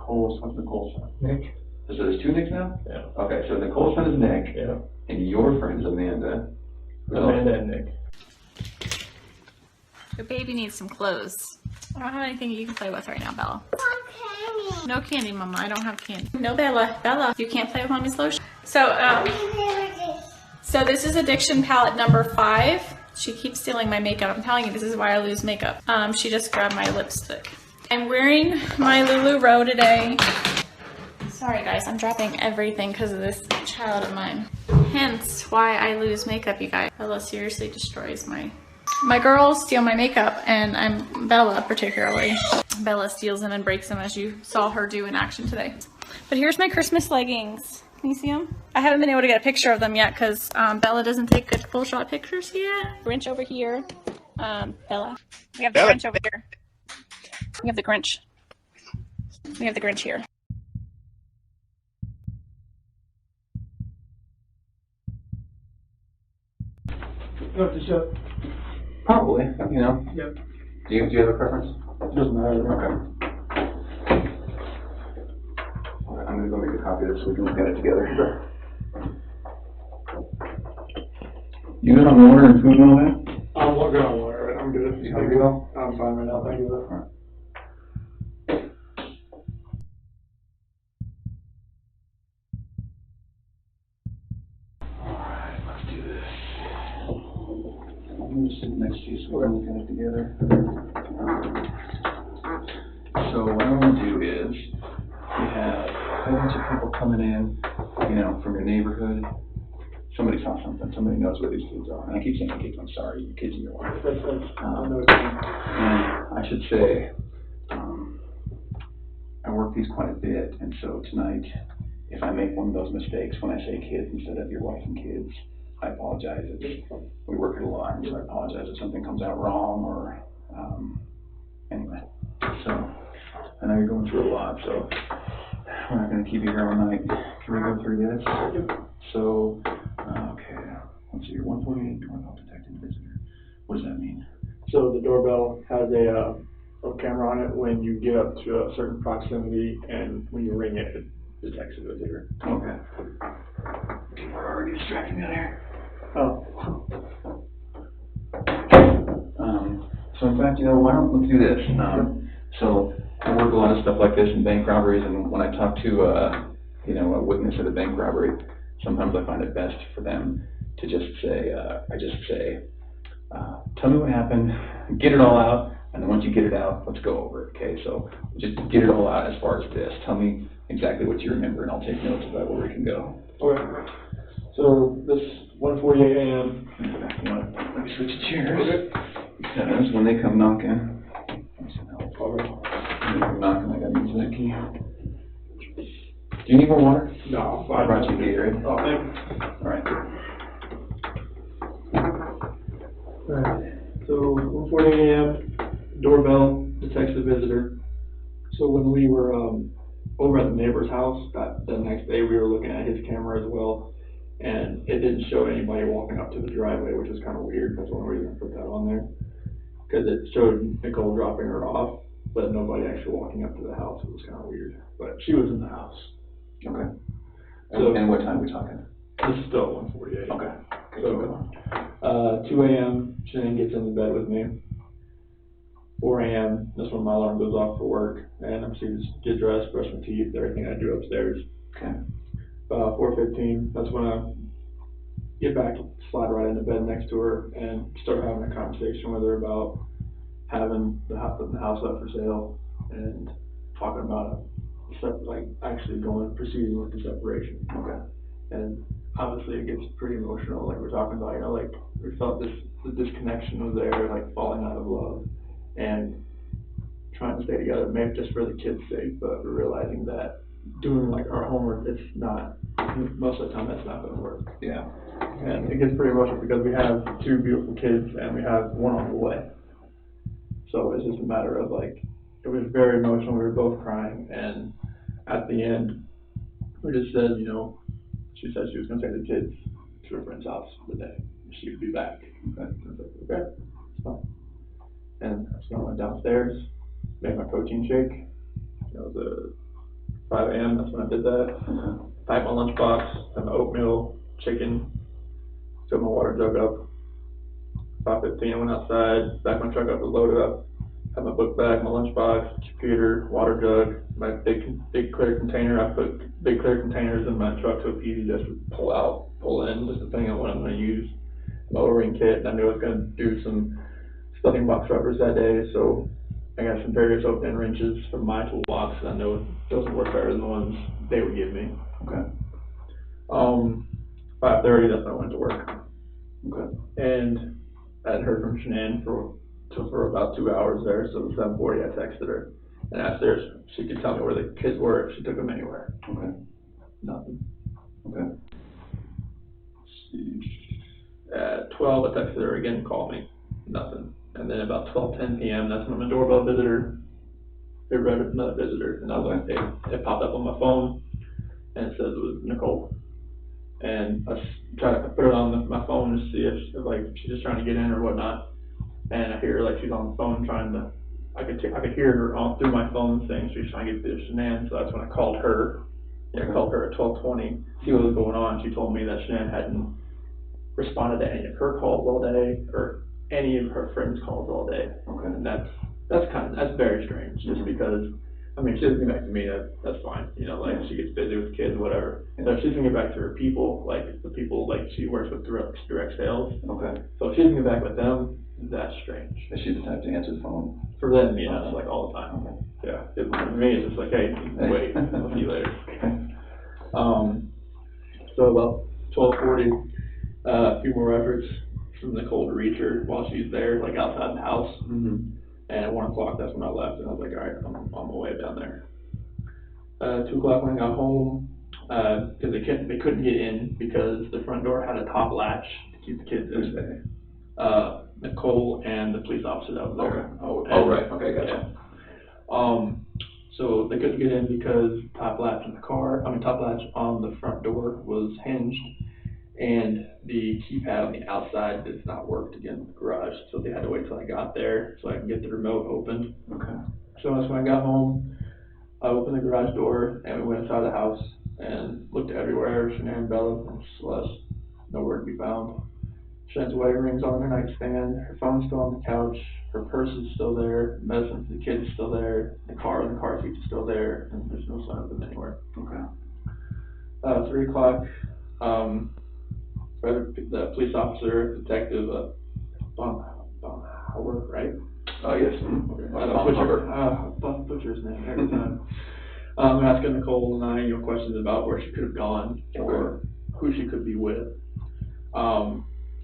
Nicole's, what's Nicole's son? Nick. So there's two Nicks now? Yeah. Okay, so Nicole's son is Nick. Yeah. And your friend is Amanda. Amanda and Nick. Your baby needs some clothes. I don't have anything you can play with right now, Bella. Candy. No candy, Mama. I don't have candy. No, Bella. Bella, you can't play with Mommy's lotion. So, this is addiction palette number 5. She keeps stealing my makeup. I'm telling you, this is why I lose makeup. She just grabbed my lipstick. I'm wearing my LuLaRoe today. Sorry guys, I'm dropping everything because of this child of mine. Hence why I lose makeup, you guys. Bella seriously destroys my girls steal my makeup, and I'm Bella particularly. Bella steals them and breaks them, as you saw her do in action today. But here's my Christmas leggings. Can you see them? I haven't been able to get a picture of them yet because Bella doesn't take good full shot pictures yet. Grinch over here. Bella. We have the Grinch over here. We have the Grinch. We have the Grinch here. You have to show. Probably, you know. Yep. Do you have a preference? It doesn't matter. Okay. Alright, I'm gonna go make a copy of this so we can look at it together. You good on water and food and all that? I'm working on water, right? I'm good. You hungry though? I'm fine right now, thank you. Alright. Alright, let's do this. I'm gonna sit next to you so we can look at it together. So what I want to do is, we have a whole bunch of people coming in, you know, from your neighborhood. Somebody saw something, somebody knows where these kids are. And I keep saying kids, I'm sorry, your kids and your wife. And I should say, I work these quite a bit, and so tonight, if I make one of those mistakes when I say kids instead of your wife and kids, I apologize. We work it a lot, so I apologize if something comes out wrong or, anyway. So, I know you're going through a lot, so we're not going to keep you here all night. Can we go through this? So, okay, let's see, you're 148 doorbell detected visitor. What does that mean? So the doorbell has a camera on it when you get up to a certain proximity, and when you ring it, it detects a visitor. Okay. People are already distracting me out here. Oh. So in fact, you know, why don't we do this? So I work a lot of stuff like this in bank robberies, and when I talk to, you know, a witness at a bank robbery, sometimes I find it best for them to just say, tell me what happened, get it all out, and then once you get it out, let's go over it, okay? So just get it all out as far as this. Tell me exactly what you remember, and I'll take notes about where we can go. Okay. So this 1:48 a.m. Let me switch chairs. Because when they come knocking, when they come knocking, I gotta use that key. Do you need more water? No, I brought you Gatorade. Oh, thank you. All right. Alright, so 1:40 a.m., doorbell detects the visitor. So when we were over at the neighbor's house, the next day we were looking at his camera as well, and it didn't show anybody walking up to the driveway, which was kind of weird. That's the only reason I put that on there. Because it showed Nicole dropping her off, but nobody actually walking up to the house. It was kind of weird. But she was in the house. Okay. So, and what time are we talking? This is still 1:48. Okay. So, 2 a.m., Shannon gets into bed with me. 4 a.m., that's when my alarm goes off for work, and I'm supposed to get dressed, brush my teeth, everything I do upstairs. Okay. 4:15, that's when I get back, slide right into bed next to her, and start having a conversation with her about having the house up for sale, and talking about actually proceeding with the separation. Okay. And obviously it gets pretty emotional, like we're talking about, you know, like we felt the disconnection was there, like falling out of love, and trying to stay together, maybe just for the kids' sake, but we're realizing that doing like our homework, it's not, most of the time that's not going to work. Yeah. And it gets pretty emotional because we have 2 beautiful kids and we have one on the way. So it's just a matter of like, it was very emotional, we were both crying, and at the end, we just said, you know, she said she was going to take the kids to her friend's house the day. She would be back. Okay. I was like, okay, it's fine. And so I went downstairs, made my protein shake. It was 5 a.m. That's when I did that. Okay. Packed my lunchbox, had my oatmeal, chicken, filled my water jug up. 5:15, I went outside, backed my truck up, was loaded up. Had my book bag, my lunchbox, computer, water jug, my big clear container. I put big clear containers in my truck so it's easy just to pull out, pull in, just depending on what I'm going to use. My O-ring kit, and I knew I was going to do some stuffing box rubbers that day, so I got some various open wrenches from my toolbox. I know those would work better than the ones they would give me. Okay. 5:30, that's when I went to work. Okay. And I hadn't heard from Shanann for about 2 hours there, so at 7:40 I texted her and asked her if she could tell me where the kids were if she took them anywhere. Okay. Nothing. Okay. At 12 I texted her again, call me. Nothing. And then about 12:10 p.m. that's when my doorbell visitor, it read another visitor, and I was like, it popped up on my phone and it says it was Nicole. And I tried to put it on my phone to see if she's just trying to get in or whatnot. And I hear like she's on the phone trying to, I could hear her on through my phone saying she's trying to get through to Shanann. So that's when I called her. Yeah, I called her at 12:20, see what was going on. She told me that Shanann hadn't responded to any of her calls all day or any of her friends' calls all day. Okay. And that's very strange, just because, I mean, she doesn't get back to me, that's fine, you know, like, she gets busy with kids, whatever. So if she doesn't get back to her people, like, the people, like, she works with direct sales. Okay. So if she doesn't get back with them, that's strange. Is she the type to answer the phone? For them, yeah, like, all the time. Okay. Yeah, for me, it's just like, hey, wait, I'll see you later. Okay. So about 12:40, a few more efforts from Nicole to reach her while she's there, like, outside the house. Mm-hmm. And at 1 o'clock, that's when I left, and I was like, all right, I'm on my way down there. 2 o'clock when I got home, because they couldn't get in because the front door had a top latch to keep the kids in. Nicole and the police officer that was there. Okay. Oh, right. Okay, gotcha. Yeah. So they couldn't get in because top latch on the front door was hinged, and the keypad on the outside does not work to get in the garage. So they had to wait till I got there so I can get the remote opened. Okay. So that's when I got home. I opened the garage door and we went inside the house and looked everywhere. Shanann, Bella, and Celeste, nowhere to be found. Shannon's wedding ring's on her nightstand. Her phone's still on the couch. Her purse is still there. Medicine for the kids is still there. The car and the car seat is still there, and there's no sign of them anywhere. Okay. 3 o'clock. The police officer, detective, Howard, right? Oh, yes. Butcher's name every time. Asking Nicole and I, questions about where she could have gone or who she could be with.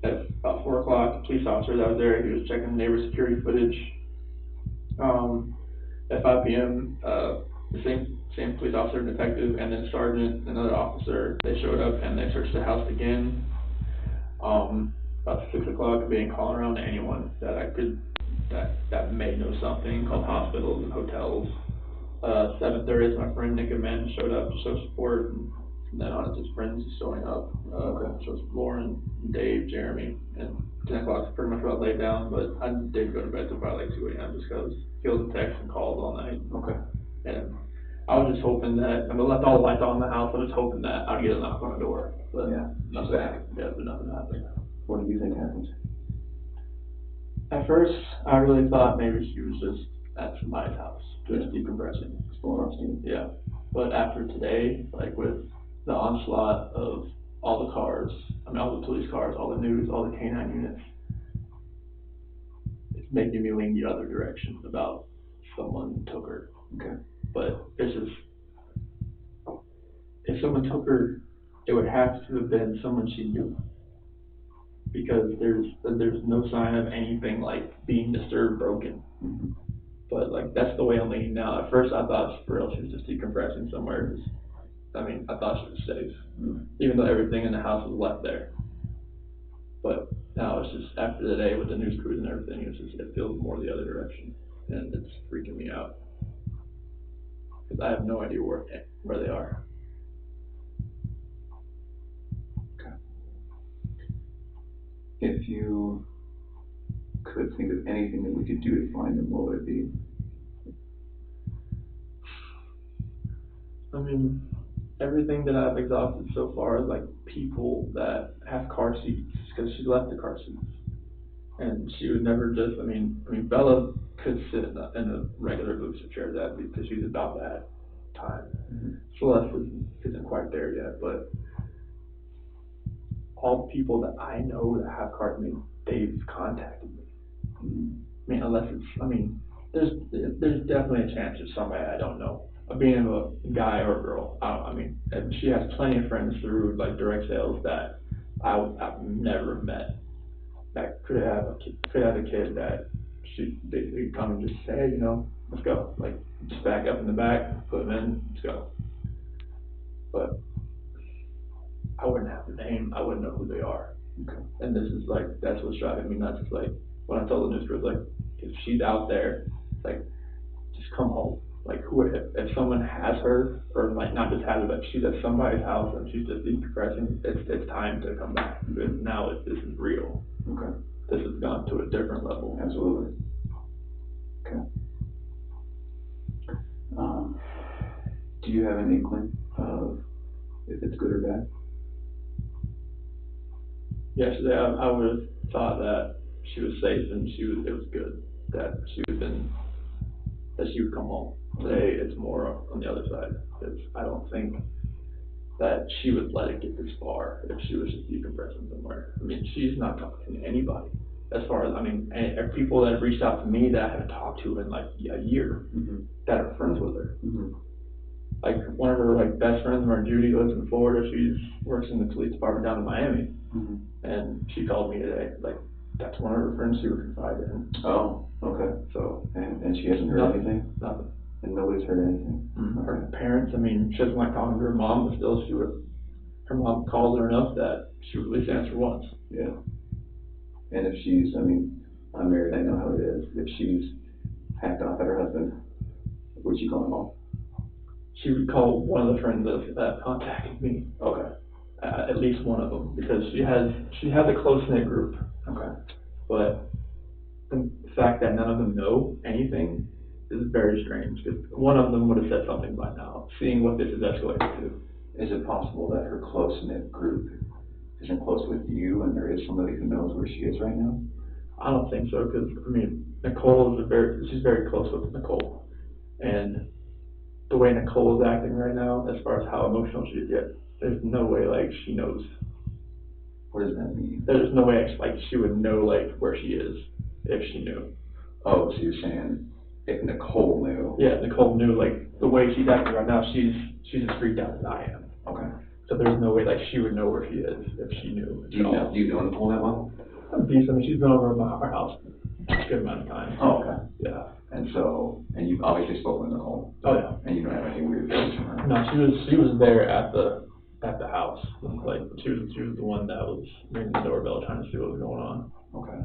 At about 4 o'clock, the police officer that was there, he was checking the neighbor security footage. At 5 p.m., the same police officer, detective, and then sergeant, another officer, they showed up and they searched the house again. About 6 o'clock, being calling around to anyone that I could, that may know something, called hospitals and hotels. 7:30, my friend Nick and Man showed up to show support, and then on it's his friends showing up. Shows Lauren, Dave, Jeremy, and 10 o'clock pretty much about laid down, but I did go to bed till probably like 2 a.m. just because he was in text and calls all night. Okay. And I was just hoping that, I left all the lights on in the house, I was hoping that I'd get a knock on the door. But nothing happened. Yeah, but nothing happened. What do you think happened? At first, I really thought maybe she was just at somebody's house, just decompressing. Yeah. But after today, like with the onslaught of all the cars, all the police cars, all the news, all the K-9 units, it's making me lean the other direction about someone took her. Okay. But it's just, if someone took her, it would have to have been someone she knew. Because there's no sign of anything like being disturbed, broken. Mm-hmm. But like that's the way I'm leaning now. At first I thought for real she was just decompressing somewhere. I thought she was safe, even though everything in the house was left there. But now it's just after the day with the news crews and everything, it feels more the other direction, and it's freaking me out because I have no idea where they are. Okay. If you could think of anything that we could do to find them, what would it be? I mean, everything that I've exhausted so far is like people that have car seats, because she left the car seats. And she would never just, I mean, Bella could sit in a regular booster chair that because she's about that time. Mm-hmm. Celeste isn't quite there yet, but all the people that I know that have cars, I mean, they've contacted me. I mean, unless it's, I mean, there's definitely a chance of somebody I don't know, of being a guy or a girl. I mean, and she has plenty of friends through like direct sales that I've never met. That could have a kid that they come and just say, hey, you know, let's go. Like, just back up in the back, put them in, let's go. But I wouldn't have the name, I wouldn't know who they are. Okay. And this is like, that's what's driving me nuts. It's like, when I told the news crew, like, if she's out there, like, just come home. Like, if someone has her, or like, not just has her, but she's at somebody's house and she's just decompressing, it's time to come back. Because now this is real. Okay. This has gone to a different level. Absolutely. Okay. Do you have an inkling of if it's good or bad? Yesterday, I would have thought that she was safe and it was good that she would come home. Today, it's more on the other side. I don't think that she would let it get this far if she was just decompressing somewhere. I mean, she's not talking to anybody. As far as, I mean, people that have reached out to me that I haven't talked to in like a year, Mm-hmm. that are friends with her. Mm-hmm. Like, one of her like best friends, Mark Judy, lives in Florida. Works in the police department down in Miami. Mm-hmm. And she called me today. Like, that's one of her friends she would confide in. Oh, okay. So, and she hasn't heard anything? Nothing. And nobody's heard anything? Mm-hmm. Her parents, I mean, she doesn't like talking to her mom, but still, her mom calls her enough that she would at least answer once. Yeah. And if she's, I mean, I'm married, I know how it is. If she's hacked off at her husband, would she call him off? She would call one of the friends that contacted me. Okay. At least one of them, because she has a close-knit group. Okay. But the fact that none of them know anything is very strange, because one of them would have said something by now, seeing what this is escalated to. Is it possible that her close-knit group isn't close with you and there is somebody who knows where she is right now? I don't think so, because, I mean, Nicole she's very close with Nicole. And the way Nicole is acting right now, as far as how emotional she is yet, there's no way, like, she knows. What does that mean? There's no way, like, she would know, like, where she is if she knew. Oh, so you're saying if Nicole knew? Yeah, Nicole knew, like, the way she's acting right now, she's as freaked out as I am. Okay. So there's no way, like, she would know where she is if she knew. Do you know Nicole that well? I mean, she's been over at our house a good amount of time. Oh, okay. Yeah. And you've obviously spoken with Nicole? Oh, yeah. And you don't have any weird feelings from her? No, she was there at the house. Like, she was the one that was ringing the doorbell trying to see what was going on. Okay.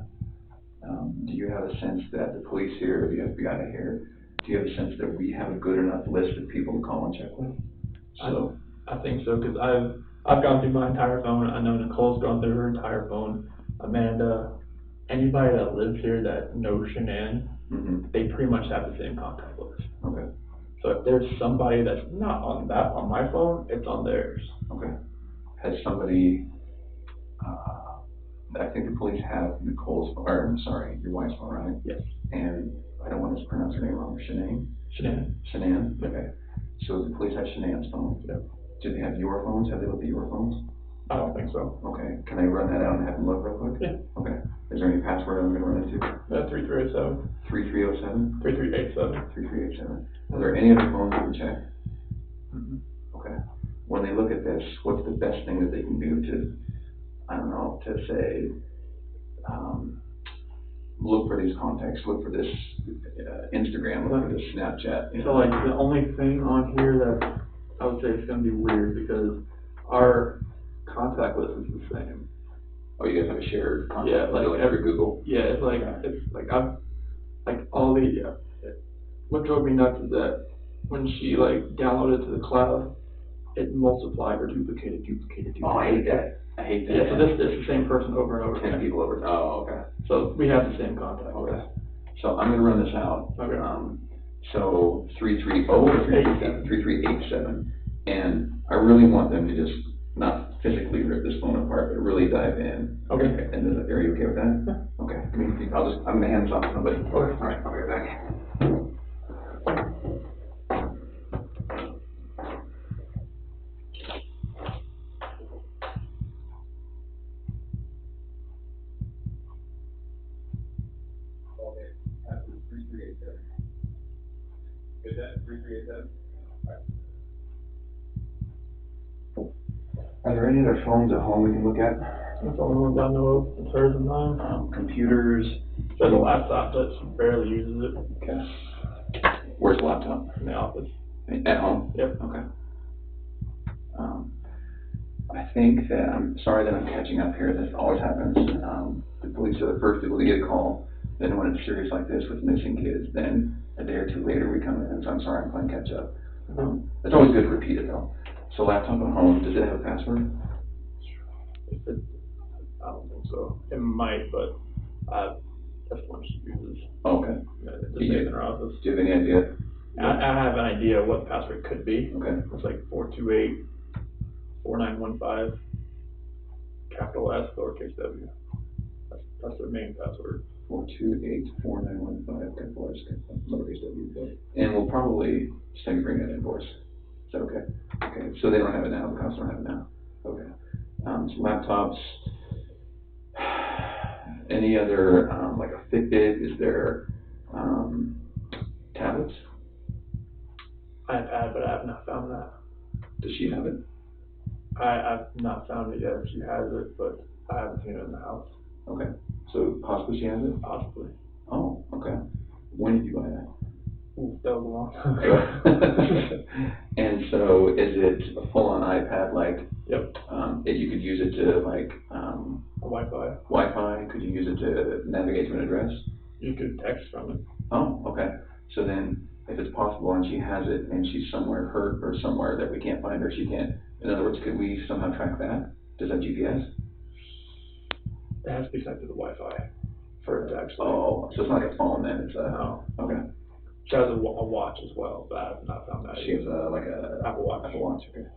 Do you have a sense that the police here, or the FBI here, do you have a sense that we have a good enough list of people to call and check with? So I think so, because I've gone through my entire phone. I know Nicole's gone through her entire phone. Amanda, anybody that lives here that knows Shanann, mm-hmm. they pretty much have the same contact list. Okay. So if there's somebody that's not on my phone, it's on theirs. Okay. Has somebody, I think the police have Nicole's, or I'm sorry, your wife's phone, right? Yes. And I don't want to pronounce her name wrong, Shanann. Shanann? Okay. So the police have Shanann's phone? Yep. Do they have your phones? Have they looked at your phones? I don't think so. Okay. Can I run that out and have them look real quick? Yeah. Okay. Is there any password I'm going to run into? 3387. 3307? 3387. 3387. Are there any other phones you can check? Mm-hmm. Okay. When they look at this, what's the best thing that they can do to, I don't know, to say, look for these contacts, look for this Instagram, look for this Snapchat? You know? So, like, the only thing on here that I would say is going to be weird, because our contact list is the same. Oh, you guys have a shared contact? Yeah, like every Google. Yeah, it's like what drove me nuts is that when she like downloaded to the cloud, it multiplied or duplicated. Oh, I hate that. Yeah, so this is the same person over and over 10 again. people over. Oh, okay. So we have the same contact. Okay. So I'm going to run this out. Okay. So 330 or 3387. And I really want them to just not physically rip this phone apart, but really dive in. Okay. And are you okay with that? Yeah. Okay. I'm gonna hand this off to somebody. Okay. All right, I'll be right back. Okay, that's 3387. Good, that 3387? Are there any other phones at home we can look at? That's the only ones I know of. It's hers and mine. Computers. She has a laptop, but she barely uses it. Okay. Where's the laptop? In the office. At home? Yep. Okay. I think that, I'm sorry that I'm catching up here, this always happens. The police are the first people to get a call, then when it's serious like this with missing kids, then a day or two later we come in, so I'm sorry I'm playing catch up. It's always good to repeat it though. So laptop at home, does it have a password? I don't think so. It might, but that's the one she uses. Okay. Just in her office. Do you have any idea? I have an idea what the password could be. Okay. It's like 428-4915, capital S, lowercase w. That's their main password. 428-4915, capital S, lowercase w. And we'll probably just have you bring that in for us. Is that okay? Okay, so they don't have it now, the cops don't have it now. Okay. So laptops, any other, like a Fitbit, is there, tablets? iPad, but I have not found that. Does she have it? I've not found it yet. She has it, but I haven't seen it in the house. Okay, so possibly she has it? Possibly. Oh, okay. When did you buy that? Ooh, that was a long time ago. And so is it a full-on iPad, like? Yep. You could use it to, like, Wi-Fi. Wi-Fi? Could you use it to navigate to an address? You could text from it. Oh, okay. So then, if it's possible and she has it and she's somewhere hurt or somewhere that we can't find her, she can't. In other words, could we somehow track that? Does that GPS? It has to be connected to Wi-Fi for it to actually. Oh, so it's not like a phone then, it's a. No. Okay. She has a watch as well, but I have not found that. She has like a. Apple Watch. Apple Watch, okay.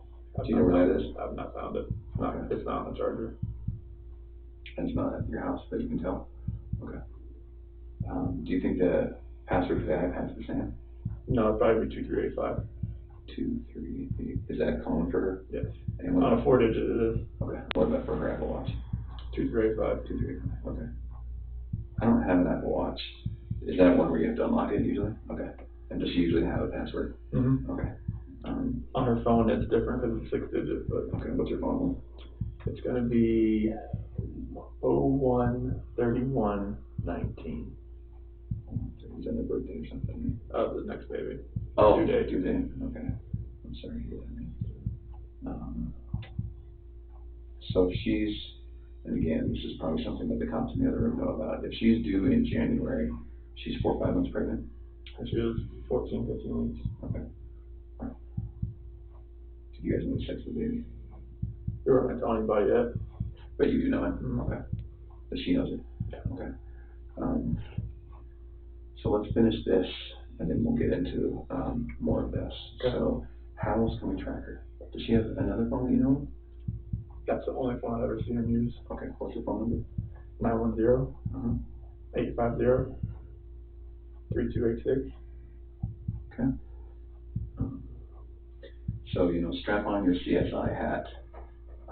Do you know where that is? I have not found it. Okay. It's not on the charger. And it's not at your house that you can tell? Okay. Do you think the password for the iPad's the same? No, it'd probably be 2385. 238. Is that common for her? Yes. And what On a about, 4-digit it is. okay. What about for her Apple Watch? 2385. 238. Okay. I don't have an Apple Watch. Is that one where you have to unlock it usually? Okay. And does she usually have a password? Mm-hmm. Okay. On her phone it's different because it's 6-digit, but. Okay. What's your phone number? It's gonna be 013119. Is that the birthday or something? The next baby. Oh, Due date. Due date. Okay. I'm sorry to hear that. So if she's, and again, this is probably something that the cops in the other room know about. If she's due in January, she's 4 or 5 months pregnant. She was 14, 15 weeks. Okay. All right. Did you guys know the sex of the baby? We weren't gonna tell anybody yet. But you do know it? Mm-hmm. Okay. But she knows it? Yeah. Okay. So let's finish this, and then we'll get into more of this. Okay. So how else can we track her? Does she have another phone that you know? That's the only phone I've ever seen him use. Okay, what's her phone number? 910-850-3286. Okay. So, strap on your CSI hat.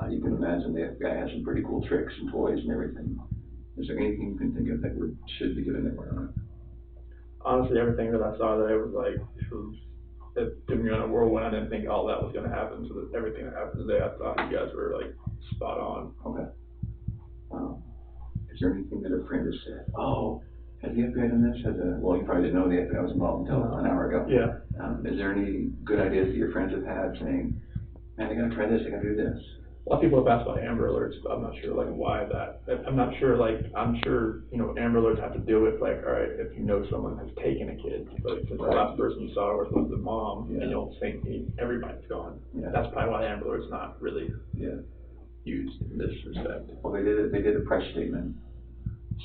You can imagine the FBI has some pretty cool tricks and toys and everything. Is there anything you can think of that we should be giving that we're on? Honestly, everything that I saw today was like, it took me on a whirlwind. I didn't think all that was gonna happen. So that everything that happened today, I thought you guys were like spot on. Okay. Is there anything that a friend has said? Oh, has the FBI done this? Well, you probably didn't know the FBI was involved until an hour ago. Yeah. Is there any good ideas that your friends have had saying, man, I gotta try this, I gotta do this? A lot of people have asked about Amber Alerts, but I'm not sure like why that. I'm not sure I'm sure Amber Alerts have to do with like, all right, if you know someone has taken a kid, like since the last person you saw was the mom, and you don't think everybody's gone. Yeah. That's probably why Amber Alert's not really used in this respect. Well, they did a press statement.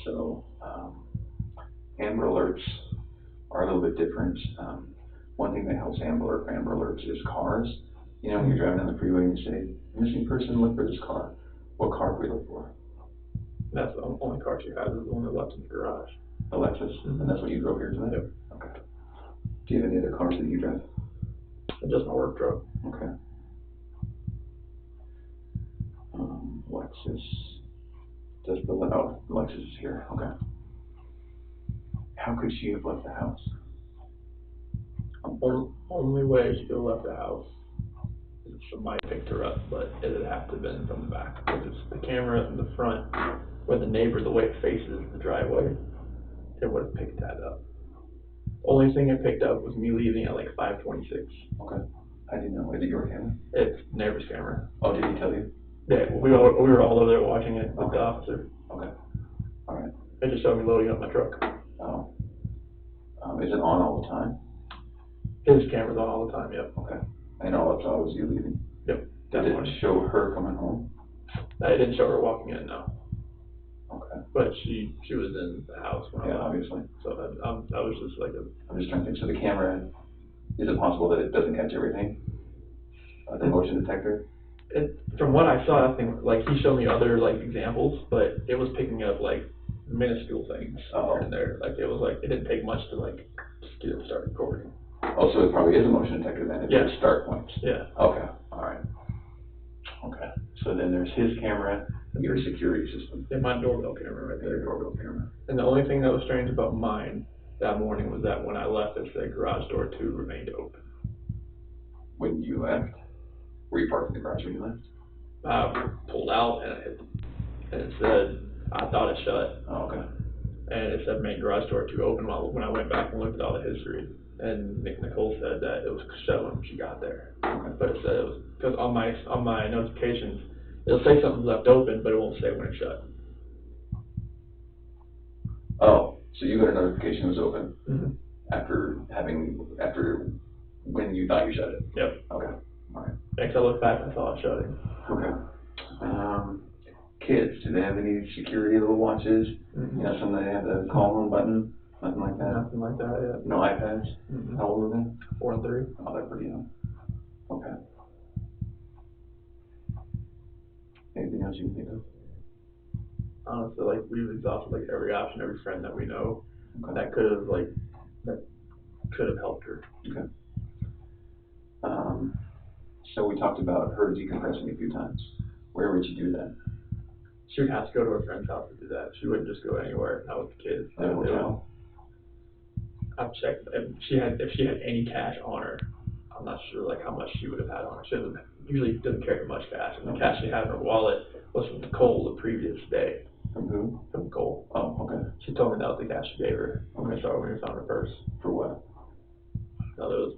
So Amber Alerts are a little bit different. One thing that helps Amber Alerts is cars. You know, when you're driving down the freeway and you say, missing person, look for this car. What car do we look for? That's the only car she has, is the one that left in the garage. The Lexus, and that's what you drove here tonight? Yep. Okay. Do you have any other cars that you drive? Just my work truck. Okay. Lexus. Does the Lexus is here? Okay. How could she have left the house? Only way she could have left the house is if somebody picked her up, but it would have to have been from the back. Because it's the camera in the front, where the neighbor, the way it faces the driveway, it would have picked that up. Only thing it picked up was me leaving at like 5:26. Okay. I didn't know. Is it your camera? It's neighbor's camera. Oh, did he tell you? Yeah, we were all over there watching it with the officer. Okay. All right. It just showed me loading up my truck. Oh. Is it on all the time? His camera's on all the time, yep. Okay. And all I saw was you leaving? Yep. Did it show her coming home? I didn't show her walking in, no. Okay. But she was in the house when I left. Obviously. So I was just like I'm just trying to think. So the camera, is it possible that it doesn't catch everything? The motion detector? From what I saw, I think, like, he showed me other, like, examples, but it was picking up, like, minuscule things here and there. Like, it was like, it didn't take much to, like, just get it to start recording. Oh, so it probably is a motion detector then, it's a start point. Yeah. Okay, all right. Okay, so then there's his camera, your security system. And my doorbell camera right there. Your doorbell camera. And the only thing that was strange about mine that morning was that when I left, it said garage door 2 remained open. When you left? Were you parked in the garage when you left? I pulled out and it said, I thought it shut. Oh, okay. And it said main garage door 2 open when I went back and looked at all the history. And Nicole said that it was shut when she got there. Okay. But it said it was, because on my notifications, it'll say something's left open, but it won't say when it's shut. Oh, so you got a notification it was open Mm-hmm. after when you thought you shut it? Yep. Okay, all right. Next I looked back and I saw it shutting. Okay. Kids, do they have any security little watches? Mm-hmm. You know, something they have the call home button? Nothing like that? Nothing like that yet. No iPads? Mm-hmm. How old are they? 4 and 3. Oh, they're pretty young. Okay. Anything else you can think of? Honestly, like, we've exhausted like every option, every friend that we know that could have helped her. Okay. So we talked about her decompressing a few times. Where would you do that? She would have to go to her friend's house to do that. She wouldn't just go anywhere, not with the kids. At a hotel? I've checked, if she had any cash on her, I'm not sure like how much she would have had on her. She usually doesn't carry much cash, and the cash she had in her wallet was from Nicole the previous day. From who? From Nicole. Oh, okay. She told me that was the cash she gave her when we found her purse. For what? No,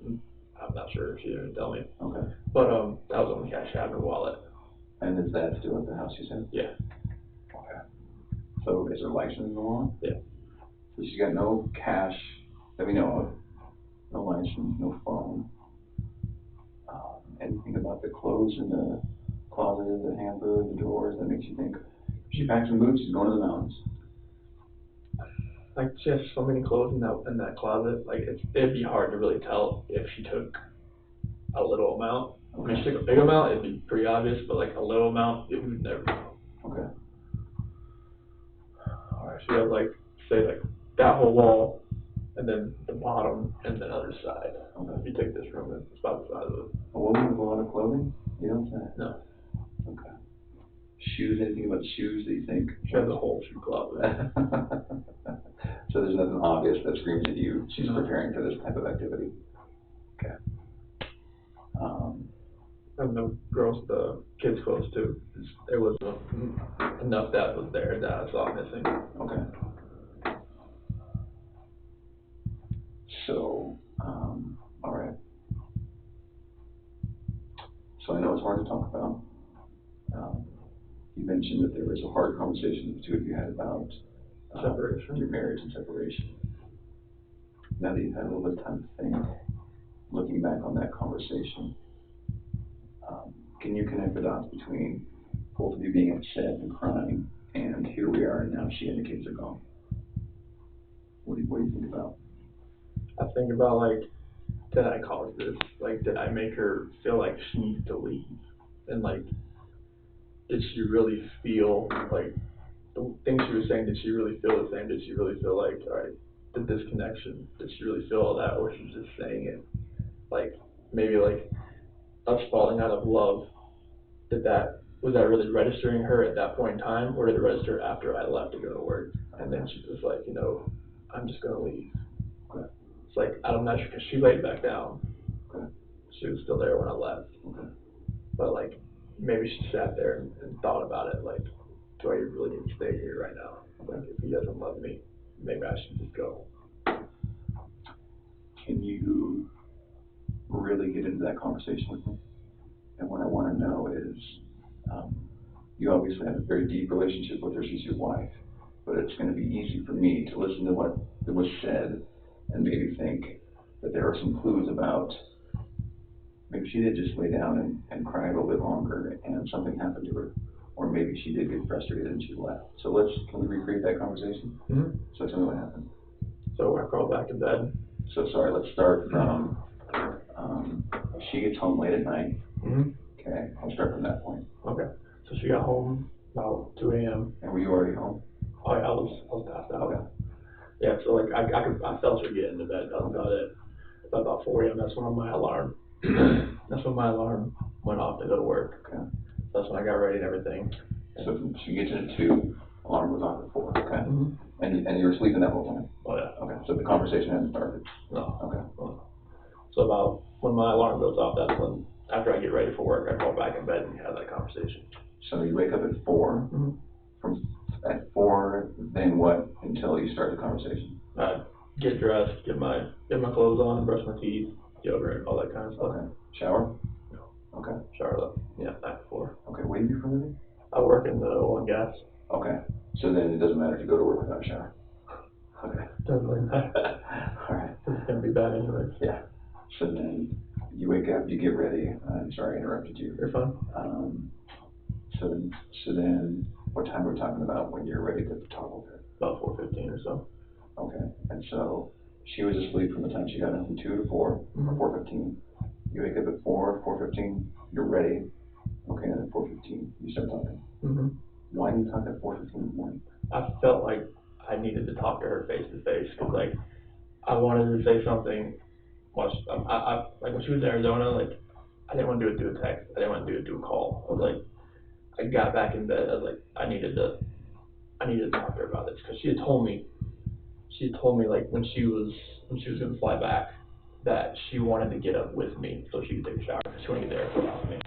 I'm not sure. She didn't tell me. Okay. But that was the only cash she had in her wallet. And is that still at the house, you said? Yeah. Okay. So is her license in the law? Yeah. So she's got no cash that we know of, no license, no phone. Anything about the clothes in the closet, the hamper, the drawers that makes you think she packs some boots, she's going to the mountains? Like, she has so many clothes in that closet. Like, it'd be hard to really tell if she took a little amount. I mean, if she took a big amount, it'd be pretty obvious, but like a little amount, we would never know. Okay. Alright, she has like, say like that whole wall, and then the bottom, and then other side. Okay. If you take this room, it's about the size of it. A woman with a lot of clothing? You don't say? No. Okay. Shoes, anything about shoes that you think? She has a whole shoe closet. So there's nothing obvious that screams at you, she's No. preparing for this type of activity? Okay. And the kids' clothes too. There was enough that was there that I saw missing. Okay. So, all right. So I know it's hard to talk about. You mentioned that there was a hard conversation the two of you had about Separation. Your marriage and separation. Now that you've had a little bit of time to think, looking back on that conversation, can you connect the dots between both of you being upset and crying, and here we are, and now she and the kids are gone? What do you think about? I think about, like, did I cause this? Like, did I make her feel like she needs to leave? And, like, did she really feel, like, the things she was saying, did she really feel the same? Did she really feel like, all right, the disconnection? Did she really feel all that? Or she was just saying it? Like, maybe, like, us falling out of love, was that really registering her at that point in time? Or did it register after I left to go to work? And then she was like, I'm just going to leave. It's like, I'm not sure, because she laid back down. She was still there when I left. But, like, maybe she sat there and thought about it, like, do I really need to stay here right now? Like, if he doesn't love me, maybe I should just go. Can you really get into that conversation with me? And what I want to know is, you obviously have a very deep relationship with her. She's your wife. But it's going to be easy for me to listen to what was said and maybe think that there are some clues about maybe she did just lay down and cry a little bit longer and something happened to her. Or maybe she did get frustrated and she left. So can we recreate that conversation? Mm-hmm. So tell me what happened. So I crawled back in bed. So sorry, let's start from, she gets home late at night. Mm-hmm. Okay, I'll start from that point. Okay. So she got home about 2 a.m. And were you already home? Oh yeah, I was passed out. Okay. Yeah, so like I felt her get into bed. That was about it. About 4 a.m. That's when my alarm went off to go to work. Okay. That's when I got ready and everything. So she gets in at 2, alarm goes off at 4. Okay. Mm-hmm. And you were sleeping that whole time? Oh yeah. Okay. So the conversation hadn't started? No. Okay. So about when my alarm goes off, that's when, after I get ready for work, I crawl back in bed and we have that conversation. So you wake up at 4. Mm-hmm. At 4, then what until you start the conversation? Get dressed, get my clothes on, brush my teeth, deodorant, all that kind of stuff. Okay. Shower? No. Okay. Shower, yeah, night before. Okay. What do you do for a living? I work in the oil and gas. Okay. So then it doesn't matter if you go to work without a shower. Okay. All right. It's gonna be bad anyways. Yeah. So then you wake up, you get ready. I'm sorry I interrupted you. You're fine. So then what time are we talking about when you're ready to talk with her? About 4:15 or so. Okay. And so she was asleep from the time she got up from 2 to 4, mm-hmm. or 4:15. You wake up at 4:15, you're ready. Okay, and at 4:15, you start talking. Mm-hmm. Why do you talk at 4:15 in the morning? I felt like I needed to talk to her face to face, because like I wanted to say something. I like when she was in Arizona, like I didn't want to do it through a text. I didn't want to do it through a call. I was like, I got back in bed. I was like, I needed to talk to her about this, because she had told me like when she was going to fly back that she wanted to get up with me so she could take a shower, because she wanted to get there with me.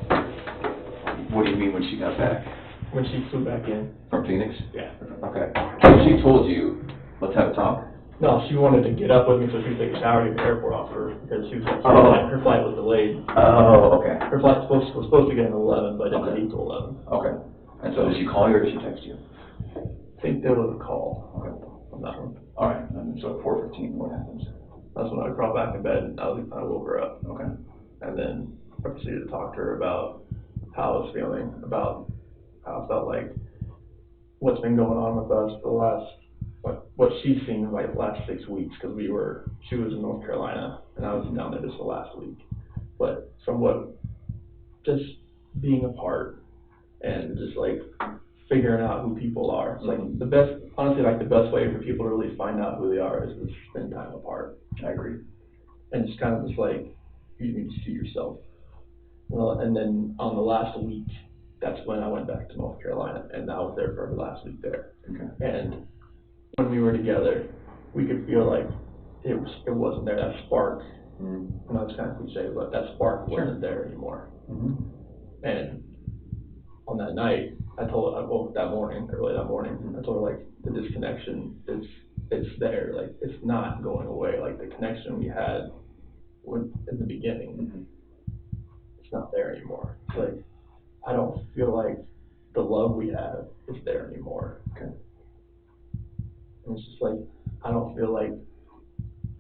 What do you mean when she got back? When she flew back in. From Phoenix? Yeah. Okay. So she told you, let's have a talk? No, she wanted to get up with me so she could take a shower and get the airport off her, because she was her flight was delayed. Oh, okay. Her flight was supposed to get in 11, but it didn't leave till 11. Okay. And so did she call you or did she text you? I think there was a call. Okay. On that one. All right. And so at 4:15, what happens? That's when I crawled back in bed and I woke her up. Okay. And then I proceeded to talk to her about how I was feeling, about how I felt like what's been going on with us for the last, what she's seen like the last 6 weeks, because she was in North Carolina and I was down there just the last week. But from just being apart and just like figuring out who people are. It's like the best way for people to really find out who they are is to spend time apart. I agree. And it's kind of just like, you need to see yourself. Well, and then on the last week, that's when I went back to North Carolina, and I was there for the last week there. Okay. And when we were together, we could feel like it wasn't there, that spark. Mm-hmm. And that's kind of cliche, but that spark wasn't there anymore. Mm-hmm. And on that night, I woke that morning, early that morning, I told her like the disconnection it's there, like it's not going away. Like the connection we had in the beginning, mm-hmm. It's not there anymore. It's like I don't feel like the love we have is there anymore. Okay. And it's just like I don't feel like,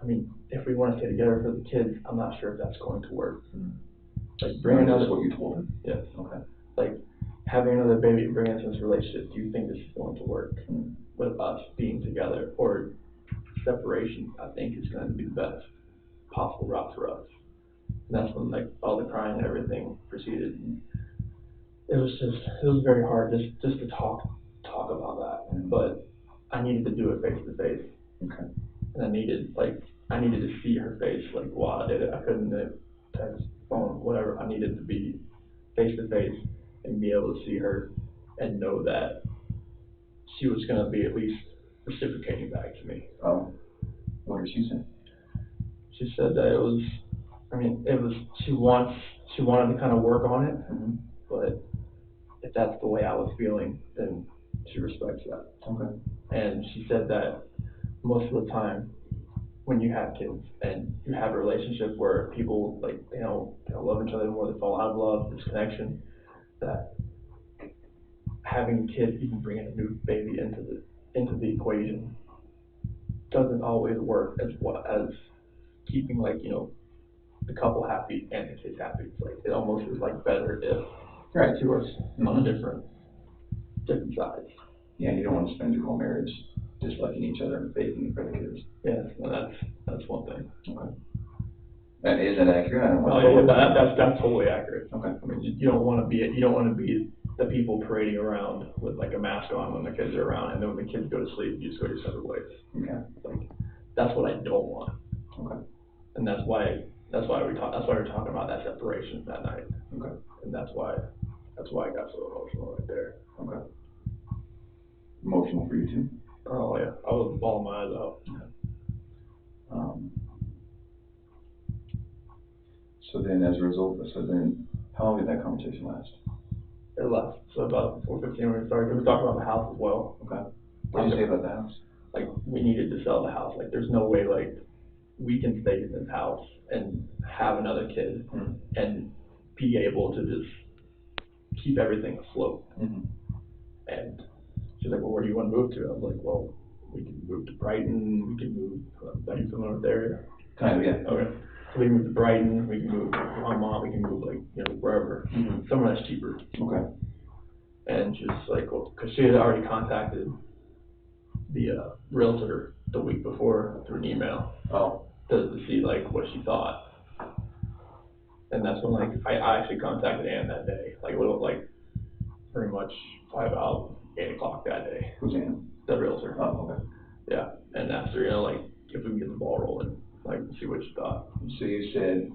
I mean, if we want to stay together for the kids, I'm not sure if that's going to work. Mm-hmm. Like bringing another. What you told her? Yes. Okay. Like having another baby and bringing us into this relationship. Do you think this is going to work? Mm-hmm. With us being together, or separation? I think is going to be the best. possible route for us. And that's when like all the crying and everything proceeded. And it was very hard just to talk about that. But I needed to do it face to face. Okay. And I needed to see her face like while I did it. I couldn't text, phone, whatever. I needed to be face to face and be able to see her and know that she was going to be at least reciprocating back to me. Oh, what did she say? She said that she wanted to kind of work on it, but if that's the way I was feeling, then she respects that. Okay. And she said that most of the time when you have kids and you have a relationship where people like they don't love each other anymore, they fall out of love, there's connection, that having kids, even bringing a new baby into the equation, doesn't always work as well as keeping the couple happy and the kids happy. It's like it almost is like better if two are on different sides. Yeah, you don't want to spend your whole marriage disliking each other and faking it for the kids. Yes, no, that's one thing. Okay. And is that accurate? I don't want that's totally accurate. Okay. I mean, you don't want to be the people parading around with like a mask on when the kids are around, and then when the kids go to sleep, you just go your separate ways. Okay. Like that's what I don't want. Okay. And that's why we're talking about that separation that night. Okay. And that's why I got so emotional right there. Okay. Emotional for you too? Oh yeah, I was bawling my eyes out. Okay. So then how long did that conversation last? It left. So about 4:15 when we started. We talked about the house as well. Okay. What did you say about the house? Like we needed to sell the house. Like there's no way like we can stay in this house and have another kid and be able to just keep everything afloat. And she's like, well, where do you want to move to? I was like, well, we can move to Brighton. We can move. Are you familiar with the area? Kind of, yeah. Okay. So we can move to Brighton. We can move to Vermont. We can move wherever. Somewhere that's cheaper. Okay. And she's like, well, because she had already contacted the realtor the week before through an email. Oh. To see like what she thought. And that's when like I actually contacted Ann that day, pretty much by about 8 o'clock that day. Who's Ann? The realtor. Oh, okay. Yeah, and asked her, if we can get the ball rolling, see what she thought. So you said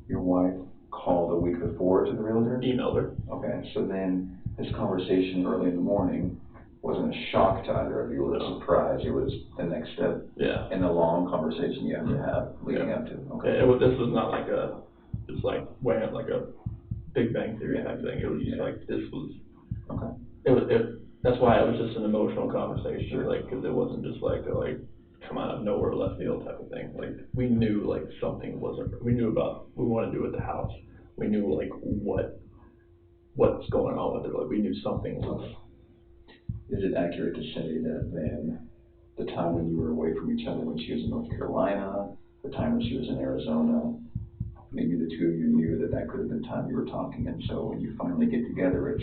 your wife called a week before to the realtor? Emailed her. Okay, so then this conversation early in the morning wasn't a shock to either of you or a surprise. It was the next step in the long conversation you have to have leading up to. Okay. This was not like weighing like a Big Bang Theory type thing. It was just this was. Okay. That's why it was just an emotional conversation, because it wasn't just come out of nowhere, left field type of thing. Like we knew something wasn't. We knew about what we wanted to do with the house. We knew what's going on with it. Like we knew something was. Is it accurate to say that then the time when you were away from each other, when she was in North Carolina, the time when she was in Arizona, maybe the two of you knew that could have been time you were talking, and so when you finally get together,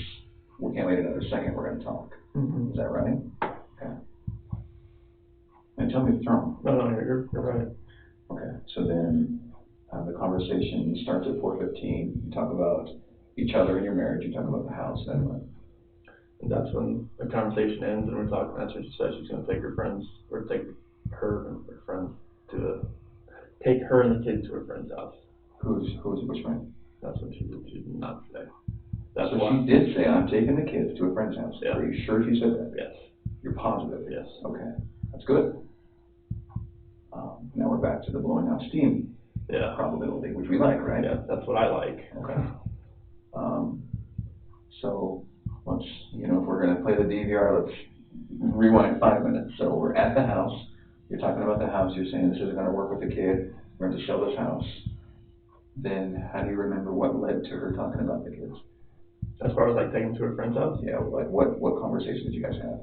we can't wait another second, we're going to talk. Is that right? Okay. And tell me if it's wrong. No, you're right. Okay, so then the conversation starts at 4:15. You talk about each other and your marriage. You talk about the house. Then what? And that's when the conversation ends, and we're talking. That's when she says she's going to take her friends, or take her and her friends take her and the kids to her friend's house. Which friend? That's what she did not say. So she did say, I'm taking the kids to a friend's house. Yeah. Are you sure she said that? Yes. You're positive? Yes. Okay, that's good. Now we're back to the blowing out steam probability, which we like, right? Yeah, that's what I like. Okay. So let's, if we're going to play the DVR, let's rewind 5 minutes. So we're at the house. You're talking about the house. You're saying this isn't going to work with the kid. We're going to sell this house. Then how do you remember what led to her talking about the kids? As far as taking them to her friend's house? Yeah, what conversation did you guys have?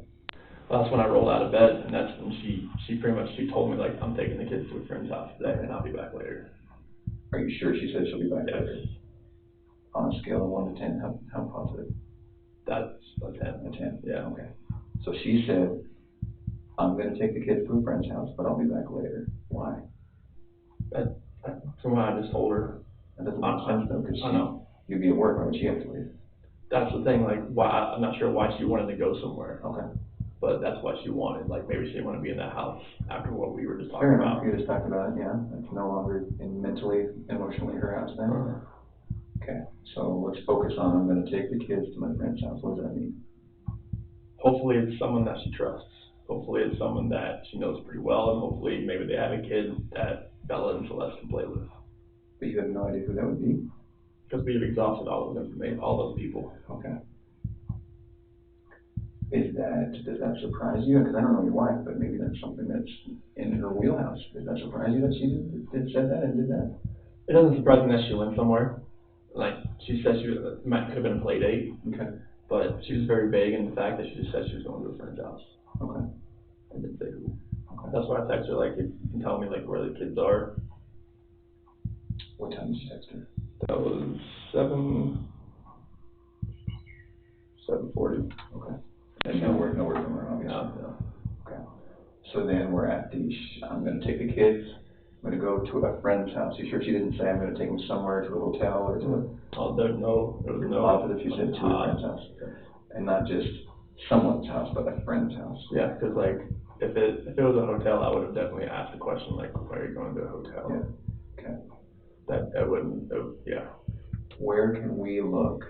Well, that's when I rolled out of bed, and that's when she pretty much told me I'm taking the kids to a friend's house today, and I'll be back later. Are you sure she said she'll be back Yes. later? On a scale of 1 to 10, how positive? That's a 10. A 10? Yeah. Okay. So she said, I'm going to take the kids to a friend's house, but I'll be back later. Why? from what I just told her. That doesn't make sense though, because I know. you'd be at work, why would she have to leave? That's the thing, like, why, I'm not sure why she wanted to go somewhere. Okay. But that's what she wanted, like, maybe she didn't want to be in that house after what we were just talking Fair about. enough, you just talked about it, yeah, it's no longer mentally, emotionally her house then. Okay, so let's focus on, I'm gonna take the kids to my friend's house, what does that mean? Hopefully it's someone that she trusts. Hopefully it's someone that she knows pretty well, and hopefully maybe they have a kid that Bella and Celeste can play with. But you have no idea who that would be? Because we've exhausted all those people. Okay. Does that surprise you? Because I don't know your wife, but maybe that's something that's in her wheelhouse. Does that surprise you that she said that and did that? It doesn't surprise me that she went somewhere. Like, she said could have been a play date. Okay. But she was very vague in the fact that she just said she was going to a friend's house. Okay. And didn't say who. Okay. That's why I texted her, like, if you can tell me, like, where the kids are. What time did you text her? That was 7:40. Okay. And no word from her, obviously. No. Okay. So then we're at I'm going to take the kids. I'm going to go to a friend's house. You sure she didn't say I'm going to take them somewhere to a hotel or to Oh, there was no. Positive, you said to a friend's house. And not just someone's house, but a friend's house. Yeah, because, like, if it was a hotel, I would have definitely asked the question, like, why are you going to a hotel? Yeah. Okay. That wouldn't, yeah. Where can we look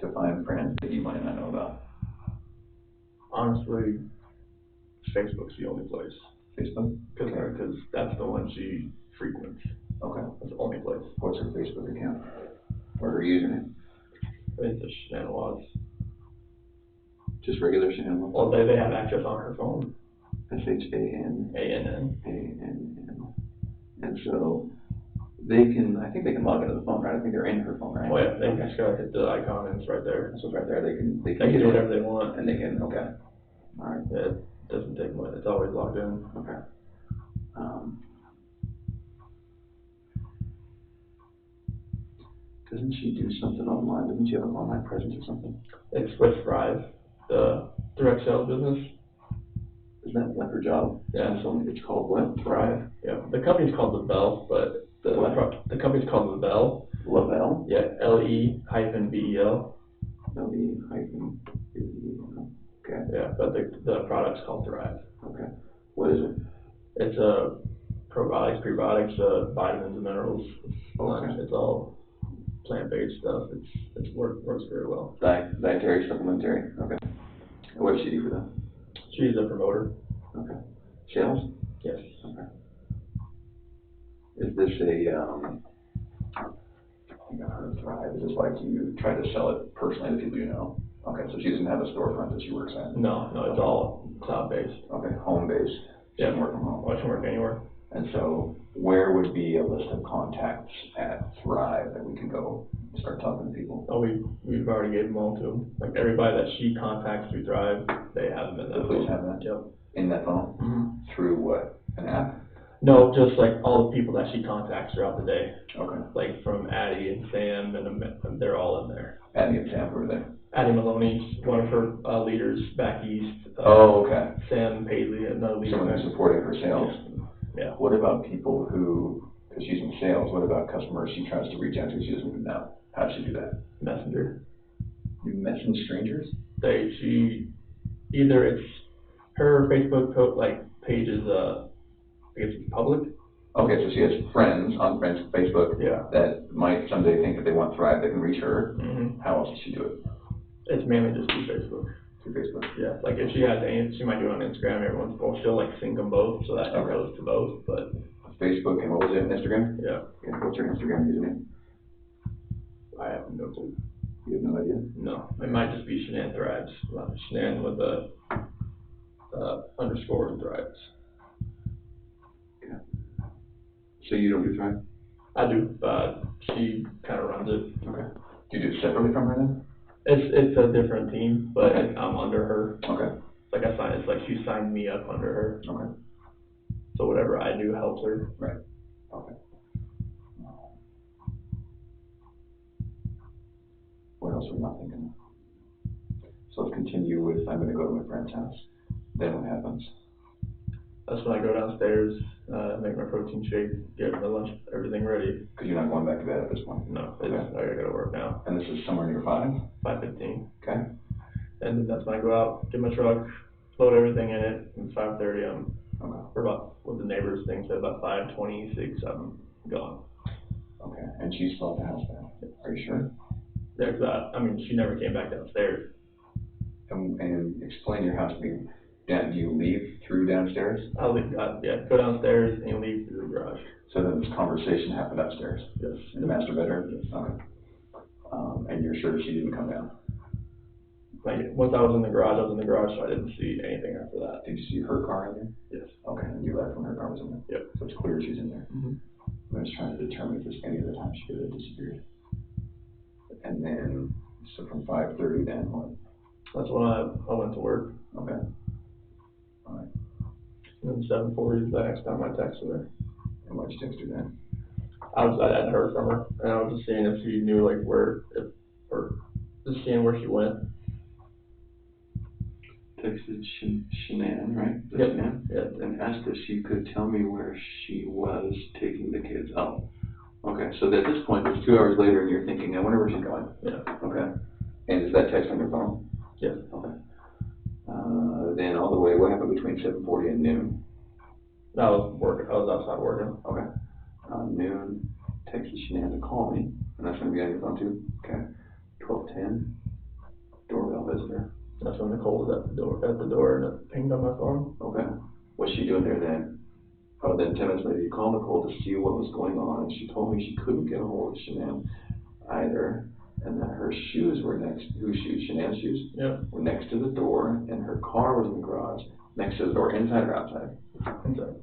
to find friends that you might not know about? Honestly, Facebook's the only place. Facebook? Because that's the one she frequents. Okay. That's the only place. What's her Facebook account? Or her username? It's a Shanawaz. Just regular Shannon? Well, they have access on her phone. SHAN? ANN. ANN. And so I think they can log into the phone, right? I think they're in her phone, right? Oh yeah, they just gotta hit the icon and it's right there. So it's right there, they can do whatever they want. And they can, okay. All right. Yeah, it doesn't take much, it's always logged in. Okay. Doesn't she do something online? Doesn't she have an online presence or something? It's with Thrive, the direct sales business. Isn't that her job? Yeah. It's called what? Thrive. Yeah. The company's called The Bell, but the company's called The Bell. LaBelle? Yeah, LE-BEL. LE-BEL. Okay. Yeah, but the product's called Thrive. Okay. What is it? It's probiotics, prebiotics, vitamins and minerals. It's all plant-based stuff. It works very well. Dietary, supplementary. Okay. And what does she do for that? She's a promoter. Okay. Sales? Yes. Okay. Is this I think I've heard of Thrive. Is this like you try to sell it personally to people you know? Okay, so she doesn't have a storefront that she works at? No, it's all cloud-based. Okay, home-based. She can work from home. Well, she can work anywhere. And so where would be a list of contacts at Thrive that we could go start talking to people? Oh, we've already gave them all to them. Like everybody that she contacts through Thrive, they have them in that phone. Please have that? Yep. In that phone? Mm-hmm. Through what? An app? No, just like all the people that she contacts throughout the day. Okay. Like from Addie and Sam, and they're all in there. Addie and Sam, who are there? Addie Maloney's one of her leaders back east. Okay. Sam Paisley, another leader. Someone who's supporting her sales. Yeah. What about people because she's in sales, what about customers she tries to reach out to she doesn't even know? How does she do that? Messenger. You message strangers? Either it's her Facebook page is I guess it's public. Okay, so she has friends on Facebook that might someday think that they want Thrive, they can reach her. Mm-hmm. How else does she do it? It's mainly just through Facebook. Through Facebook? Yeah, like if she has she might do it on Instagram every once in a while. She'll like sync them both so that it goes to both, but. Facebook and what was it, Instagram? Yeah. What's her Instagram username? I have no clue. You have no idea? No, it might just be Shanann Thrives. Shanann with a underscore and Thrives. Okay. So you don't do Thrive? I do. She kind of runs it. Okay. Do you do it separately from her then? It's a different team, but I'm under her. Okay. It's like she signed me up under her. Okay. So whatever I do helps her. Right. Okay. What else are we not thinking of? So let's continue with I'm going to go to my friend's house. Then what happens? That's when I go downstairs, make my protein shake, get my lunch, everything ready. Because you're not going back to bed at this point? No, Okay. I gotta go to work now. And this is somewhere near 5:15. Okay. And then that's when I go out, get my truck, load everything in it, and 5:30 I'm for about what the neighbors think said about 5:26 I'm gone. Okay. And she's still at the house then? Are you sure? Yeah, because I mean, she never came back downstairs. And explain your house to me. Do you leave through downstairs? I'll leave, go downstairs and leave through the garage. So then this conversation happened upstairs? Yes. In the master bedroom? Yes. Okay. And you're sure she didn't come down? Like, once I was in the garage, so I didn't see anything after that. Did you see her car in there? Yes. Okay, and you left when her car was in there? Yep. So it's clear she's in there. Mm-hmm. I'm just trying to determine if there's any other time she could have disappeared. And then, so from 5:30 then, what? That's when I went to work. Okay. All right. And then 7:40 is the next time I texted her. And why'd you text her then? I hadn't heard from her, and I was just seeing if she knew like or just seeing where she went. Texted Shanann, right? Yep. Shanann? Yep. And asked if she could tell me where she was taking the kids. Oh, okay. So at this point, it's 2 hours later, and you're thinking, I wonder where she's going. Yeah. Okay. And is that text on your phone? Yes. Okay. Then all the way, what happened between 7:40 and noon? I was working. I was outside working. Okay. Noon, texted Shanann to call me, and that's going to be on your phone too. Okay. 12:10, doorbell visitor. That's when Nicole was at the door, and it pinged on my phone. Okay. What's she doing there then? Oh, then 10 minutes later, you called Nicole to see what was going on, and she told me she couldn't get a hold of Shanann either, and that her shoes were whose shoes? Shanann's shoes? Yeah. Were next to the door, and her car was in the garage, next to the door, inside or outside? Inside.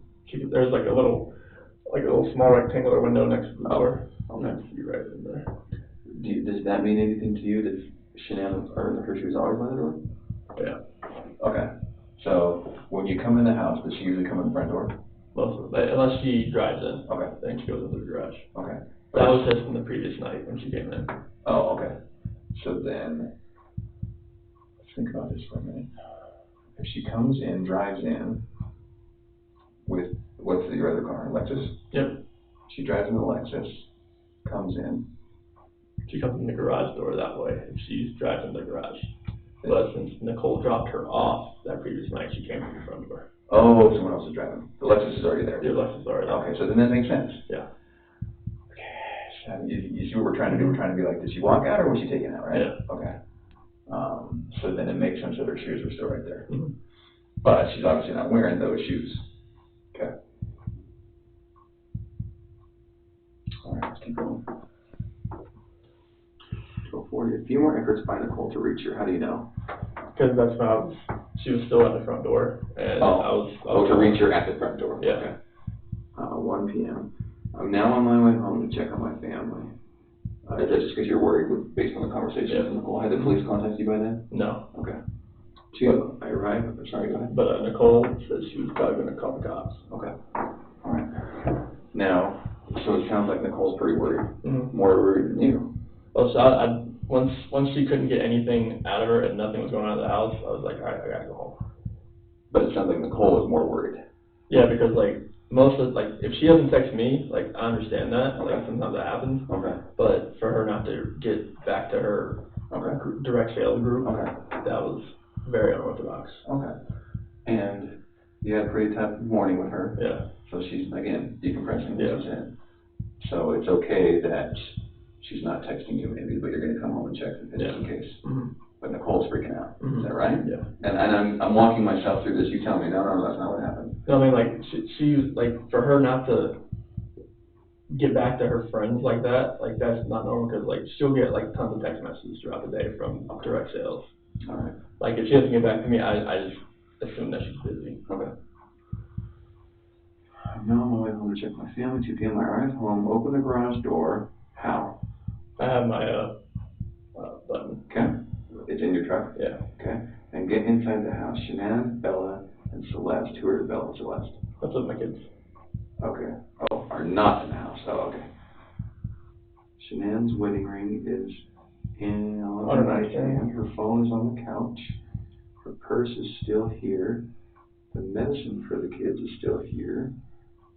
There's like a little small rectangular window next to the door. Okay. You see right in there. Does that mean anything to you that Shanann or her shoes always by the door? Yeah. Okay. So when you come in the house, does she usually come in the front door? Most of it, unless she drives in. Okay. Then she goes into the garage. Okay. That was just from the previous night when she came in. Oh, okay. So then, let's think about this for a minute. If she comes in, drives in with, what's your other car, Lexus? Yep. She drives in the Lexus, comes in. She comes in the garage door that way if she drives in the garage. But since Nicole dropped her off that previous night, she came in the front door. Oh, someone else is driving. The Lexus is already there. The Lexus is already there. Okay, so then that makes sense. Yeah. Okay. You see what we're trying to do? We're trying to be like, did she walk out or was she taken out, right? Yeah. Okay. So then it makes sense that her shoes were still right there. Mm-hmm. But she's obviously not wearing those shoes. Okay. All right, let's keep going. 12:40. A few more efforts by Nicole to reach her. How do you know? Because that's when she was still at the front door, and I was to reach her at the front door. Yeah. Okay. 1 p.m. I'm now on my way home to check on my family. Is that just because you're worried based on the conversation with Nicole? Had the police contact you by then? No. Okay. 2, I arrived. Sorry, go ahead. But Nicole said she was probably going to call the cops. Okay. All right. Now, so it sounds like Nicole's pretty worried. Mm-hmm. More worried than you. Well, so once she couldn't get anything out of her and nothing was going on in the house, I was like, all right, I gotta go home. But it sounds like Nicole is more worried. Yeah, because like most of if she doesn't text me, like I understand that. Okay. Like sometimes that happens. Okay. But for her not to get back to her direct sales group, that was very unorthodox. Okay. And you had a pretty tough morning with her. Yeah. So she's, again, decompressing. Yeah. She's in. So it's okay that she's not texting you maybe, but you're going to come home and check just in case. Mm-hmm. But Nicole's freaking out. Mm-hmm. Is that right? Yeah. And I'm walking myself through this. You tell me, no, that's not what happened. No, I mean, like, she like, for her not to get back to her friends like that, like, that's not normal, because, like, she'll get, like, tons of text messages throughout the day from direct sales. All right. Like, if she doesn't get back to me, I just assume that she's busy. Okay. I'm now on my way home to check my family. 2 p.m. I arrive home, open the garage door. How? I have my, button. Okay. It's in your truck? Yeah. Okay. And get inside the house. Shanann, Bella, and Celeste. Who are Bella and Celeste? That's with my kids. Okay. Oh, are not in the house. Oh, okay. Shanann's wedding ring is on her nightstand. Her phone is on the couch. Her purse is still here. The medicine for the kids is still here.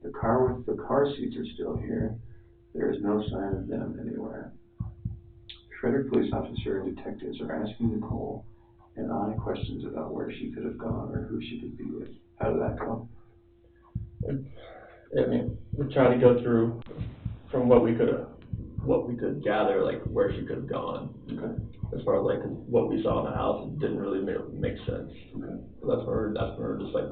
The car with the car seats are still here. There is no sign of them anywhere. Frederick police officer and detectives are asking Nicole and I questions about where she could have gone or who she could be with. How did that go? I mean, we tried to go through from what we could gather, like where she could have gone. Okay. As far as like what we saw in the house, it didn't really make sense. Okay. That's when we're just like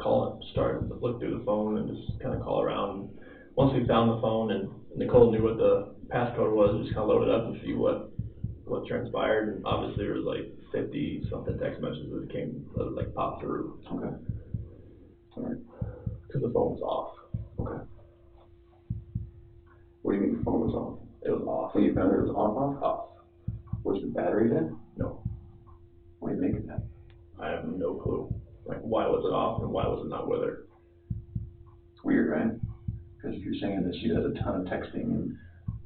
starting to look through the phone and just kind of call around. Once we found the phone and Nicole knew what the passcode was, just kind of loaded up and see what transpired. And obviously there was like 50 something text messages that like popped through. Okay. All right. Because the phone was off. Okay. What do you mean the phone was off? It was off. When you found it was off? Off. Was the battery dead? No. Why are you making that? I have no clue. Like, why was it off and why was it not with her? It's weird, right? Because if you're saying that she does a ton of texting and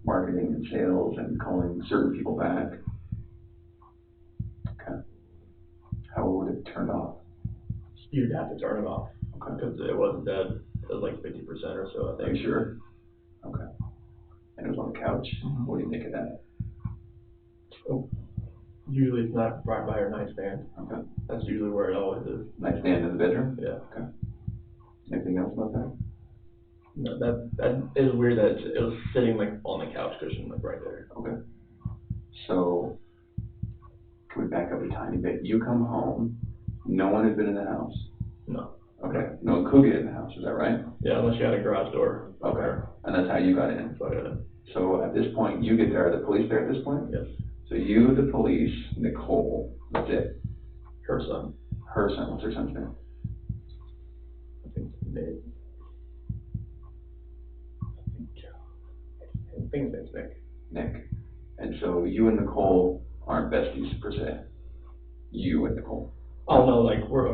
marketing and sales and calling certain people back, okay, how would it turn off? You'd have to turn it off. Okay. Because it wasn't dead. It was like 50% or so, I think. Are you sure? Okay. And it was on the couch? Mm-hmm. What do you make of that? Oh. Usually it's not right by her nightstand. Okay. That's usually where it always is. Nightstand in the bedroom? Yeah. Okay. Anything else about that? No, that is weird that it was sitting like on the couch cushion, like right there. Okay. So, can we back up a tiny bit? You come home, no one had been in the house? No. Okay. No one could get in the house, is that right? Yeah, unless you had a garage door. Okay. And that's how you got in? So I got in. So at this point, you get there. Are the police there at this point? Yes. So you, the police, Nicole, that's it. Her son. Her son, what's her son's name? I think Nick. I think his name's Nick. Nick. And so you and Nicole aren't besties per se. You and Nicole. Oh no, like we're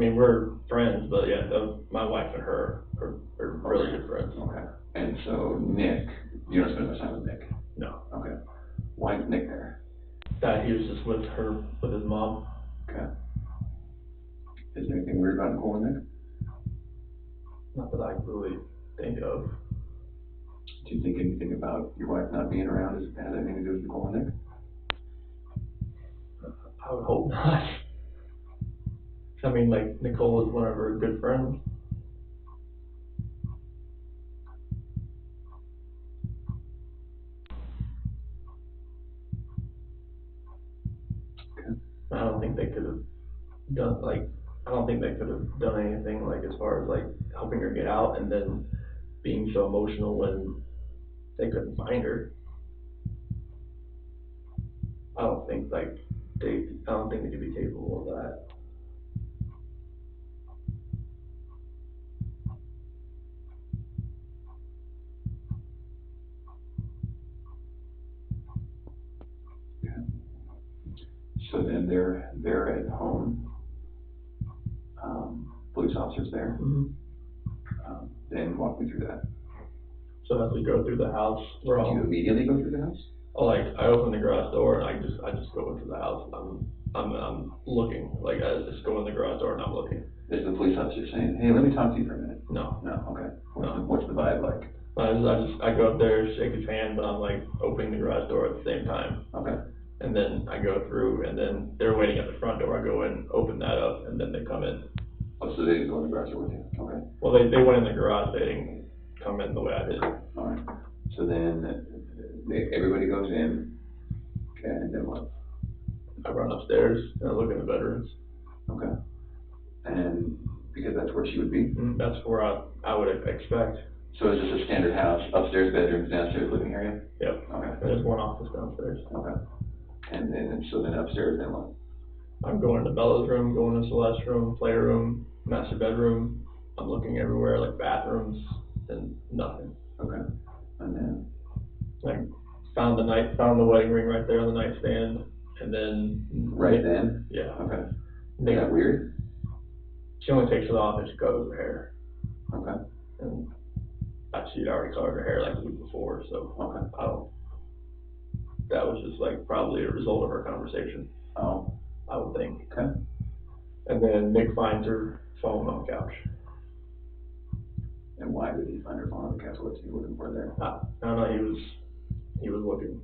friends, but yeah, my wife and her are really good friends. Okay. And so Nick, you don't spend much time with Nick? No. Okay. Why is Nick there? That he was just with his mom. Okay. Is there anything weird about Nicole and Nick? Not that I really think of. Do you think anything about your wife not being around has anything to do with Nicole and Nick? I would hope not. I mean, like, Nicole is one of her good friends. Okay. I don't think they could have done anything, like, as far as, like, helping her get out and then being so emotional when they couldn't find her. I don't think they could be capable of that. So then they're at home. Police officers there. Mm-hmm. Then walk me through that. So as we go through the house, Do you immediately go through the house? I open the garage door and I just go into the house. I'm looking, like I just go in the garage door and I'm looking. Is the police officer saying, "Hey, let me talk to you for a minute"? No. No. Okay. What's the vibe like? I go up there, shake his hand, but I'm like opening the garage door at the same time. Okay. And then I go through, and then they're waiting at the front door. I go in, open that up, and then they come in. Oh, so they didn't go in the garage door with you? Okay. Well, they went in the garage. They didn't come in the way I did. All right. So then everybody goes in, and then what? I run upstairs and I look in the bedrooms. Okay. And because that's where she would be? That's where I would expect. So it's just a standard house, upstairs bedrooms, downstairs living area? Yep. Okay. There's one office downstairs. Okay. And then upstairs, then what? I'm going to Bella's room, going to Celeste's room, playroom, master bedroom. I'm looking everywhere, like bathrooms, and nothing. Okay. And then? I found the wedding ring right there on the nightstand, and then. Right then? Yeah. Okay. Is that weird? She only takes it off and she covers her hair. Okay. And she'd already covered her hair like the week before, so. Okay. That was just like probably a result of our conversation. Oh. I would think. Okay. And then Nick finds her phone on the couch. And why did he find her phone on the couch? What's he looking for there? I don't know, he was looking.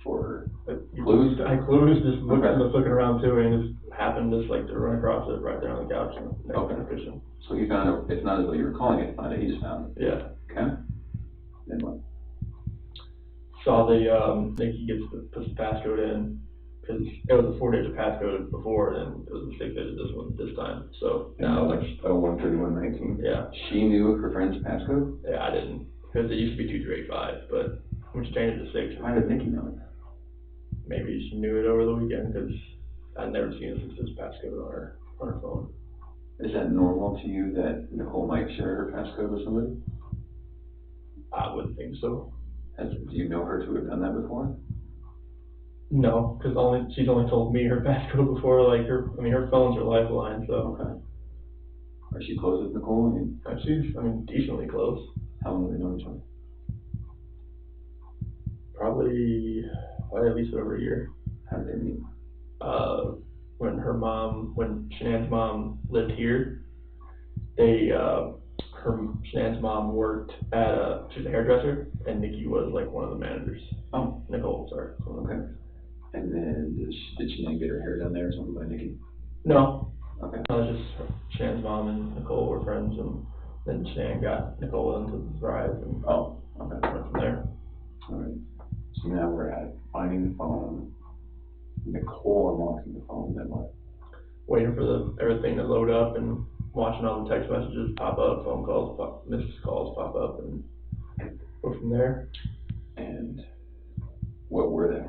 For Clues? Clues, just Okay. looking around too, and just happened just like to run across it right there on the couch next to the cushion. So he found it, it's not as though you were calling it to find it, he just found it. Yeah. Okay. Then what? Saw the, Nikki puts the passcode in, because it was a 4-digit passcode before, and it was a 6-digit this time, so now like. 013119. Yeah. She knew her friend's passcode? Yeah, I didn't, because it used to be 2385, but when she changed it to 6. How did Nikki know it? Maybe she knew it over the weekend, because I'd never seen a 6-digit passcode on her phone. Is that normal to you that Nicole might share her passcode with somebody? I wouldn't think so. Do you know her to have done that before? No, because she's only told me her passcode before, like her phone's her lifeline, so. Okay. Are she close with Nicole? She's decently close. How long have they known each other? Probably at least over a year. How did they meet? When Shanann's mom lived here, Shanann's mom worked she was a hairdresser, and Nikki was like one of the managers. Oh. Nicole, sorry. Okay. And then did Shanann get her hair done there or something by Nikki? No. Okay. Just Shannon's mom and Nicole were friends, and then Shannon got Nicole into the Thrive, and Okay. went from there. All right. So now we're at finding the phone, Nicole unlocking the phone, then what? Waiting for everything to load up and watching all the text messages pop up, phone calls, missed calls pop up, and go from there. And what were they?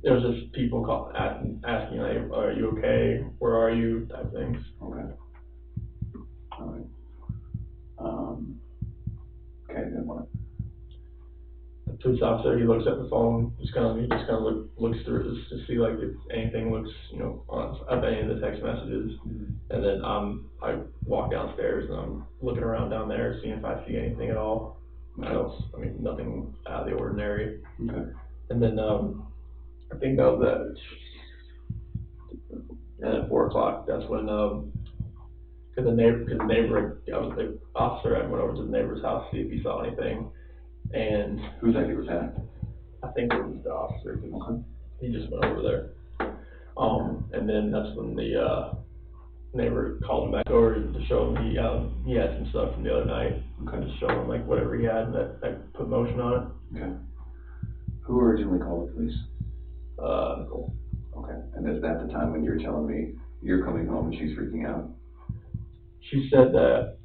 It was just people asking like, are you okay? Where are you? Type things. Okay. All right. Okay, then what? The police officer, he looks at the phone, looks through it just to see like if anything looks, up any of the text messages. Mm-hmm. And then I walk downstairs and I'm looking around down there, seeing if I see anything at all. Nothing out of the ordinary. Okay. And then I think that was at 4 o'clock. That's when because the officer I went over to the neighbor's house to see if he saw anything. And whose idea was that? I think it was the officer, because Okay. he just went over there. And then that's when the neighbor called him back over to show him he had some stuff from the other night. Okay. Just show him like whatever he had that put motion on it. Okay. Who originally called the police? Nicole. Okay. And is that the time when you were telling me you're coming home and she's freaking out? She said that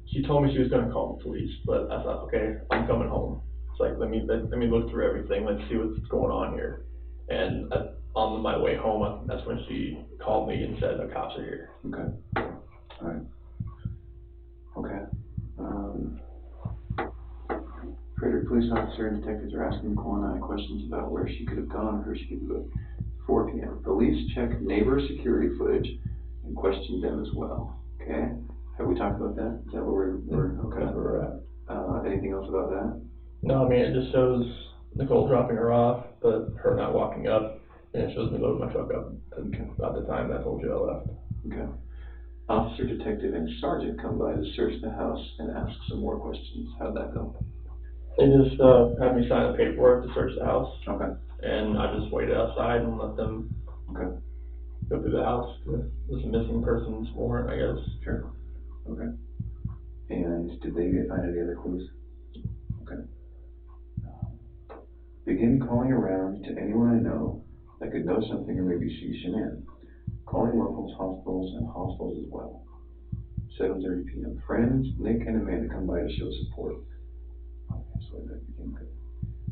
she told me she was going to call the police, but I thought, okay, I'm coming home. It's like, let me look through everything. Let's see what's going on here. And on my way home, that's when she called me and said the cops are here. Okay. All right. Okay. Frederick police officer and detectives are asking Nicole and I questions about where she could have gone or who she could have been. 4 p.m. Police check neighbor security footage and question them as well. Okay. Have we talked about that? Is that where we're okay? That's where we're at. Anything else about that? No, it just shows Nicole dropping her off, but her not walking up, and it shows me loading my truck up about the time that I told you I left. Okay. Officer, detective, and sergeant come by to search the house and ask some more questions. How'd that go? They just had me sign the paperwork to search the house. Okay. And I just waited outside and let them go through the house. There's a missing persons warrant, I guess. Sure. Okay. And did they find any other clues? Okay. Begin calling around to anyone I know that could know something or maybe see Shanann. Calling locals, hospitals, and hostels as well. 7:30 p.m. Friends, Nick and Amanda come by to show support. Okay, so that became good.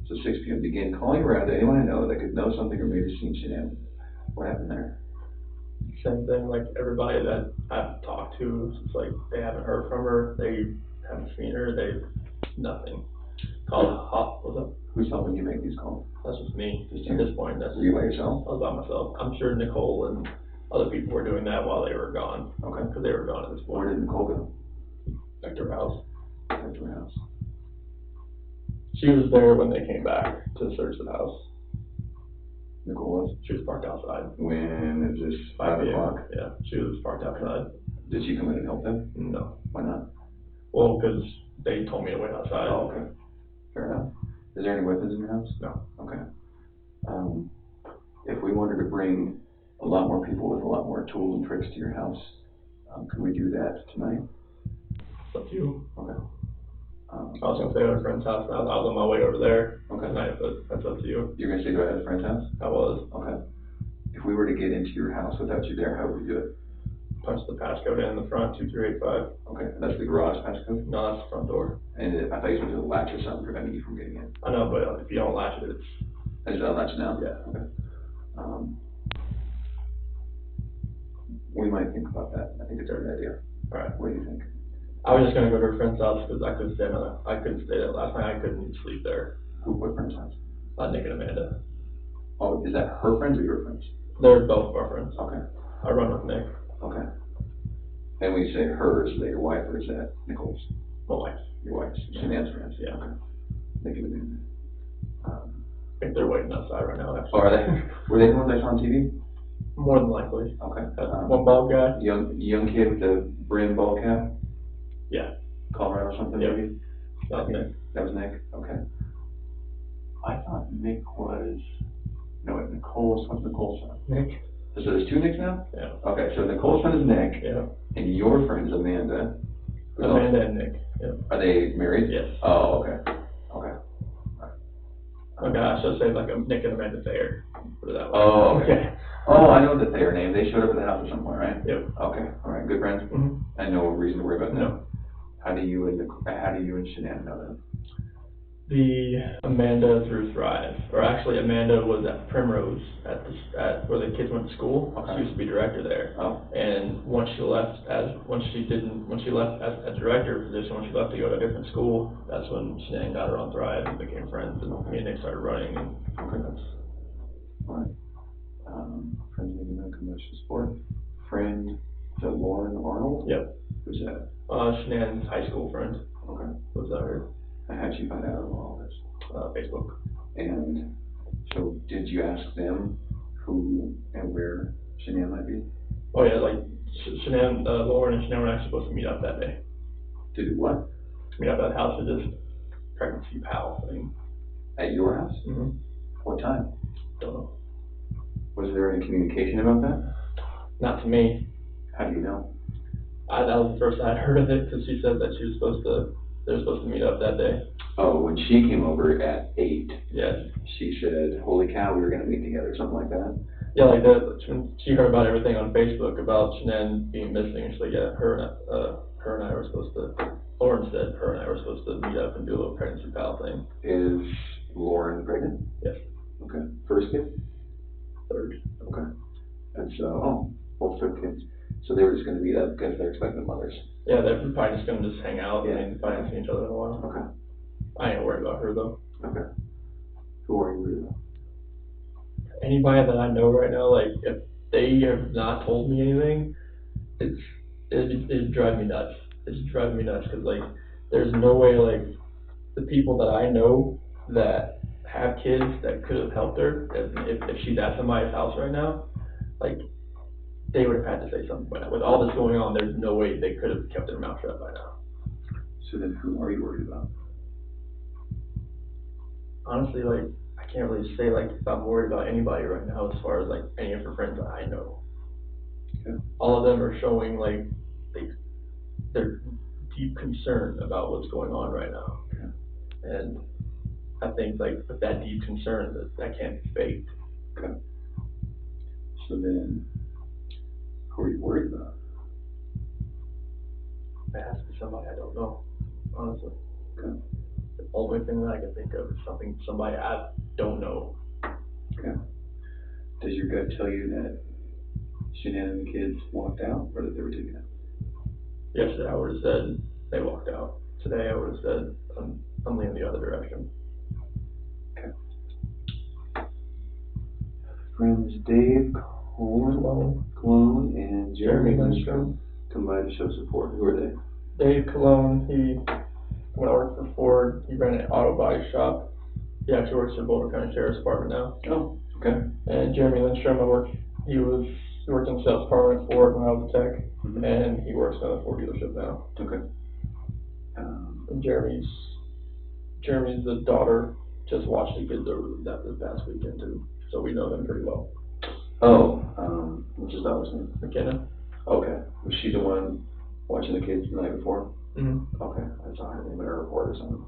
So 6 p.m. Begin calling around to anyone I know that could know something or maybe see Shanann. What happened there? Same thing, like everybody that I've talked to, it's like they haven't heard from her, they haven't seen her, nothing. What's up? Who's helping you make these calls? That's just me. Just at you? this point. Were you by yourself? I was by myself. I'm sure Nicole and other people were doing that while they were gone. Okay. Because they were gone at this point. Where did Nicole go? Back to her house. Back to her house. She was there when they came back to search the house. Nicole was? She was parked outside. When is this? 5 o'clock? Yeah, she was parked outside. Did she come in and help them? No. Why not? Well, because they told me to wait outside. Oh, okay. Fair enough. Is there any weapons in your house? No. Okay. If we wanted to bring a lot more people with a lot more tools and tricks to your house, could we do that tonight? It's up to you. Okay. I was going to stay at a friend's house. I was on my way over there tonight, but that's up to you. You're going to stay at a friend's house? I was. Okay. If we were to get into your house without you there, how would we do it? Punch the passcode in the front, 2385. Okay, and that's the garage passcode? No, that's the front door. And I thought you were going to latch or something preventing you from getting in. I know, but if you don't latch it, it's... I just unlatch it now? Yeah. Okay. We might think about that. I think it's a good idea. All right. What do you think? I was just going to go to a friend's house because I couldn't stay there last night. I couldn't sleep there. What friend's house? Nick and Amanda. Oh, is that her friends or your friends? They're both of our friends. Okay. I run with Nick. Okay. And when you say her, is that your wife or is that Nicole's? My wife. Your wife's. Shenan's friends? Yeah. Okay. Nick and Amanda. I think they're waiting outside right now, actually. Oh, are they? Were they the ones I saw on TV? More than likely. Okay. One bald guy? Young kid with the brim ball cap? Yeah. Colorado or something, Yep. maybe? That was Nick. That was Nick? Okay. I thought Nick was, no, wait, Nicole's, what's Nicole's son? Nick? So there's two Nicks now? Yeah. Okay, so Nicole's son is Nick, Yeah. and your friend is Amanda. Amanda and Nick. Yeah. Are they married? Yes. Oh, okay. Okay. Okay, I should say like a Nick and Amanda Thayer. Put it that way. Oh, okay. Oh, I know that they are named. They showed up at the house at some point, right? Yep. Okay, all right, good friends? Mm-hmm. And no reason to worry about that? No. How do you and Shanann know that? Amanda through Thrive, or actually Amanda was at Primrose at where the kids went to school. Okay. She used to be director there. Oh. And once she left as director position, when she left to go to a different school, that's when Shanann got her on Thrive and became friends, and me and Nick started running. And okay, that's all right. Friends maybe not commercial sport. Friend, is that Lauren Arnold? Yep. Who's that? Shanann's high school friend. Okay. Was that her? And how'd you find out about all this? Facebook. And so did you ask them who and where Shanann might be? Oh yeah, like Shanann, Lauren and Shanann were actually supposed to meet up that day. To do what? Meet up at the house for this pregnancy pal thing. At your house? Mm-hmm. What time? Don't know. Was there any communication about that? Not to me. How do you know? That was the first I'd heard of it, because she said that they were supposed to meet up that day. Oh, when she came over at 8, Yeah. she said, holy cow, we were going to meet together, something like that? Yeah, like that, when she heard about everything on Facebook about Shanann being missing, and she's like, yeah, her and I were supposed to, Lauren said her and I were supposed to meet up and do a little pregnancy pal thing. Is Lauren pregnant? Yes. Okay. First kid? Third. Okay. And so, both third kids. So they were just going to meet up because they're expecting mothers. Yeah, they're probably just going to just hang out. Yeah. And probably haven't seen each other in a while. Okay. I ain't worried about her though. Okay. Who are you worried about? Anybody that I know right now, like, if they have not told me anything, it'd drive me nuts. It's driving me nuts, because, like, there's no way, like, the people that I know that have kids that could have helped her, if she's at somebody's house right now, like, they would have had to say something by now. With all this going on, there's no way they could have kept their mouth shut by now. So then who are you worried about? Honestly, like, I can't really say, like, if I'm worried about anybody right now as far as, like, any of her friends that I know. Okay. All of them are showing, like, their deep concern about what's going on right now. Okay. And I think, like, with that deep concern, that can't be faked. Okay. So then, who are you worried about? It has to be somebody I don't know, honestly. Okay. The only thing that I can think of is somebody I don't know. Okay. Does your gut tell you that Shanann and the kids walked out, or that they were taken out? Yesterday I would have said they walked out. Today I would have said I'm leaning the other direction. Okay. Friends Dave Cologne and Jeremy Lindstrom combined to show support. Who are they? Dave Cologne, when I worked for Ford, he ran an auto body shop. He actually works for Boulder County Sheriff's Department now. Oh, okay. And Jeremy Lindstrom, we he worked in the sales department at Ford when I was a tech, Mhm. and he works at a Ford dealership now. Okay. And Jeremy's the daughter just watched the kids over that this past weekend too, so we know them pretty well. What's his daughter's name? McKenna. Okay. Was she the one watching the kids the night before? Mm-hmm. Okay. I saw her name in a report or something.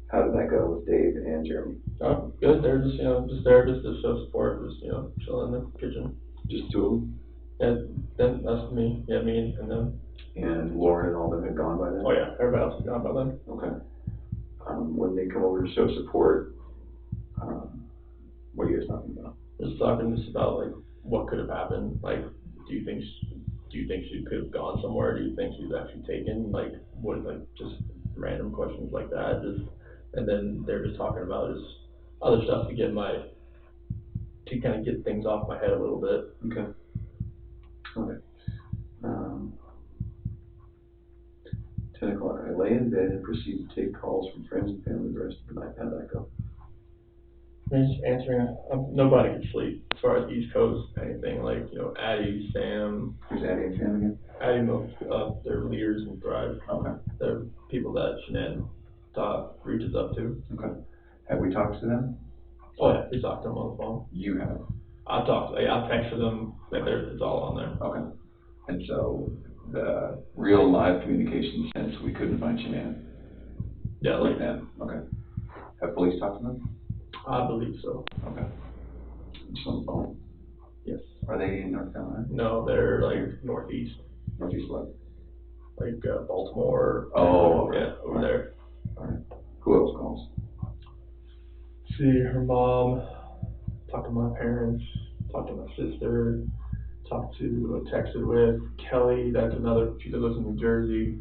How did that go with Dave and Jeremy? Oh, good. They're just there just to show support, just chilling in the kitchen. Just two of them? And then us, me, and them. And Lauren and all them had gone by then? Oh yeah, everybody else is gone by then. Okay. When they come over to show support, what are you guys talking about? Just talking about like what could have happened. Like, do you think she could have gone somewhere? Do you think she's actually taken? Like, what, like just random questions like that. And then they're just talking about just other stuff to kind of get things off my head a little bit. Okay. Okay. 10 o'clock. I lay in bed and proceed to take calls from friends and family the rest of the night. How'd that go? I'm just answering. Nobody can sleep as far as East Coast, anything like, Addie, Sam. Who's Addie and Sam again? Addie most they're leaders in Thrive. Okay. They're people that Shanann reaches up to. Okay. Have we talked to them? Oh yeah, we talked to them on the phone. You have? I texted them, it's all on there. Okay. And so the real live communication sense, we couldn't find Shanann? Yeah, like that. Okay. Have police talked to them? I believe so. Okay. Just on the phone? Yes. Are they in North Carolina? No, they're like northeast. Northeast what? Like Baltimore. Oh, okay. Yeah, over there. All right. Who else calls? See her mom, talk to my parents, talk to my sister, texted with Kelly, that's another, she lives in New Jersey.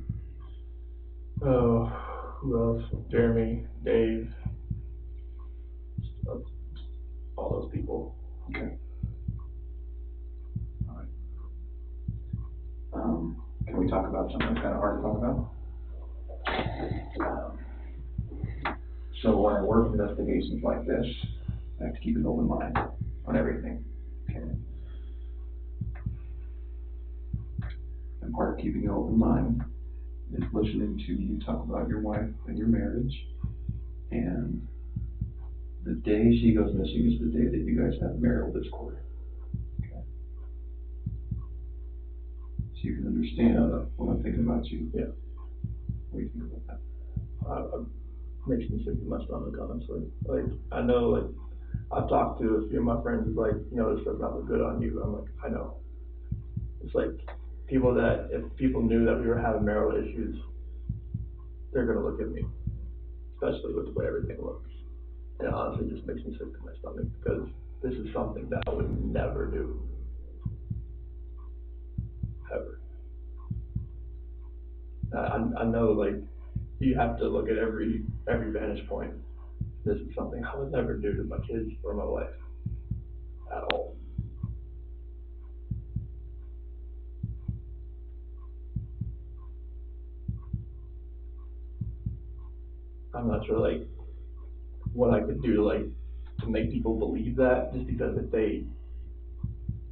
Oh, who else? Jeremy, Dave, all those people. Okay. All right. Can we talk about something that's kind of hard to talk about? So when I work investigations like this, I have to keep an open mind on everything. Okay. And part of keeping an open mind is listening to you talk about your wife and your marriage. And the day she goes missing is the day that you guys have marital discord. Okay. So you can understand what I'm thinking about you. Yeah. What do you think about that? Makes me sick to my stomach, honestly. Like, I know, like, I've talked to a few of my friends who's like, this does not look good on you. I'm like, I know. It's like if people knew that we were having marital issues, they're gonna look at me, especially with the way everything looks. And it honestly just makes me sick to my stomach because this is something that I would never do. Ever. I know, like, you have to look at every vantage point. This is something I would never do to my kids or my wife at all. I'm not sure, like, what I could do to make people believe that, just because if they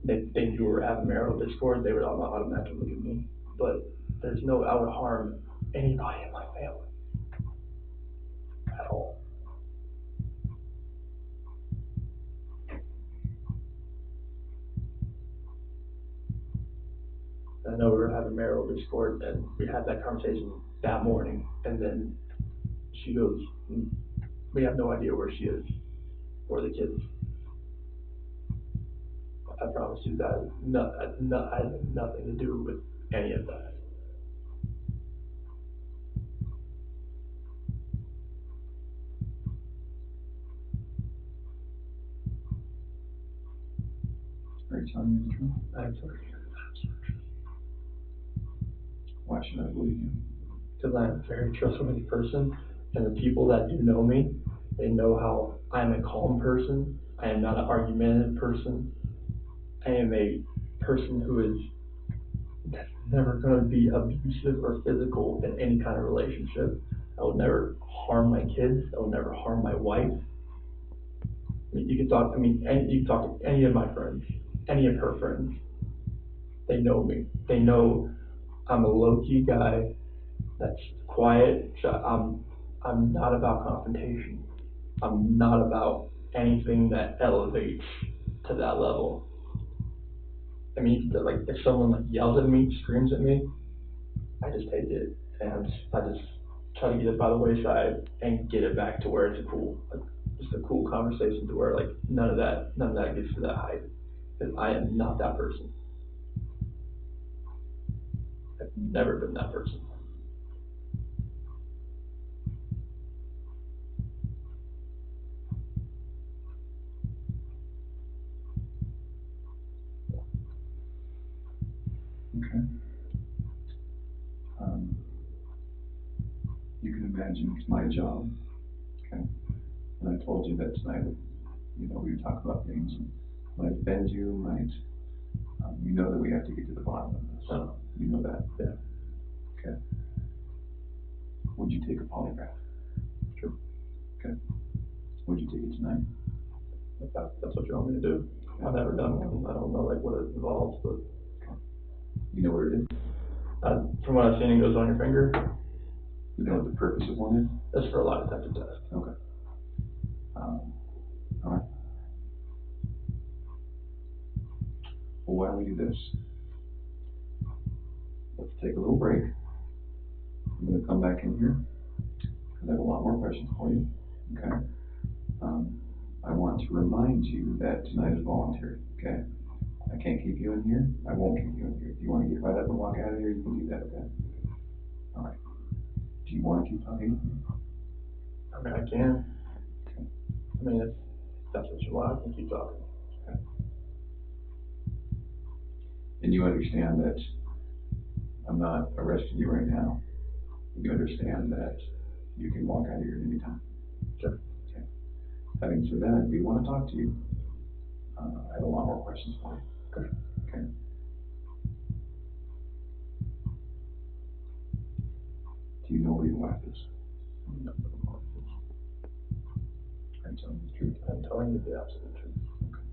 knew we were having marital discord, they would automatically look at me. But I would harm anybody in my family at all. I know we were having marital discord, and we had that conversation that morning, and then she goes, we have no idea where she is, or the kids. I promise you that I had nothing to do with any of that. Are you telling me the truth? I'm sorry. Why should I believe you? Because I'm a very trustworthy person, and the people that do know me, they know how I'm a calm person. I am not an argumentative person. I am a person that's never going to be abusive or physical in any kind of relationship. I would never harm my kids. I would never harm my wife. I mean, you can talk, you can talk to any of my friends, any of her friends. They know me. They know I'm a low-key guy that's quiet. So I'm not about confrontation. I'm not about anything that elevates to that level. I mean, like, if someone like yells at me, screams at me, I just take it and I just try to get it by the wayside and get it back to where it's just a cool conversation to where like none of that gets to that height. Because I am not that person. I've never been that person. Okay. You can imagine it's my job, okay? And I told you that tonight, we would talk about things and might offend you, you know that we have to get to the bottom of this. So, You know that. yeah. Okay. Would you take a polygraph? Sure. Okay. Would you take it tonight? If that's what you want me to do. I've never done one. I don't know like what it involves, but You know what it is? from what I've seen, it goes on your finger. You know what the purpose of one is? That's for a lie detector test. Okay. All right. Well, why don't we do this? Let's take a little break. I'm going to come back in here because I have a lot more questions for you. Okay. I want to remind you that tonight is voluntary. Okay. I can't keep you in here. I won't keep you in here. If you want to get right up and walk out of here, you can do that. Okay. All right. Do you want to keep talking? I mean, I can. Okay. I mean, if that's what you want, I can keep talking. Okay. And you understand that I'm not arresting you right now. You understand that you can walk out of here at any time. Sure. Okay. Having said that, I do want to talk to you. I have a lot more questions for you. Okay. Okay. Do you know where your wife is? No. Are you telling me the truth? I'm telling you the absolute truth. Okay.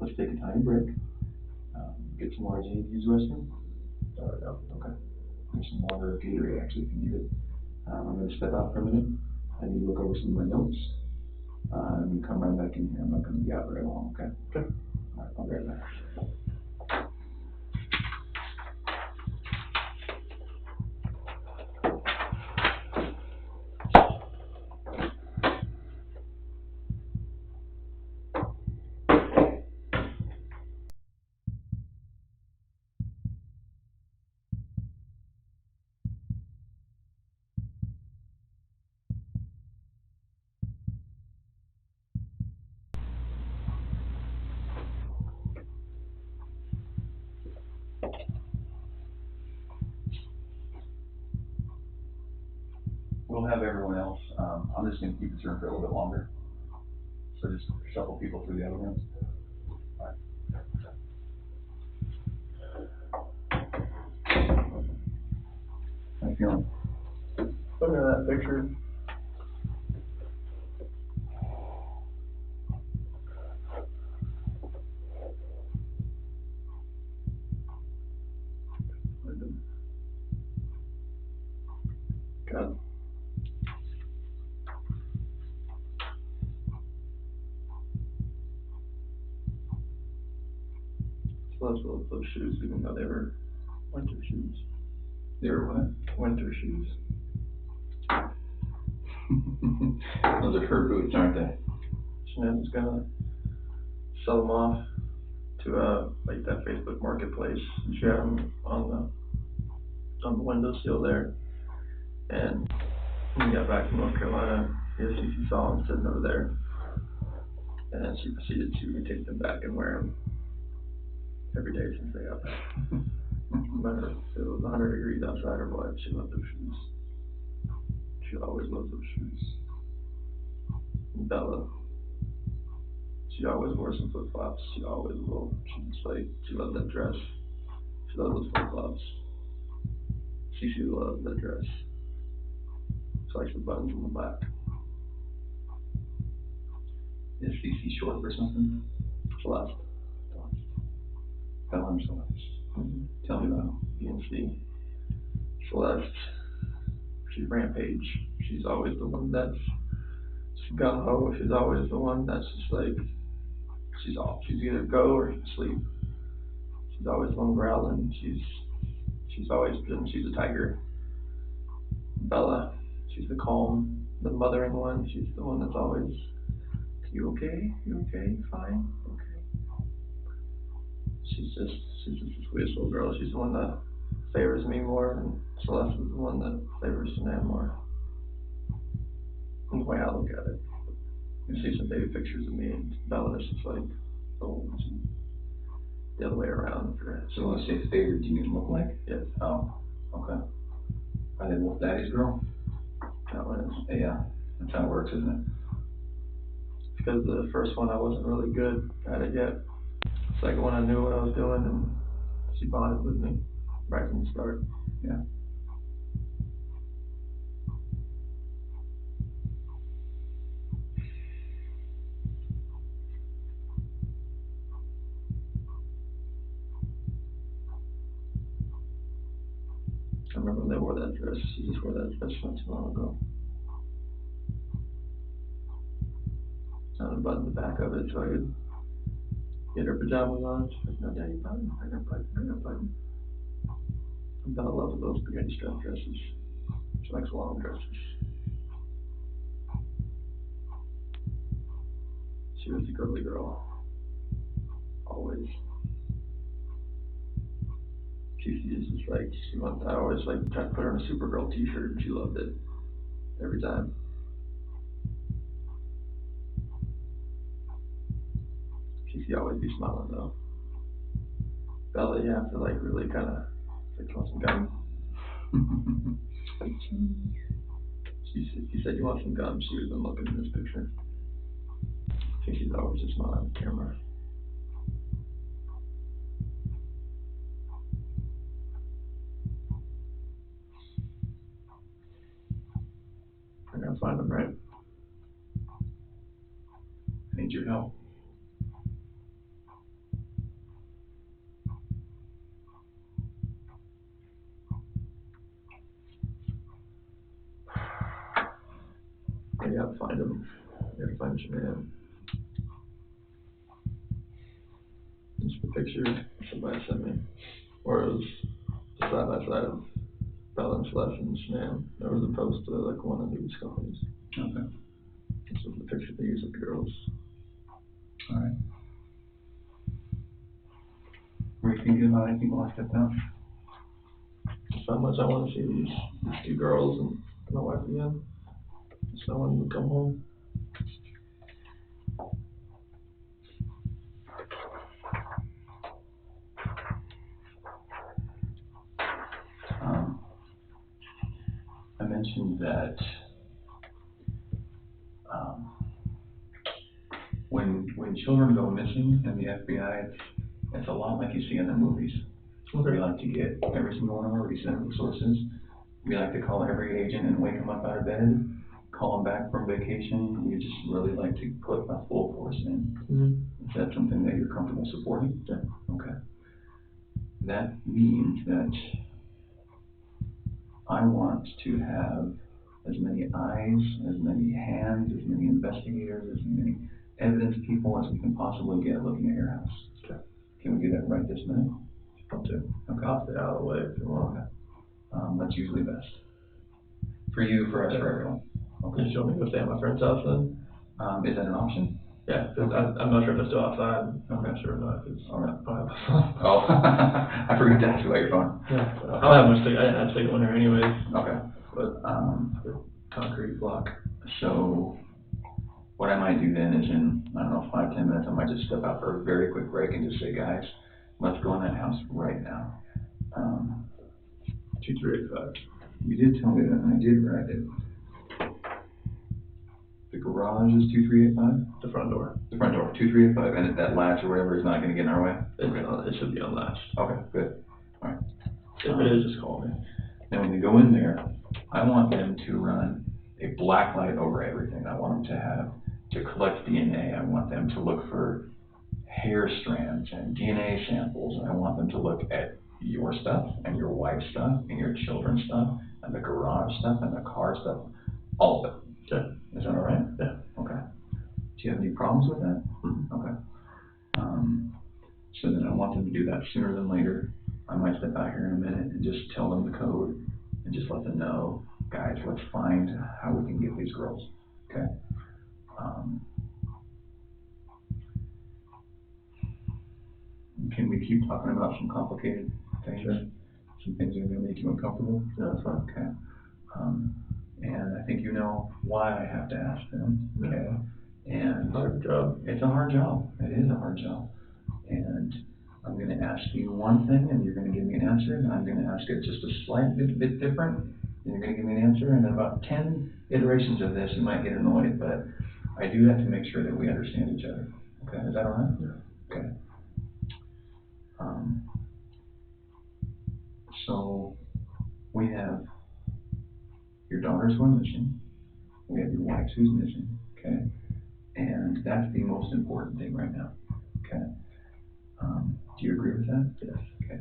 Let's take a tiny break. Get some water. Do you need to use the restroom? No. Okay. There's some water, Gatorade actually, if you need it. I'm going to step out for a minute. I need to look over some of my notes. I'm going to come right back in here. I'm not going to be out very long, okay? Okay. All right, I'll be right back. We'll have everyone else. I'm just going to keep this room for a little bit longer. So just shuffle people through the other rooms. All right. How you feeling? Looking at that picture, God. Those shoes, even though they were winter shoes. They were what? Winter shoes. Those are her boots, aren't they? Shanann's gonna sell them off to like that Facebook marketplace. She had them on the windowsill there. And when we got back from North Carolina, she saw them sitting over there. And then she proceeded to take them back and wear them every day since they got back. No matter if it was 100 degrees outside or what, she loved those shoes. She always loved those shoes. And Bella, she always wore some flip flops. She always will. She loved that dress. She loved those flip flops. She loved that dress. She likes the buttons on the back. he short for something? Celeste. Bella and Celeste. Tell me about PNC. Celeste. She's rampage. She's always the one that's gung ho. She's always the one that's just like, she's off. She's either go or sleep. She's always the one growling. She's always been, she's a tiger. Bella, she's the calm, the mothering one. She's the one that's always, you okay? You okay? Fine? Okay. She's just the sweetest little girl. She's the one that favors me more, and Celeste is the one that favors Shanann more. And the way I look at it. You see some baby pictures of me, and Bella is just like, oh, the other way around for her. So when you say favorite, do you mean look like? Yes. Oh, okay. Are they both daddy's girl? That one is. Yeah, that's how it works, isn't it? Because the first one I wasn't really good at it yet. Second one I knew what I was doing, and she bonded with me right from the start. Yeah. I remember when they wore that dress. She just wore that dress not too long ago. I unbuttoned the back of it so I could get her pajamas on. She's like, no, Daddy, button. I got a button. I'm gonna love those spaghetti strap dresses. She likes long dresses. She was a girly girl. Always. She is just like, I always like tried to put her in a Supergirl t-shirt and she loved it. Every time. She always be smiling though. Bella, you have to like really kind of, like, you want some gum? She said, you want some gum? She was looking in this picture. I think she's always just smiling on the camera. I gotta find them, right? I need your help. I gotta find them. I gotta find Shanann. This is the picture somebody sent me. Or it was side by side of Bella and Celeste and Shanann. There was a post of like one of these companies. Okay. This was the picture they used of the girls. All right. What are you thinking about anything while I step down? Just how much I want to see these two girls and my wife again. Just I want them to come home. I mentioned that when children go missing in the FBI, it's a lot like you see in the movies. We like to get every single one of our recent sources. We like to call every agent and wake them up out of bed, call them back from vacation. We just really like to put a full force in. Mm-hmm. Is that something that you're comfortable supporting? Yeah. Okay. That means that I want to have as many eyes, as many hands, as many investigators, as many evidence people as we can possibly get looking at your house. Okay. Can we do that right this minute? Up to. Okay. I'll stay out of the way if you want. Okay. That's usually best. For you, for us, for everyone. Okay. You want me to go stay at my friend's house then? Is that an option? Yeah, because I'm not sure if they're still outside. I'm Okay. not sure or not. Cause All right. I don't have a phone. Oh, I forgot to ask you about your phone. Yeah, I don't have much to, I didn't have to take one there anyways. Okay. But, concrete block. So what I might do then is in, I don't know, 5-10 minutes, I might just step out for a very quick break and just say, guys, let's go in that house right now. 2385. You did tell me that, and I did write it. The garage is 2385? The front door. The front door, 2385, and that latch or whatever is not gonna get in our way? It should be unlatched. Okay, good. All right. If it is, just call me. Now, when they go in there, I want them to run a black light over everything. I want them to have to collect DNA. I want them to look for hair strands and DNA samples. And I want them to look at your stuff and your wife's stuff and your children's stuff and the garage stuff and the car stuff, all of it. Okay. Is that all right? Yeah. Okay. Do you have any problems with that? Mm-hmm. Okay. So then I want them to do that sooner than later. I might step out here in a minute and just tell them the code and just let them know, guys, let's find how we can get these girls. Okay. Can we keep talking about some complicated things? Sure. Some things that are going to make you uncomfortable? Yeah, that's fine. Okay. And I think you know why I have to ask them. Okay. And Hard job. it's a hard job. It is a hard job. And I'm going to ask you one thing, and you're going to give me an answer, and I'm going to ask it just a slight bit different, and you're going to give me an answer, and in about 10 iterations of this, you might get annoyed, but I do have to make sure that we understand each other. Okay, is that all right? Yeah. Okay. So we have your daughters who are missing, we have your wife who's missing, okay? And that's the most important thing right now, okay? Do you agree with that? Yes. Okay.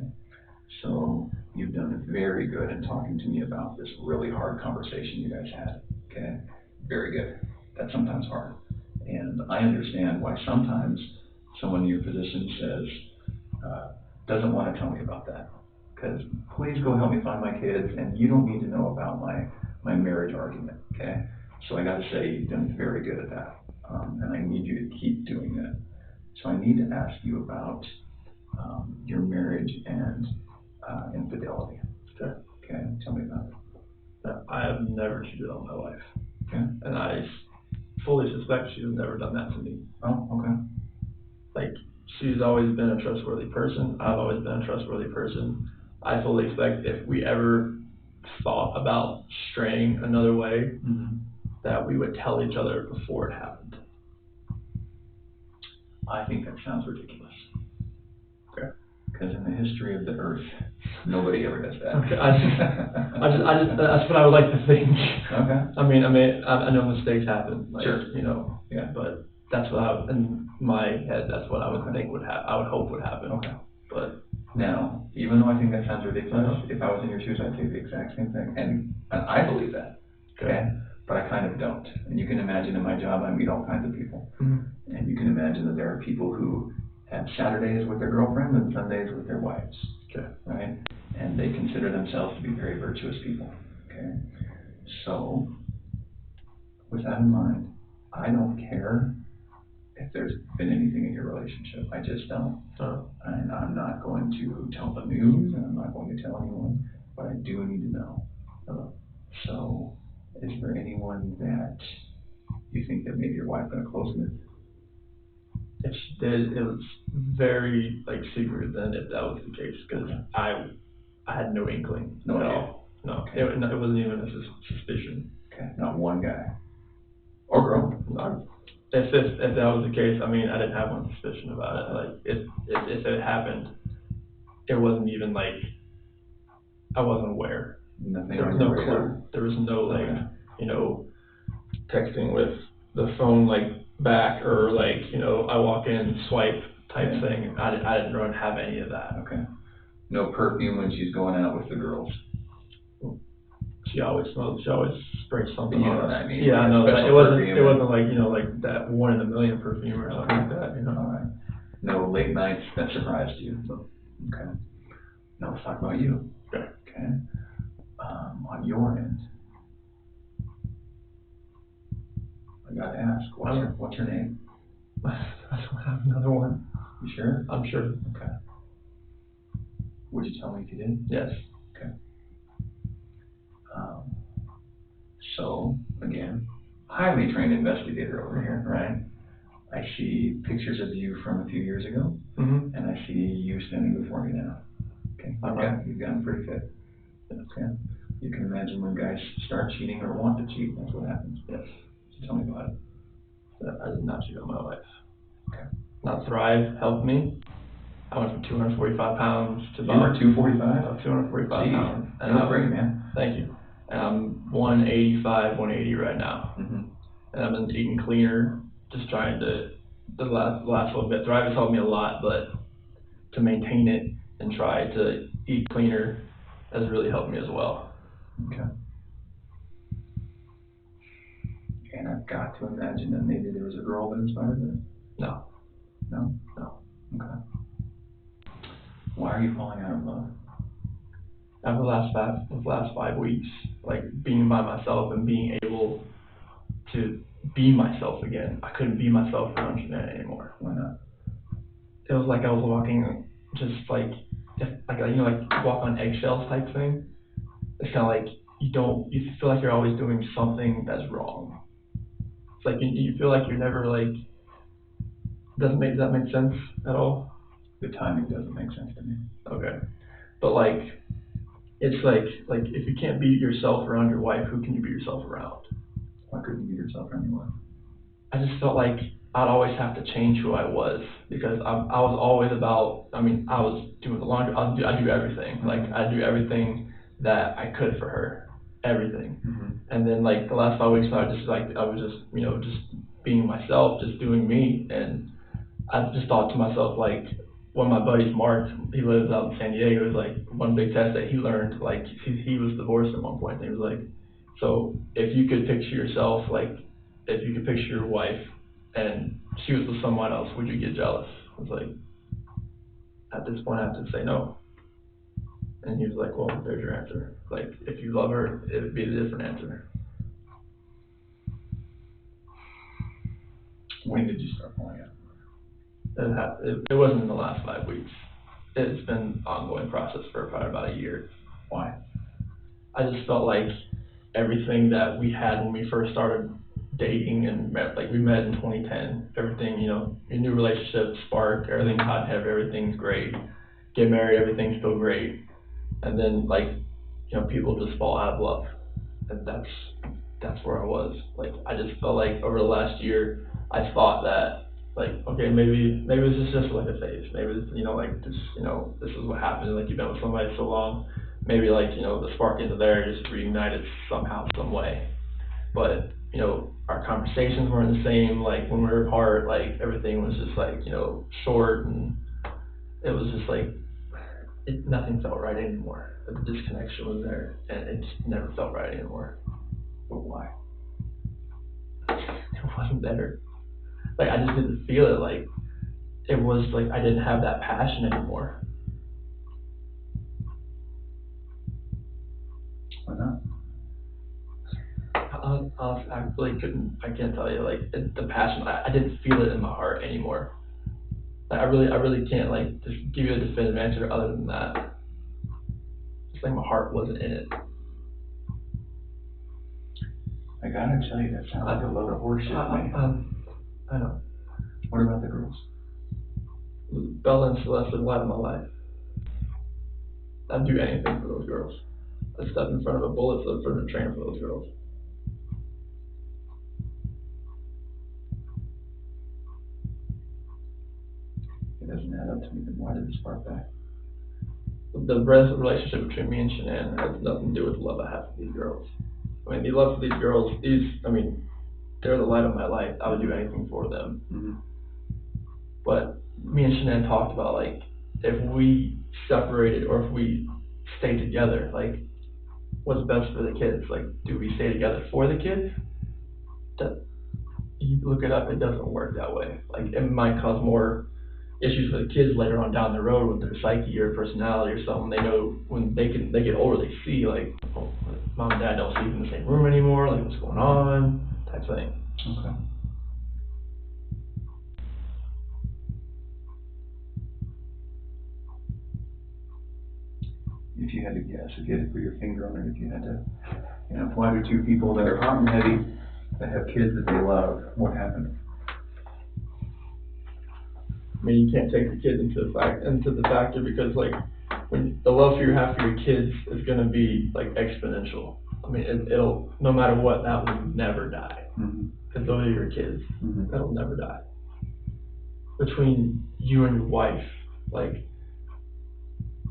So you've done very good in talking to me about this really hard conversation you guys had, okay? Very good. That's sometimes hard. And I understand why sometimes someone in your position says, doesn't want to tell me about that. Because please go help me find my kids, and you don't need to know about my marriage argument, okay? So I got to say, you've done very good at that. And I need you to keep doing that. So I need to ask you about your marriage and infidelity. Okay. Okay, tell me about it. I have never cheated on my wife. Okay. And I fully suspect she's never done that to me. Oh, okay. Like, she's always been a trustworthy person. I've always been a trustworthy person. I fully expect if we ever thought about straying another way, that we would tell each other before it happened. I think that sounds ridiculous. Okay. Because in the history of the earth, nobody ever does that. Okay. I just, that's what I would like to think. Okay. I mean, I know mistakes happen. Like, Sure. You know. Yeah. But that's what in my head, that's what I would think would happen. I would hope would happen. Okay. But now, even though I think that sounds ridiculous, if I was in your shoes, I'd say the exact same thing. And I believe that. Okay. But I kind of don't. And you can imagine in my job, I meet all kinds of people. Mm-hmm. And you can imagine that there are people who have Saturdays with their girlfriend and Sundays with their wives. Okay. Right? And they consider themselves to be very virtuous people. Okay. So, with that in mind, I don't care if there's been anything in your relationship. I just don't. And I'm not going to tell the news, and I'm not going to tell anyone, but I do need to know. So, is there anyone that you think that maybe your wife got close with? If she did, it was very secret then if that was the case, because I had no inkling No at idea. all. No, Okay. it wasn't even a suspicion. Okay, not one guy. Or girl. No. If that was the case, I mean, I didn't have one suspicion about it. Like, if it happened, it wasn't even I wasn't aware. Nothing. There was no clue. There was no texting with the phone back or I walk in, swipe type thing. I didn't really have any of that. Okay. No perfume when she's going out with the girls. She always smokes. She always sprays something You know on what us. I mean? Yeah, I know. Special It wasn't perfume. like that 1 in a million perfume or something like that. All right. No late nights that surprised you. Okay. Now let's talk about you. Okay. Okay. On your end, I gotta ask, what's your name? I don't have another one. You sure? I'm sure. Okay. Would you tell me if you did? Yes. Okay. So, again, highly trained investigator over here, right? I see pictures of you from a few years ago, Mm-hmm. and I see you standing before me now. Okay. You've gotten pretty fit. Okay. You can imagine when guys start cheating or want to cheat, that's what happens. Yes. So tell me about it. I did not cheat on my wife. Okay. Not Thrive helped me. I went from 245 pounds to You were 245? 245 pounds. And that's great, man. Thank you. And I'm 185, 180 right now. Mm-hmm. And I've been eating cleaner just trying to, the last little bit, Thrive has helped me a lot, but to maintain it and try to eat cleaner has really helped me as well. Okay. And I've got to imagine that maybe there was a girl that inspired that? No. No? No. Okay. Why are you falling out of love? After the last 5 weeks, like being by myself and being able to be myself again, I couldn't be myself around Jeanette anymore. Why not? It was like I was walking just like, like walk on eggshells type thing. It's kind of like you feel like you're always doing something that's wrong. It's like you feel like you're never like, does that make sense at all? The timing doesn't make sense to me. Okay. But like, it's like if you can't be yourself around your wife, who can you be yourself around? Why couldn't you be yourself around your wife? I just felt like I'd always have to change who I was because I was always about, I was doing the laundry, I do everything. Like, I do everything that I could for her, everything. Mm-hmm. And then like the last 5 weeks, I was just, just being myself, just doing me. And I just thought to myself, like, one of my buddies, Mark, he lives out in San Diego, was like, one big test that he learned, like, he was divorced at one point, and he was like, so if you could picture yourself, like, if you could picture your wife and she was with someone else, would you get jealous? I was like, at this point I have to say no. And he was like, well, there's your answer. Like, if you love her, it would be a different answer. When did you start falling out? It wasn't in the last 5 weeks. It's been an ongoing process for probably about a year. Why? I just felt like everything that we had when we first started dating and met, like we met in 2010, everything, your new relationship, spark, everything's hot and heavy, everything's great. Get married, everything's still great. And then like, people just fall out of love. And that's where I was. Like, I just felt like over the last year, I thought that, like, okay, maybe this is just like a phase. Maybe this, this is what happens. Like, you've been with somebody so long, maybe like, the spark isn't there, just reignited somehow, some way. But, our conversations weren't the same. Like, when we were apart, like, everything was just like, short, and it was just like, nothing felt right anymore. The disconnection was there, and it just never felt right anymore. But why? It wasn't there. Like, I just didn't feel it. Like, it was like I didn't have that passion anymore. Why not? I really couldn't. I can't tell you. Like, the passion, I didn't feel it in my heart anymore. Like, I really can't like just give you a definitive answer other than that. Just like my heart wasn't in it. I gotta tell you, that sounds like a load of horseshit to me. I know. What about the girls? Bella and Celeste are the light of my life. I'd do anything for those girls. I'd step in front of a bullet for the train for those girls. It doesn't add up to me. Then why did it spark back? The relationship between me and Shanann has nothing to do with the love I have for these girls. The love for these girls, they're the light of my life. I would do anything for them. Mm-hmm. But me and Shanann talked about, like, if we separated or if we stayed together, like, what's best for the kids? Like, do we stay together for the kids? That, you look it up, it doesn't work that way. Like, it might cause more issues for the kids later on down the road with their psyche or personality or something. They know when they get older, they see, like, oh, mom and dad don't sleep in the same room anymore, like, what's going on, type thing. Okay. If you had to guess, if you had to put your finger on it, if you had to, point to two people that are hot and heavy, that have kids that they love, what happened? You can't take the kids into the factor because, like, when the love you have for your kids is gonna be like exponential. It'll no matter what, that will never die. Mm-hmm. Because those are your kids. Mm-hmm. That'll never die. Between you and your wife, like,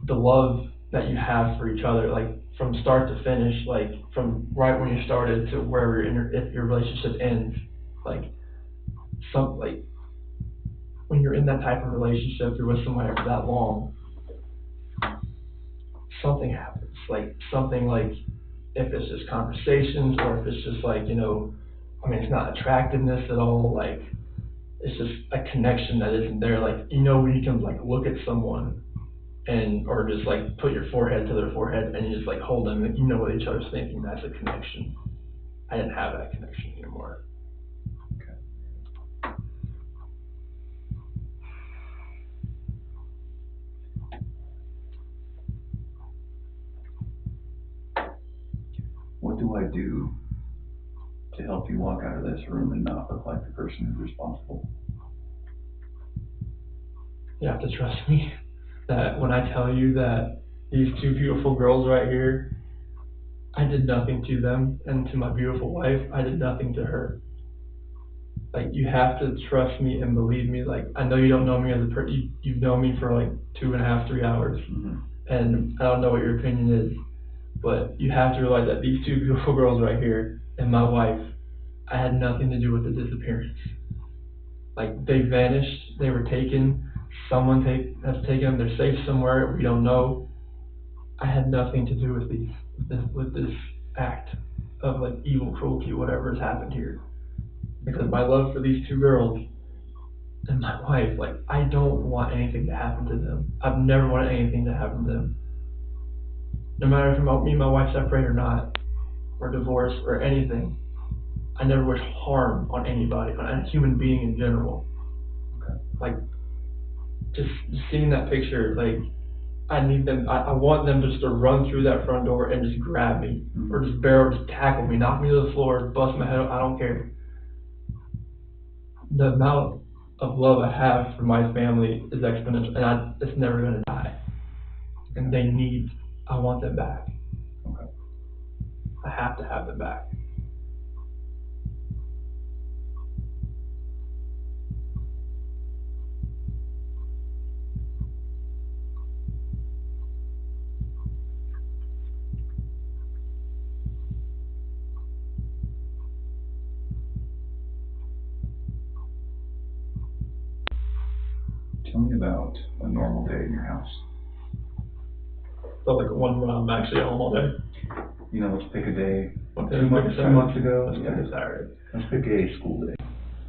the love that you have for each other, like, from start to finish, like, from right when you started to wherever if your relationship ends, like, like, when you're in that type of relationship, you're with somebody for that long, something happens. Like, something like, if it's just conversations, or if it's just like, it's not attractiveness at all, like, it's just a connection that isn't there. Like, when you can, like, look at someone or just, like, put your forehead to their forehead and you just, like, hold them, and you know what each other's thinking. That's a connection. I didn't have that connection anymore. What do I do to help you walk out of this room and not look like the person who's responsible? You have to trust me that when I tell you that these two beautiful girls right here, I did nothing to them, and to my beautiful wife, I did nothing to her. Like, you have to trust me and believe me. Like, I know you don't know me as a person. You've known me for like 2.5, 3 hours, and I don't know what your opinion is, but you have to realize that these two beautiful girls right here and my wife, I had nothing to do with the disappearance. Like, they vanished, they were taken, someone has taken them, they're safe somewhere, we don't know. I had nothing to do with this act of, like, evil cruelty, whatever has happened here. Because my love for these two girls and my wife, like, I don't want anything to happen to them. I've never wanted anything to happen to them. No matter if me and my wife separate or not, or divorce or anything, I never wish harm on anybody, on a human being in general. Like, just seeing that picture, like, I want them just to run through that front door and just grab me, or just just tackle me, knock me to the floor, bust my head up, I don't care. The amount of love I have for my family is exponential, and it's never gonna die. And I want them back. Okay. I have to have them back. Tell me about a normal day in your house. So, like, one when I'm actually at home all day. Let's pick a day. Okay, 2 months ago. Let's pick a Saturday. Let's pick a school day.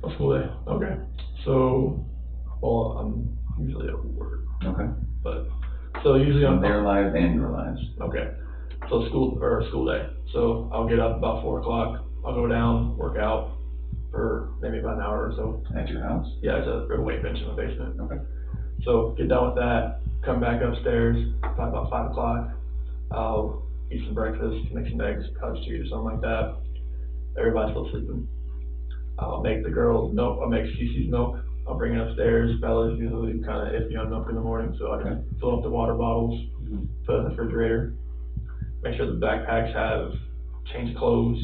A school day. Okay. So, well, I'm usually at work. Okay. But so usually on their lives and your lives. Okay. So school day. So I'll get up about 4 o'clock. I'll go down, work out for maybe about an hour or so. At your house? Yeah, there's a weight bench in the basement. Okay. So get done with that, come back upstairs, probably about 5 o'clock. I'll eat some breakfast, make some eggs, cottage cheese or something like that. Everybody's still sleeping. I'll make the girls milk. I'll make Cece's milk. I'll bring it upstairs. Bella's usually kind of iffy on milk in the morning, so I can fill up the water bottles, put it in the refrigerator. Make sure the backpacks have changed clothes,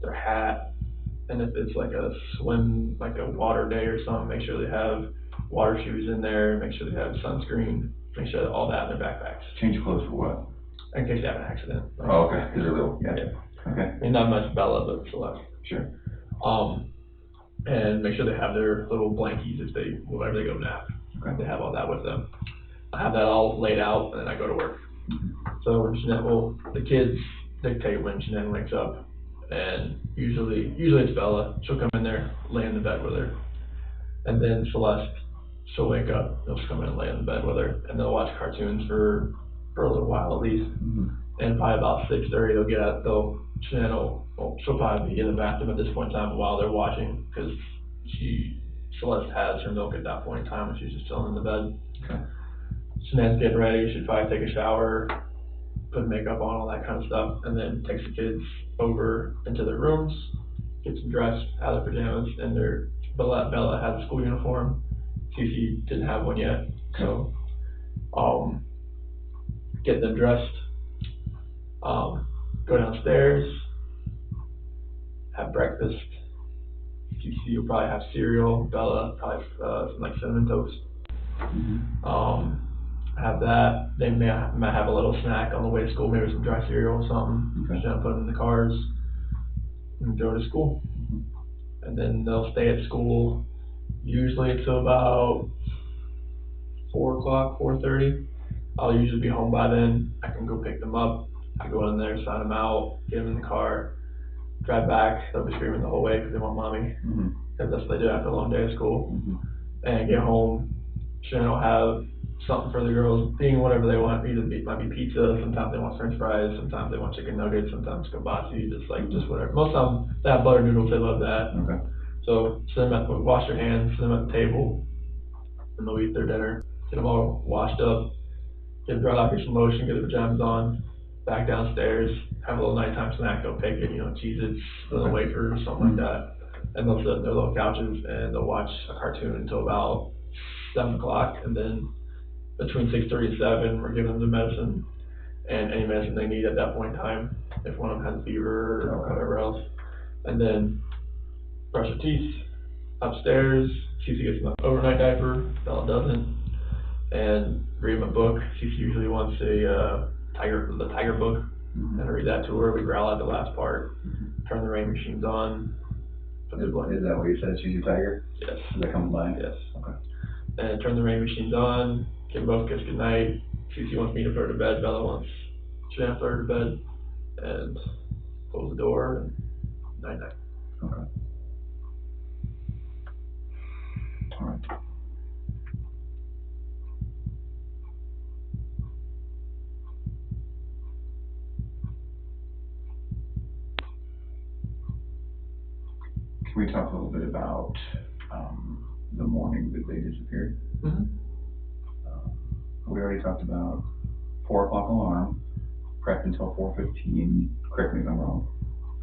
their hat, and if it's like a water day or something, make sure they have water shoes in there. Make sure they have sunscreen. Make sure that all that in their backpacks. Change clothes for what? In case they have an accident. Oh, okay. Because they're little. Yeah. Okay. I mean, not much Bella, but Celeste. Sure. And make sure they have their little blankies whenever they go nap. Okay. They have all that with them. I have that all laid out, and then I go to work. So when the kids dictate when Jeanette wakes up, and usually it's Bella. She'll come in there, lay in the bed with her, and then Celeste, she'll wake up, she'll come in and lay in the bed with her, and they'll watch cartoons for a little while at least. And by about 6:30, she'll probably be in the bathroom at this point in time while they're watching, because Celeste has her milk at that point in time when she's just chilling in the bed. Okay. Jeanette's getting ready, she'd probably take a shower, put makeup on, all that kind of stuff, and then takes the kids over into their rooms, gets them dressed out of their pajamas, and Bella has a school uniform. Cece didn't have one yet, so get them dressed, go downstairs, have breakfast. Cece will probably have cereal. Bella probably some like cinnamon toast. Have that. They might have a little snack on the way to school, maybe some dry cereal or something. Okay. Put them in the cars and go to school. And then they'll stay at school usually until about 4 o'clock, 4:30. I'll usually be home by then. I can go pick them up. I go in there, sign them out, get them in the car, drive back. They'll be screaming the whole way because they want mommy. Because that's what they do after a long day of school. And get home. Sure, I'll have something for the girls, being whatever they want. Either might be pizza, sometimes they want French fries, sometimes they want chicken nuggets, sometimes kibasi, just whatever. Most of them, they have butter noodles, they love that. Okay. So send them wash their hands, send them at the table, and they'll eat their dinner. Get them all washed up, get them dried off, get some lotion, get their pajamas on, back downstairs, have a little nighttime snack, they'll pick it, Cheez-Its, little wafers, something like that. And they'll sit on their little couches and they'll watch a cartoon until about 7 o'clock, and then between 6:30 and 7, we're giving them the medicine and any medicine they need at that point in time, if one of them has a fever or whatever else. And then brush their teeth, upstairs, Cece gets an overnight diaper, Bella doesn't, and read them a book. Cece usually wants the tiger book, and I read that to her. We growl at the last part, turn the rain machines on. Is that what you said, she's your tiger? Yes. Does that come to mind? Yes. Okay. And turn the rain machines on, give both kids good night. Cece wants me to put her to bed, Bella wants Shan to put her to bed, and close the door, and night-night. Okay. All right. Can we talk a little bit about the morning that they disappeared? We already talked about 4 o'clock alarm, prep until 4:15. Correct me if I'm wrong.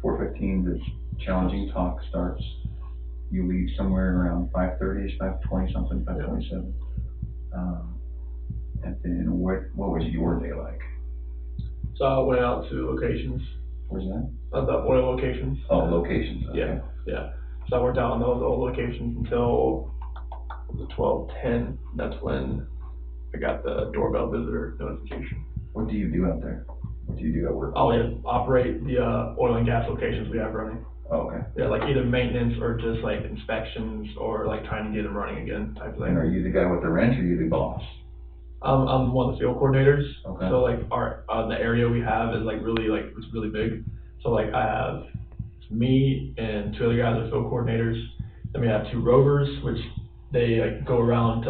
4:15, this challenging talk starts. You leave somewhere around 5:30ish, 5:20 something, 5:27. And then what was your day like? So I went out to locations. Where's that? The oil locations. Oh, locations. Okay. Yeah. So I worked out on those old locations until 12:10. That's when I got the doorbell visitor notification. What do you do out there? What do you do at work? I'll operate the oil and gas locations we have running. Oh, okay. Yeah, like either maintenance or just like inspections or like trying to get them running again type of thing. And are you the guy with the wrench or are you the boss? I'm one of the field coordinators. Okay. So like the area we have is it's really big. So like I have me and 2 other guys are field coordinators. Then we have 2 rovers, which they like go around to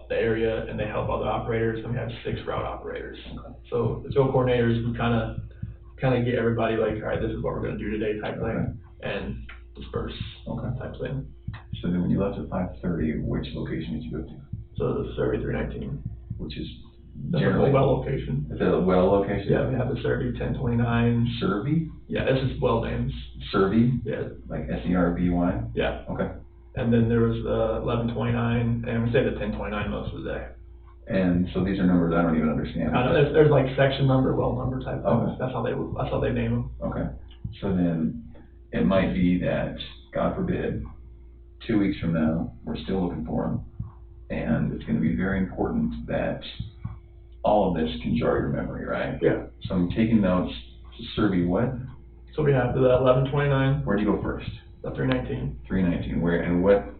the area and they help other operators. And we have 6 route operators. Okay. So the field coordinators, we kind of get everybody like, all right, this is what we're going to do today type thing, and disperse type thing. So then when you left at 5:30, which location did you go to? So the Survey 319. Which is That's a well location. Is it a well location? Yeah, we have the Survey 1029. Survey? Yeah, it's just well names. Survey? Yeah. Like SERVY? Yeah. Okay. And then there was the 1129, and we say the 1029 most of the day. And so these are numbers I don't even understand. I know, there's like section number, well number type things. Okay. That's how they name them. Okay. So then it might be that, God forbid, 2 weeks from now, we're still looking for them. And it's going to be very important that all of this can jar your memory, right? Yeah. So I'm taking notes. Survey what? So we have the 1129. Where'd you go first? The 319. 319. Where and what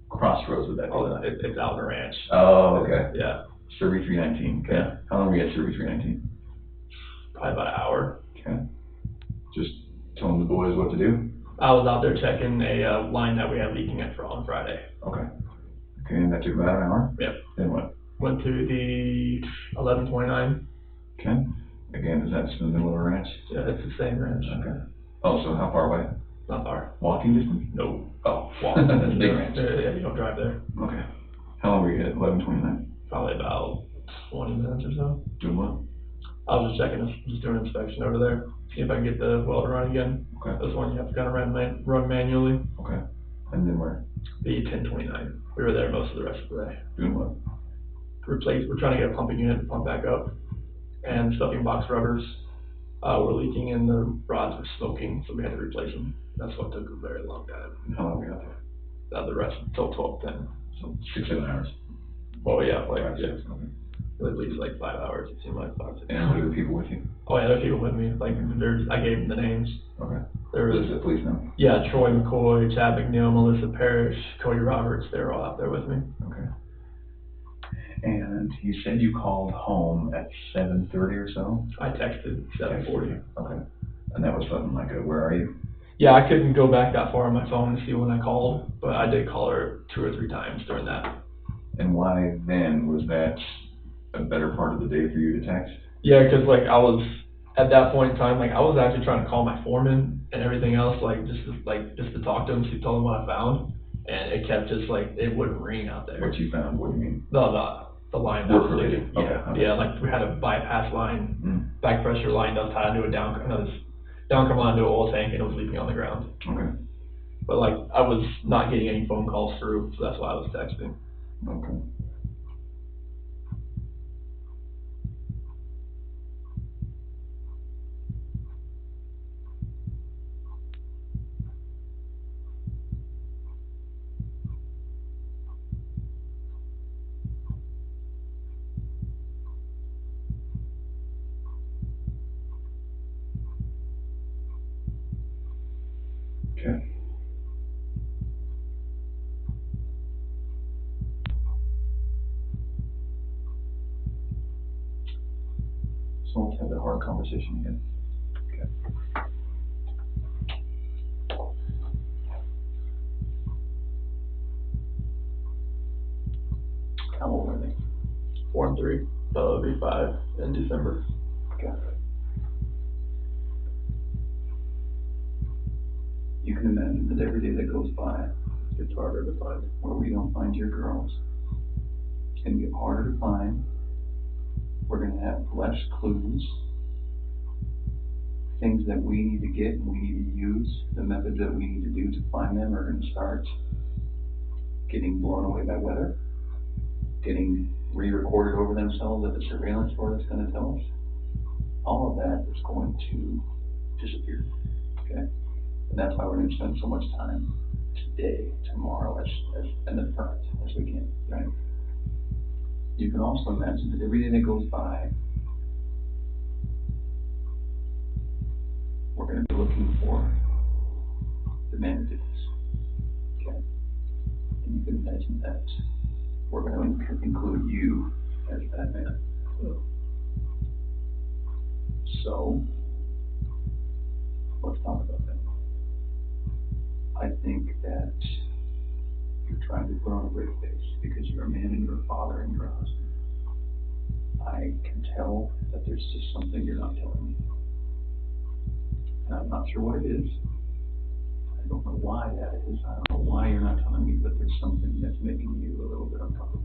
crossroads would that be? Oh, it's out in the ranch. Oh, okay. Yeah. Survey 319. Okay. Yeah. How long were you at Survey 319? Probably about an hour. Okay. Just telling the boys what to do? I was out there checking a line that we had leaking on Friday. Okay. Okay, and that took about an hour? Yep. Then what? Went to the 1129. Okay. Again, is that just in the middle of a ranch? Yeah, it's the same ranch. Okay. Oh, so how far away? Not far. Walking distance? No. Oh, Walking. that's a big ranch. Yeah, you don't drive there. Okay. How long were you at 1129? Probably about 20 minutes or so. Doing what? I was just doing an inspection over there, see if I can get the well to run again. Okay. This one you have to kind of run manually. Okay. And then where? The 1029. We were there most of the rest of the day. Doing what? We're trying to get a pumping unit to pump back up, and stuffing box rubbers were leaking and the rods were smoking, so we had to replace them. That's what took a very long time. And how long were you out there? The rest until 12:10. So 6, 7 hours. Well, yeah, like, 5, yeah. 6, okay. at least like 5 hours. It seemed like 5 to 6 And hours. were there people with you? Oh yeah, there's people with me. Like I gave them the names. Okay. There was the police know? yeah, Troy McCoy, Chad McNeil, Melissa Parrish, Cody Roberts. They were all out there with me. Okay. And you said you called home at 7:30 or so? I texted 7:40. Okay. And that was something like where are you? Yeah, I couldn't go back that far on my phone to see when I called, but I did call her 2 or 3 times during that. And why then? Was that a better part of the day for you to text? Yeah, because like I was at that point in time, like I was actually trying to call my foreman and everything else, like just to talk to him, to tell him what I found, and it kept just like it wouldn't ring out there. What you found? What do you mean? The line that Work was related. sticking. Yeah, Okay. yeah, like we had a bypass line, back pressure line that was tied into a down line into an oil tank, and it was leaking on the ground. Okay. But like I was not getting any phone calls through, so that's why I was texting. Okay. Okay. So let's have the hard conversation again. Okay. How old are they? 4 and 3. So it'll be 5 in December. Okay. You can imagine that every day that goes by, It's harder to find. where we don't find your girls, it's going to get harder to find. We're going to have less clues. Things that we need to get and we need to use, the methods that we need to do to find them are going to start getting blown away by weather, getting re-recorded over themselves that the surveillance board is going to tell us. All of that is going to disappear. Okay? And that's why we're going to spend so much time today, tomorrow, as in the front as we can, right? You can also imagine that every day that goes by, we're going to be looking for the managers. Okay? And you can imagine that we're going to include you as that man. So, let's talk about that. I think that you're trying to put on a brave face because you're a man and you're a father and you're a husband. I can tell that there's just something you're not telling me. And I'm not sure what it is. I don't know why that is. I don't know why you're not telling me, but there's something that's making you a little bit uncomfortable.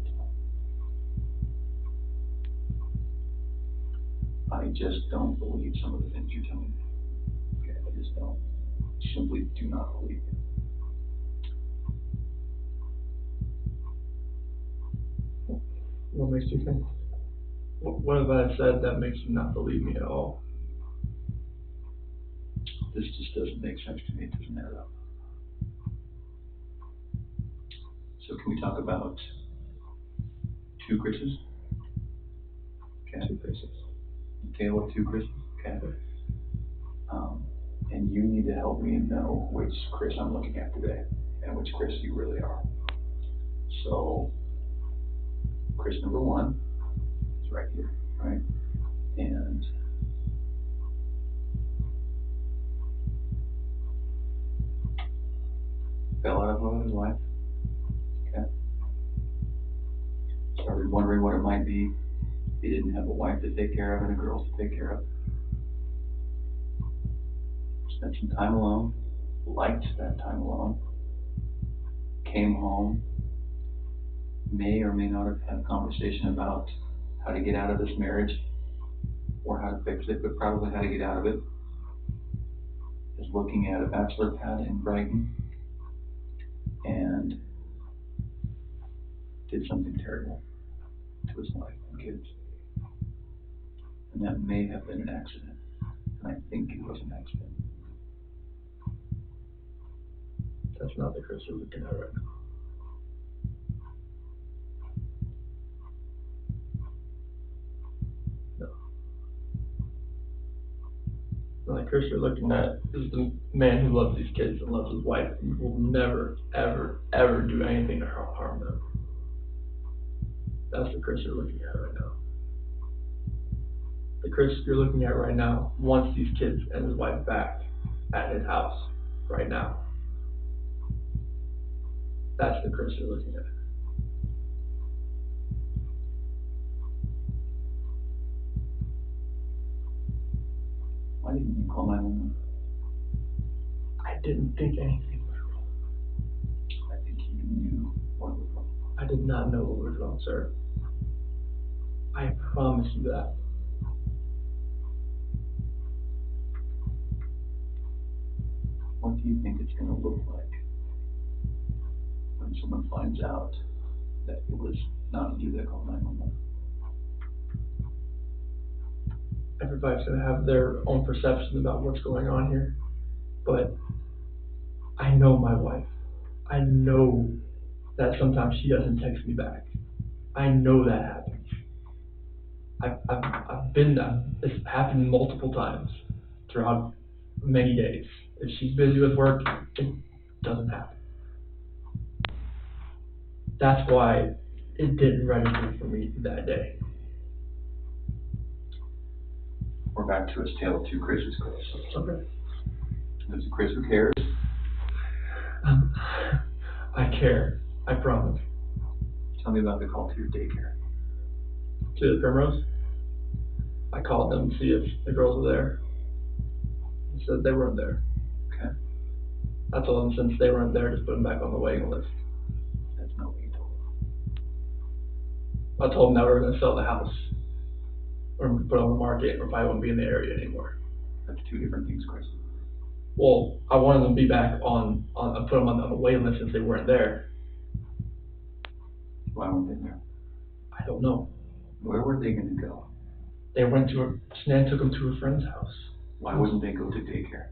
I just don't believe some of the things you're telling me. Okay, I just don't. Simply do not believe it. What makes you think? What have I said that makes you not believe me at all? This just doesn't make sense to me. It doesn't add up. So can we talk about 2 Chris's? Okay. 2 Chris's. Caleb, 2 Chris's? Okay. And you need to help me know which Chris I'm looking at today and which Chris you really are. So, Chris number 1 is right here, right? And fell out of love with his wife. Okay. Started wondering what it might be. He didn't have a wife to take care of and a girl to take care of. Spent some time alone, liked that time alone, came home, may or may not have had a conversation about how to get out of this marriage or how to fix it, but probably how to get out of it. Is looking at a bachelor pad in Brighton and did something terrible to his wife and kids. And that may have been an accident. And I think it was an accident. That's not the Chris you're looking at right now. Chris you're looking at is the man who loves these kids and loves his wife and will never, ever, ever do anything to harm them. That's the Chris you're looking at right now. The Chris you're looking at right now wants these kids and his wife back at his house right now. That's the Chris you're looking at. Why didn't you call 911? I didn't think anything was wrong. I think you knew what was wrong. I did not know what was wrong, sir. I promise you that. What do you think it's going to look like when someone finds out that it was not you that called 911? Everybody's going to have their own perception about what's going on here, but I know my wife. I know that sometimes she doesn't text me back. I know that happens. I've been there. It's happened multiple times throughout many days. If she's busy with work, it doesn't happen. That's why it didn't register for me that day. We're back to a tale of two Chris's, Chris. Okay. There's a Chris who cares. I care. I promise. Tell me about the call to your daycare. To the Primrose, I called them to see if the girls were there. They said they weren't there. Okay. I told them since they weren't there, just put them back on the waiting list. That's not what you told them. I told them that we were going to sell the house, or put it on the market, or probably won't be in the area anymore. That's two different things, Chris. Well, I wanted them to be back on put them on the waiting list since they weren't there. Why weren't they there? I don't know. Where were they going to go? They went to Snan took them to a friend's house. Why wouldn't they go to daycare?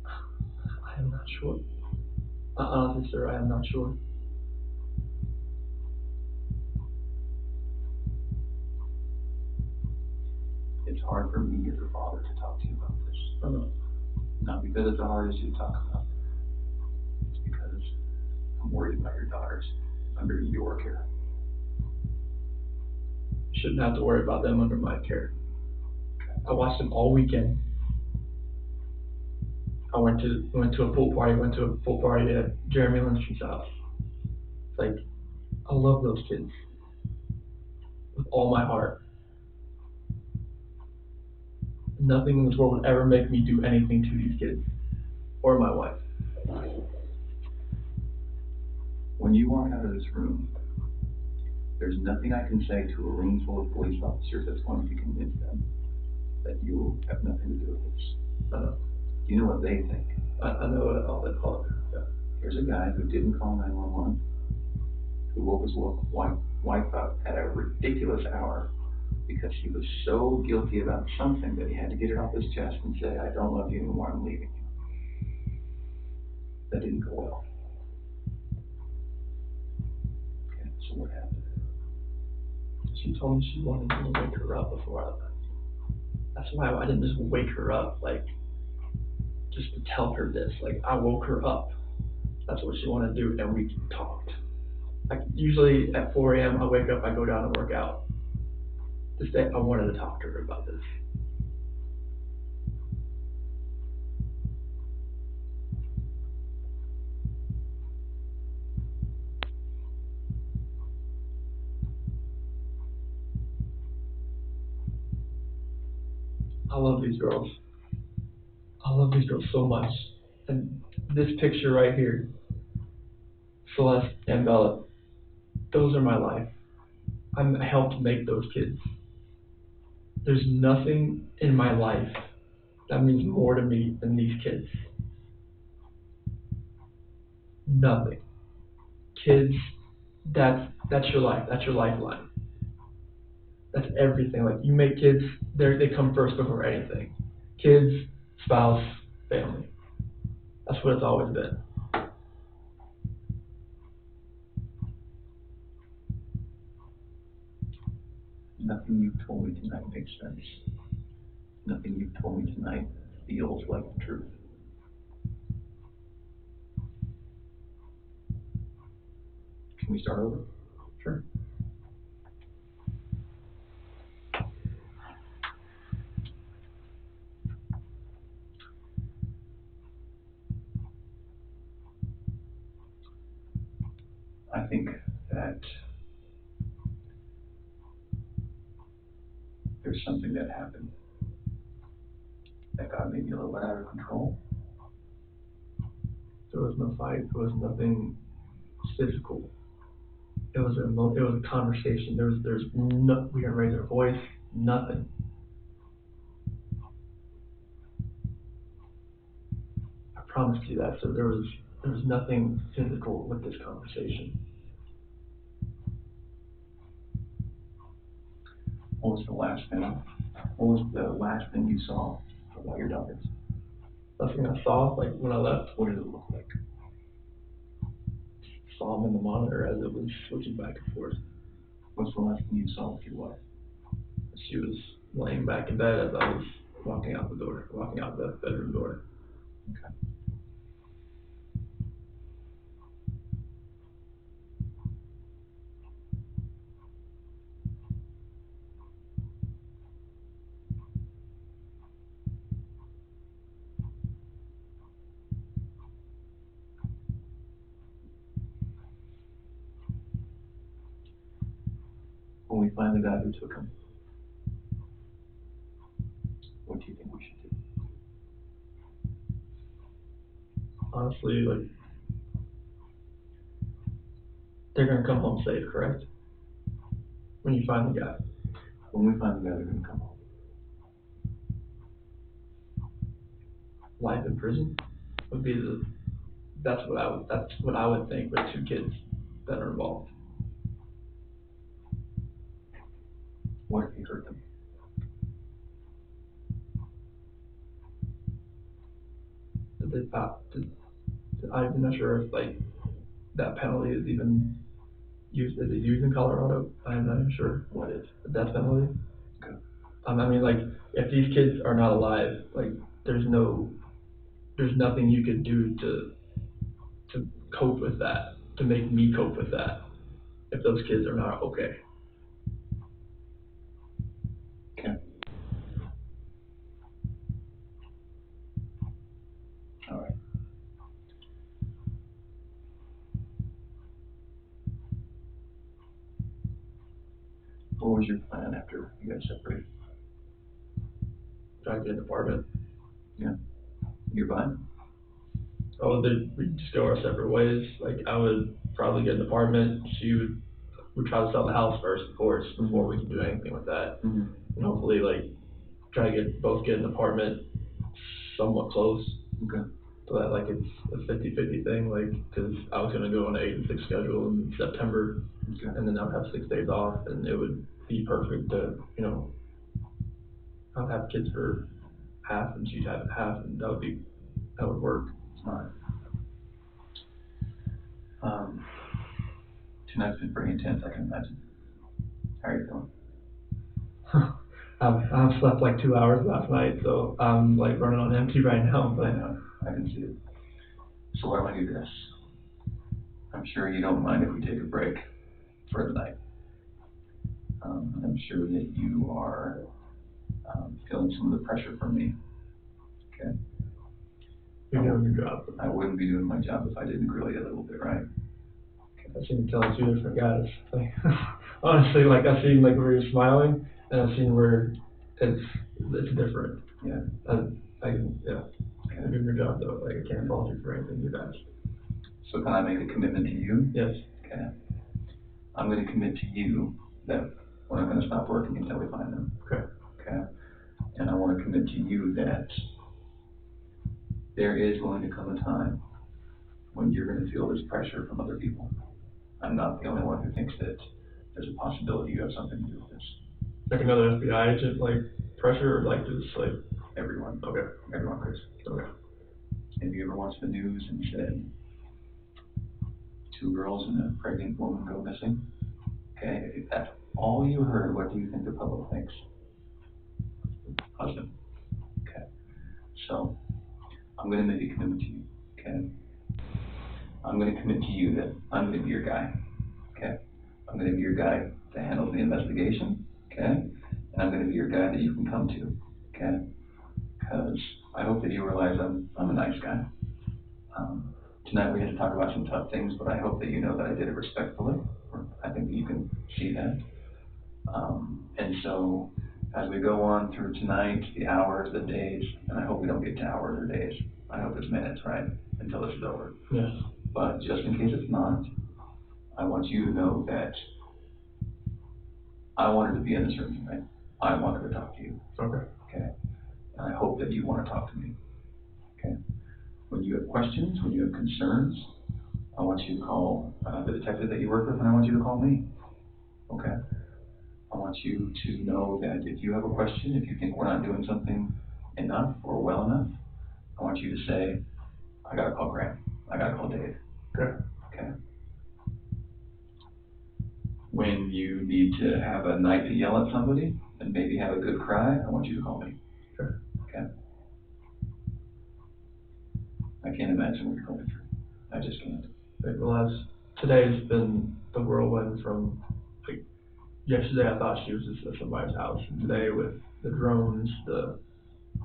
I am not sure. Honestly, sir, I am not sure. It's hard for me as a father to talk to you about this. I know. Not because it's the hardest to talk about. It's because I'm worried about your daughters under your care. You shouldn't have to worry about them under my care. I watched them all weekend. I went to a pool party at Jeremy Lindstrom's house. It's like, I love those kids with all my heart. Nothing in this world would ever make me do anything to these kids or my wife. When you walk out of this room, there's nothing I can say to a room full of police officers that's going to convince them that you have nothing to do with this. I know. You know what they think. I know what all they call it. Yeah. Here's a guy who didn't call 911, who woke his wife up at a ridiculous hour because she was so guilty about something that he had to get it off his chest and say, I don't love you anymore, I'm leaving you. That didn't go well. Okay, so what happened? She told me she wanted me to wake her up before I left. That's why I didn't just wake her up, like, just to tell her this. Like, I woke her up. That's what she wanted to do, and we talked. Like, usually at 4 a.m., I wake up, I go down and work out. This day, I wanted to talk to her about this. I love these girls. I love these girls so much. And this picture right here, Celeste and Bella, those are my life. I helped make those kids. There's nothing in my life that means more to me than these kids. Nothing. Kids, that's your life. That's your lifeline. That's everything. Like, you make kids, they come first before anything. Kids, spouse, family. That's what it's always been. Nothing you've told me tonight makes sense. Nothing you've told me tonight feels like the truth. Can we start over? Sure. I think that there's something that happened that got maybe a little bit out of control. There was no fight. There was nothing physical. It was a conversation. There's no, we didn't raise our voice. Nothing. I promise you that. So there was nothing physical with this conversation. What was the last thing you saw about your daughters? Nothing I saw, like when I left. What did it look like? Saw him in the monitor as it was switching back and forth. What's the last thing you saw with your wife? She was laying back in bed as I was walking out the bedroom door. Okay. When we find the guy who took him, what do you think we should do? Honestly, like, they're gonna come home safe, correct? When you find the guy. When we find the guy, they're going to come home. Life in prison would be that's what I would think with 2 kids that are involved. What if he hurt them? I'm not sure if like that penalty is even used. Is it used in Colorado? I'm not even sure. What is? The death penalty. Okay. I mean, like, if these kids are not alive, like, there's nothing you could do to cope with that, to make me cope with that, if those kids are not okay. Okay. All right. What was your plan after you got separated? Try to get an apartment. Yeah. Nearby? Oh, we'd just go our separate ways. Like, I would probably get an apartment. She would try to sell the house first, of course, before we could do anything with that. Mm-hmm. And hopefully, like, try to get an apartment somewhat close. Okay. So that, like, it's a 50-50 thing, like, because I was going to go on an 8 and 6 schedule in September, Okay. and then I would have 6 days off, and it would be perfect to, I'd have kids for half, and she'd have half, and that would work. All right. Tonight's been pretty intense, I can imagine. How are you feeling? I've slept like 2 hours last night, so I'm like running on empty right now. But I know, I can see it. So why don't we do this? I'm sure you don't mind if we take a break for the night. I'm sure that you are feeling some of the pressure from me. Okay. you're doing your job. I wouldn't be doing my job if I didn't grill you a little bit, right? I've seen you telling 2 different guys. Like, honestly, like, I've seen like where you're smiling, and I've seen where it's different. Yeah. Yeah. You're doing your job though. Like, I can't fault you for anything you've asked. So can I make a commitment to you? Yes. Okay. I'm going to commit to you that we're not going to stop working until we find them. Okay. Okay. And I want to commit to you that there is going to come a time when you're going to feel this pressure from other people. I'm not the only one who thinks that there's a possibility you have something to do with this. Like another FBI agent, like pressure, or like just like Everyone. okay. Everyone, Chris. Okay. Have you ever watched the news and said 2 girls and a pregnant woman go missing? Okay, if that's all you heard, what do you think the public thinks? Husband. Okay. So I'm going to make a commitment to you, okay? I'm going to commit to you that I'm going to be your guy, okay? I'm going to be your guy that handles the investigation, okay? And I'm going to be your guy that you can come to, okay? Because I hope that you realize I'm a nice guy. Tonight we had to talk about some tough things, but I hope that you know that I did it respectfully. I think that you can see that. And so as we go on through tonight, the hours, the days, and I hope we don't get to hours or days. I hope it's minutes, right? Until this is over. Yes. But just in case it's not, I want you to know that I wanted to be in this room tonight. I wanted to talk to you. Okay. Okay? And I hope that you want to talk to me. Okay? When you have questions, when you have concerns, I want you to call the detective that you work with, and I want you to call me. Okay? I want you to know that if you have a question, if you think we're not doing something enough or well enough, I want you to say, I gotta call Grahm. I gotta call Dave. Okay. Okay? When you need to have a night to yell at somebody and maybe have a good cry, I want you to call me. Sure. Okay? I can't imagine what you're going through. I just can't. Today's been the whirlwind from, like, yesterday I thought she was just at somebody's house. And today with the drones, the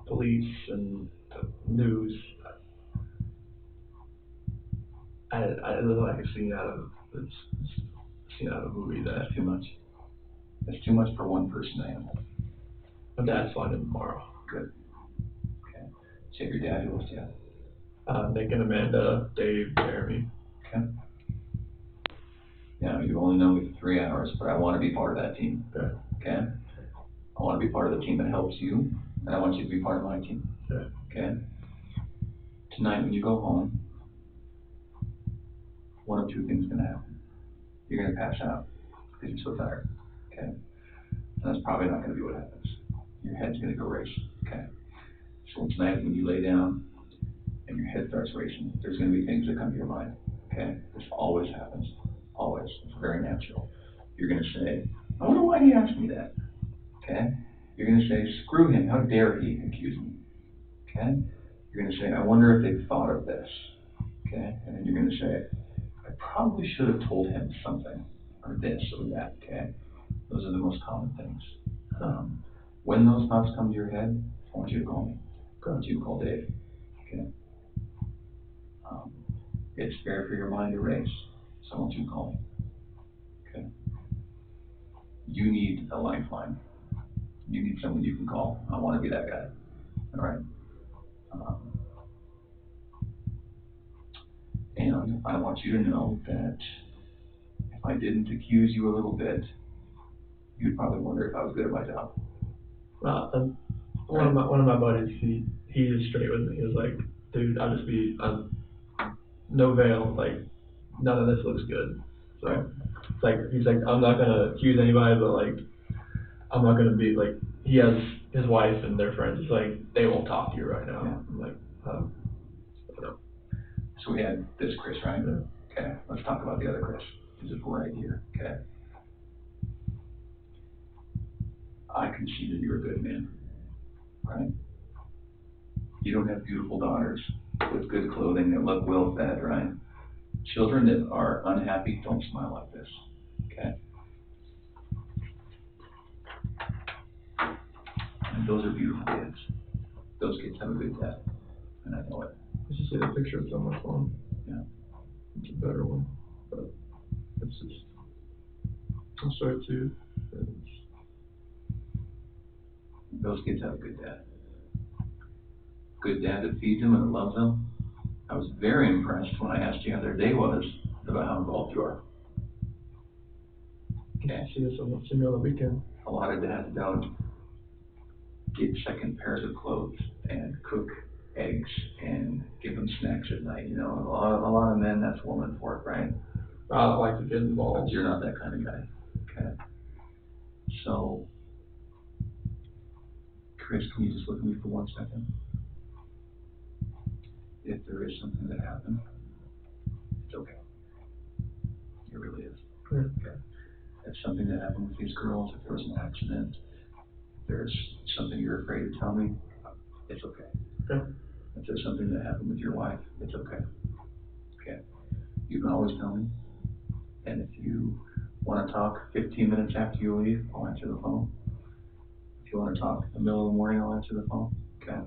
police, and the news, I look like a scene out of a movie. That That's too much. That's too much for one person to handle. my dad's flying in tomorrow. Good. Okay. So your dad who else do you have? Nick and Amanda, Dave, Jeremy. Okay. Now, you only know me for 3 hours, but I want to be part of that team. Okay. Okay? I want to be part of the team that helps you, and I want you to be part of my team. Okay. Okay? Tonight, when you go home, one of two things is going to happen. You're going to pass out because you're so tired. Okay? And that's probably not going to be what happens. Your head's going to go race. Okay? So tonight, when you lay down and your head starts racing, there's going to be things that come to your mind. Okay? This always happens. Always. It's very natural. You're going to say, I wonder why he asked me that. Okay? You're going to say, screw him. How dare he accuse me? Okay? You're going to say, I wonder if they thought of this. Okay? And then you're going to say, I probably should have told him something, or this, or that. Okay? Those are the most common things. When those thoughts come to your head, I want you to call me. I want you to call Dave. Okay? It's fair for your mind to race, so I want you to call me. Okay? You need a lifeline. You need someone you can call. I want to be that guy. All right? And I want you to know that if I didn't accuse you a little bit, you'd probably wonder if I was good at my job. One of my buddies, he is straight with me. He was like, dude, no veil, like, none of this looks good. So it's like, he's like, I'm not gonna accuse anybody, but like, I'm not gonna be like, he has his wife and their friends. It's like, they won't talk to you right now. Yeah. I'm like, So we had this Chris, right? Yeah. Okay, let's talk about the other Chris. He's right here. Okay. I can see that you're a good man, right? You don't have beautiful daughters with good clothing that look well fed, right? Children that are unhappy don't smile like this, okay? And those are beautiful kids. Those kids have a good dad, and I know it. I just see the picture of someone's phone. Yeah. It's a better one, but it's just, I'll show it to you. Those kids have a good dad. Good dad that feeds them and that loves them. I was very impressed when I asked you how their day was about how involved you are. Okay. See this on the weekend. A lot of dads don't get second pairs of clothes and cook eggs and give them snacks at night. You know, a lot of men, that's woman for it, right? I like to get involved. But you're not that kind of guy. Okay. So, Chris, can you just look at me for 1 second? If there is something that happened, it's okay. It really is. Yeah. Okay. If something that happened with these girls, if there was an accident, if there's something you're afraid to tell me, it's okay. Okay. If there's something that happened with your wife, it's okay. Okay. You can always tell me. And if you want to talk 15 minutes after you leave, I'll answer the phone. If you want to talk in the middle of the morning, I'll answer the phone. Okay.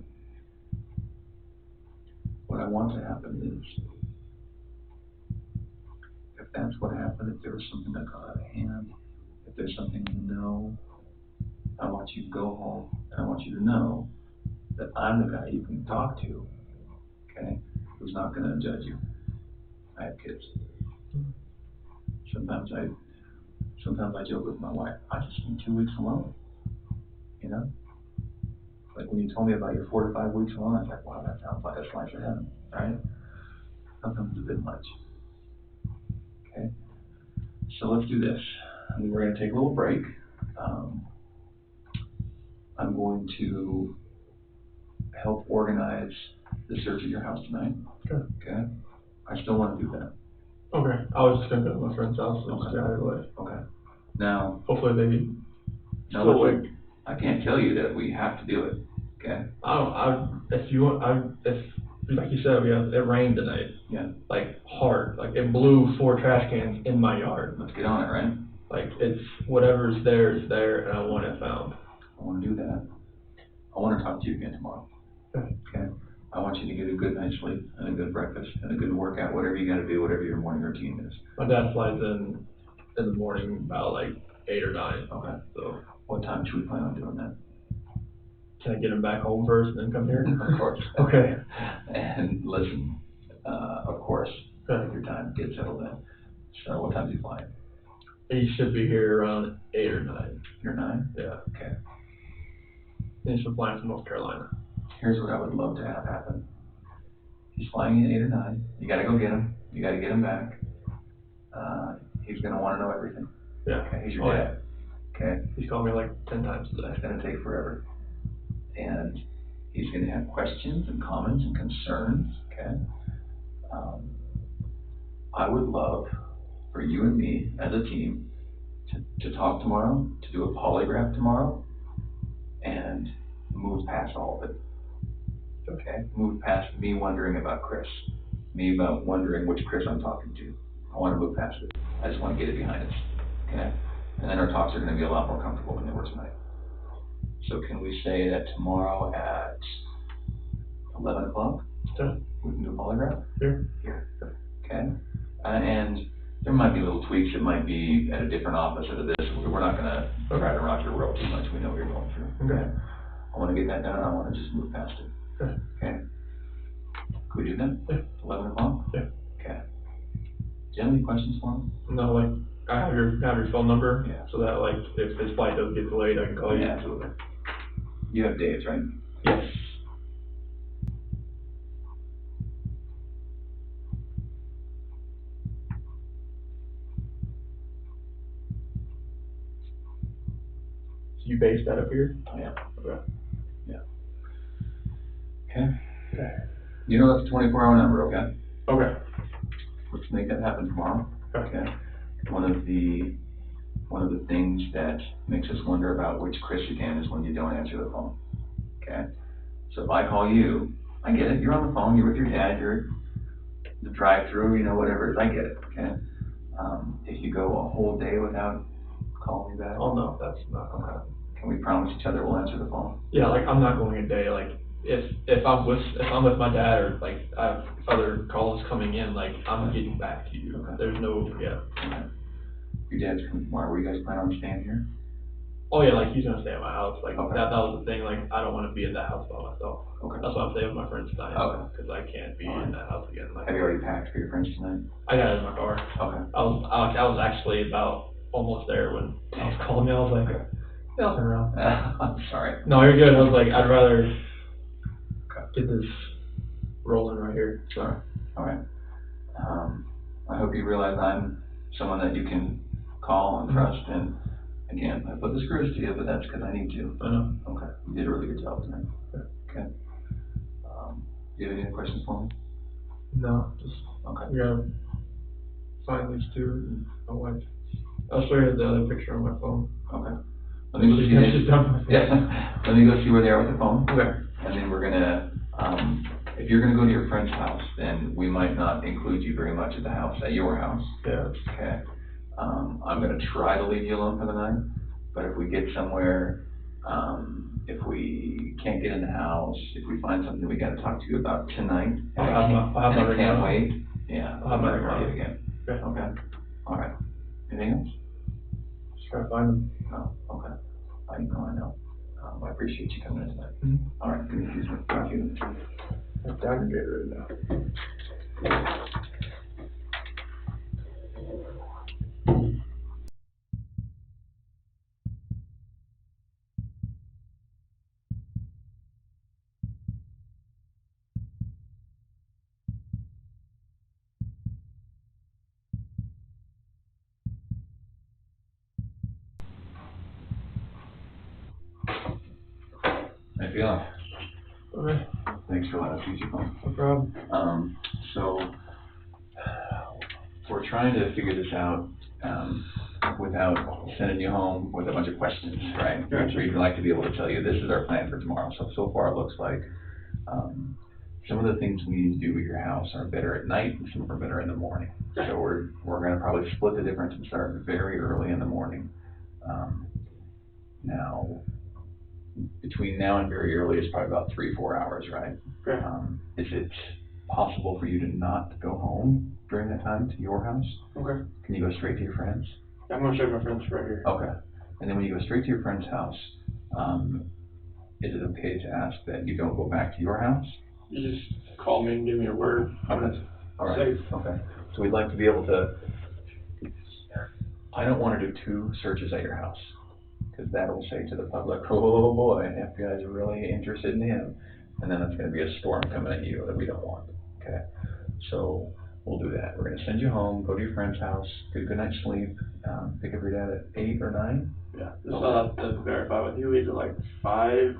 What I want to happen is, if that's what happened, if there was something that got out of hand, if there's something you know, I want you to go home and I want you to know that I'm the guy you can talk to, okay, who's not going to judge you. I have kids. Sometimes I joke with my wife, I just need 2 weeks alone, you know? Like when you told me about your 4 to 5 weeks alone, I was like, wow, that sounds like a slice of heaven, right? Sometimes it's a bit much. Okay? So let's do this. We're going to take a little break. I'm going to help organize the search of your house tonight. Okay. Okay? I still want to do that. Okay. I was just going to go to my friend's house and Okay. stay out of the way. Okay. Now, hopefully they now still awake. I can't tell you that we have to do it. Okay? If you want, like you said, it rained tonight. Yeah. Like hard. Like it blew 4 trash cans in my yard. Let's get on it, right? Like it's whatever's there is there, and I want it found. I want to do that. I want to talk to you again tomorrow. Okay? I want you to get a good night's sleep and a good breakfast and a good workout, whatever you got to do, whatever your morning routine is. My dad flies in the morning about like 8 or 9. Okay. So what time should we plan on doing that? can I get him back home first and then come here? Of course. Okay. And listen, of course, take your time, get settled in. So what time do you fly? He should be here around 8 or 9. You're 9? Yeah. Okay. He's been flying from North Carolina. Here's what I would love to have happen. He's flying in 8 or 9. You got to go get him. You got to get him back. He's going to want to know everything. Yeah. Okay. He's your dad. Okay. He's called me like 10 times today. It's going to take forever. And he's going to have questions and comments and concerns. Okay. I would love for you and me as a team to talk tomorrow, to do a polygraph tomorrow, and move past all of it. Okay? Move past me wondering about Chris, me about wondering which Chris I'm talking to. I want to move past it. I just want to get it behind us. Okay? And then our talks are going to be a lot more comfortable than they were tonight. So can we say that tomorrow at 11 o'clock, Sure. we can do a polygraph? Here. Here. Okay? And there might be little tweaks. It might be at a different office or this. We're not going to try to rock your world too much. We know what you're going through. Okay. I want to get that done. I want to just move past it. Okay. Okay? Can we do that? Yeah. 11 o'clock? Yeah. Okay. Do you have any questions for me? No, like I have your phone number. Yeah. So that like if his flight does get delayed, I can call you. Yeah, absolutely. You have Dave's, right? Yes. You based that up here? Oh, yeah. Okay. Yeah. Okay. Okay. You know that's a 24-hour number, okay? Okay. Let's make that happen tomorrow. Okay. One of the things that makes us wonder about which Chris you can is when you don't answer the phone. Okay? So if I call you, I get it. You're on the phone. You're with your dad. You're at the drive-through. You know, whatever it is. I get it. Okay? If you go a whole day without calling me back. Oh no, that's not gonna happen. Can we promise each other we'll answer the phone? Yeah, like I'm not going a day. Like if I'm with my dad or like I have other calls coming in, like I'm getting back to you. Okay. There's no Okay. Your dad's coming tomorrow. Were you guys planning on staying here? Oh yeah, like he's gonna stay at my house. Like Okay. that was the thing. Like I don't want to be in that house by myself. Okay. That's why I'm staying with my friends tonight. Okay. Because I can't be All right. in that house again. Like, Have you already packed for your friends tonight? I got it in my car. Okay. I was actually about almost there when I was calling me. I was like, Okay. yeah, I'll turn around. I'm sorry. No, you're good. I was like, I'd rather get this rolling right here. Sure. All right. I hope you realize I'm someone that you can call and trust. And again, I put the screws to you, but that's because I need to. I know. Okay. You did a really good job tonight. Okay. Okay. Do you have any questions for me? No, just Okay. we gotta find these two and my wife. I'll show you the other picture on my phone. Okay. Let me go see She's done with it. Yeah. Let me go see where they are with the phone. Okay. And then we're gonna If you're gonna go to your friend's house, then we might not include you very much at your house. Yeah. Okay. I'm gonna try to leave you alone for the night, but if we get somewhere, if we can't get in the house, if we find something we gotta talk to you about tonight, I'll have my and I ring can't on. wait, yeah, I'll have my ring I'll on. again. Okay. Okay, all right. Anything else? Just try to find them. No, okay. I know. I appreciate you coming in tonight. Mm-hmm. All right, give me a few minutes. Talk to you. It's aggregated right now. How you feeling? Okay, Thanks for letting us use your phone. no problem. So we're trying to figure this out, without sending you home with a bunch of questions, right? Gotcha. We'd like to be able to tell you, this is our plan for tomorrow. So far it looks like, some of the things we need to do at your house are better at night and some are better in the morning. So we're gonna probably split the difference and start very early in the morning. Now, between now and very early is probably about 3-4 hours, right? Okay. Is it possible for you to not go home during that time to your house? Okay. Can you go straight to your friend's? I'm gonna show my friends right here. Okay. And then when you go straight to your friend's house, is it okay to ask that you don't go back to your house? You just call me and give me a word. Okay. All right. Safe. Okay. So we'd like to be able to, I don't want to do 2 searches at your house, because that will say to the public, oh boy, FBI is really interested in him. And then it's going to be a storm coming at you that we don't want. Okay. So we'll do that. We're going to send you home, go to your friend's house, get a good night's sleep, pick up your dad at 8 or 9. Yeah, just have to verify with you, either like 5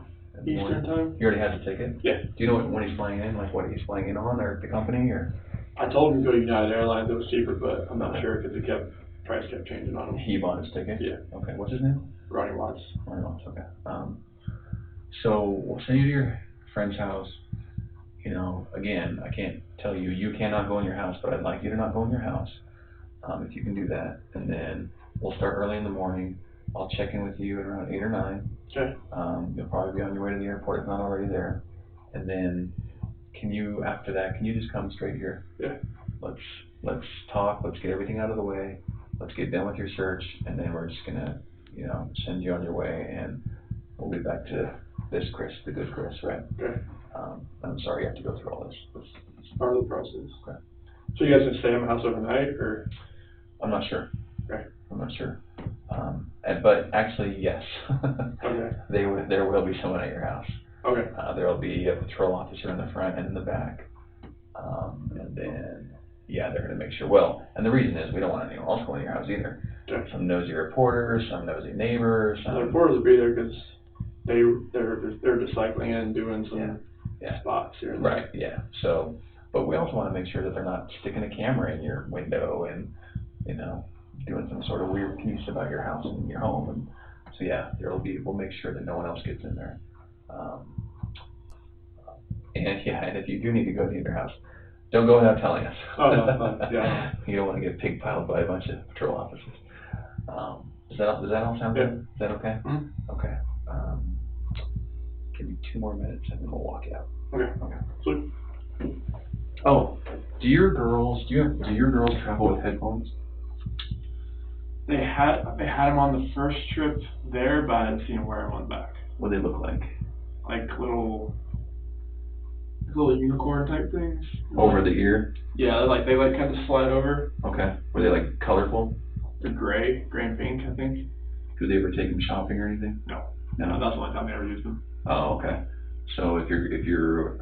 Eastern time. You already have the ticket? Yeah. Do you know when he's flying in, like what he's flying in on, or the company, or? I told him to go to United Airlines, it was cheaper, but I'm not sure because price kept changing on him. He bought his ticket? Yeah. Okay, what's his name? Ronnie Watts. Ronnie Watts, okay. So we'll send you to your friend's house. You know, again, I can't tell you, you cannot go in your house, but I'd like you to not go in your house, if you can do that. And then we'll start early in the morning. I'll check in with you at around 8 or 9. Okay. You'll probably be on your way to the airport if not already there. And then after that, can you just come straight here? Yeah. Let's talk, let's get everything out of the way, let's get done with your search, and then we're just gonna, send you on your way, and we'll be back to this Chris, the good Chris, right? Okay. I'm sorry you have to go through all this. It's part of the process. Okay. So you guys gonna stay in my house overnight, or? I'm not sure. Okay. I'm not sure. But actually, yes. Okay. There will be someone at your house. Okay. There will be a patrol officer in the front and in the back. And then, yeah, they're gonna make sure, well, and the reason is we don't want anyone else going to your house either. Okay. Some nosy reporters, some nosy neighbors. The reporters will be there because they're just cycling in and doing some spots here and there. Right, yeah. So, but we also want to make sure that they're not sticking a camera in your window and, doing some sort of weird piece about your house and your home. And so, yeah, we'll make sure that no one else gets in there. And if you do need to go to your house, don't go without telling us. Oh, no, yeah. You don't want to get pig piled by a bunch of patrol officers. Does that all sound good? Is that okay? Mm-hmm. Okay. Give me 2 more minutes and then we'll walk you out. Okay. Sweet. Oh, do your girls travel with headphones? They had them on the first trip there, but I hadn't seen them wear them on back. What do they look like? Like little unicorn type things. Over the ear? Yeah, they kind of slide over. Okay. Were they like colorful? They're gray and pink, I think. Do they ever take them shopping or anything? No. No. That's the only time they ever used them. Oh, okay. So if your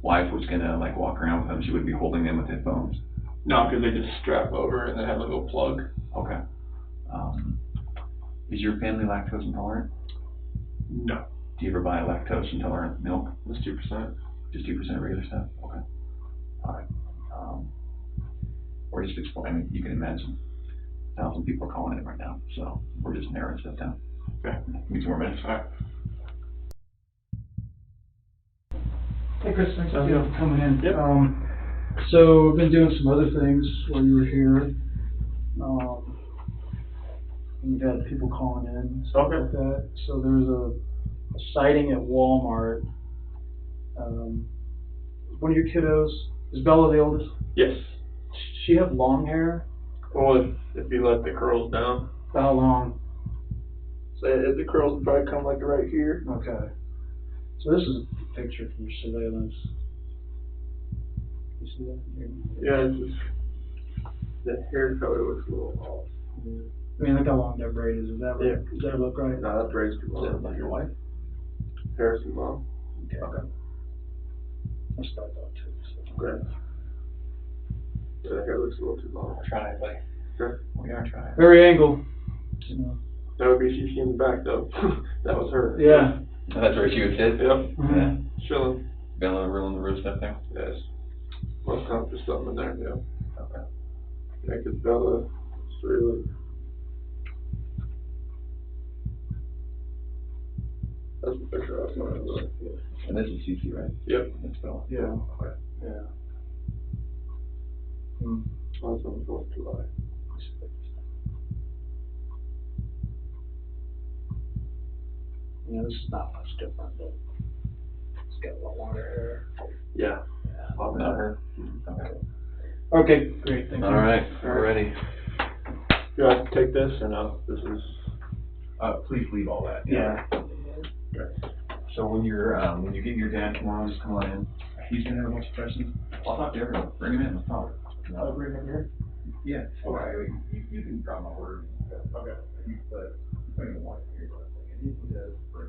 wife was gonna walk around with them, she would be holding them with headphones? No, because they just strap over and they have a little plug. Okay. Is your family lactose intolerant? No. Do you ever buy lactose intolerant milk? It's 2%. Just 2% regular stuff? Okay. All right. We're just exploring. You can imagine 1,000 people are calling in right now, so we're just narrowing stuff down. Okay. Give me 2 more minutes. All right. Hey Chris, thanks Sounds for good. coming in. Yep. So I've been doing some other things while you were here. We've had people calling in, stuff Okay. like that. So there was a sighting at Walmart. One of your kiddos, is Bella the oldest? Yes. She have long hair? Well, if you let the curls down. How long? So the curls would probably come like right here. Okay. So this is a picture from your surveillance. You see that? Yeah, it's just, the hair color looks a little off. I mean, look how long that braid is. Does that look, does that look right? No, that braid's too Is long. that like your wife? Hair's too long. Okay. That's what I thought too. So. Okay. Yeah, the hair looks a little too long. Trying, buddy. Sure. We are trying. Very angle. You know. That would be she in the back though. That was her. Yeah. That's where she would sit? Yep. Yeah. Chilling. Bella ruling the roost up there? Yes. Most times there's something in there, yeah. Okay. Yeah, 'cause Bella, it's really. That's the picture I was talking about. And this is CC, right? Yep. That's Bella. Yeah. Okay. Yeah. That's on the 4th of July. Yeah, this is not much different, but it's got a lot longer Yeah. Not her. Okay. hair. Okay, great, thank you. All right, we're ready. Do I have to take this or no? This is. Please leave all that. Yeah. So when you get your dad tomorrow, just come on in. He's gonna have a bunch of questions. I'll talk to everyone. Bring him in. Let's talk. I'll bring him here. Yeah. Okay. You can drop my word. Okay. But depending on what you're going to think, and he does bring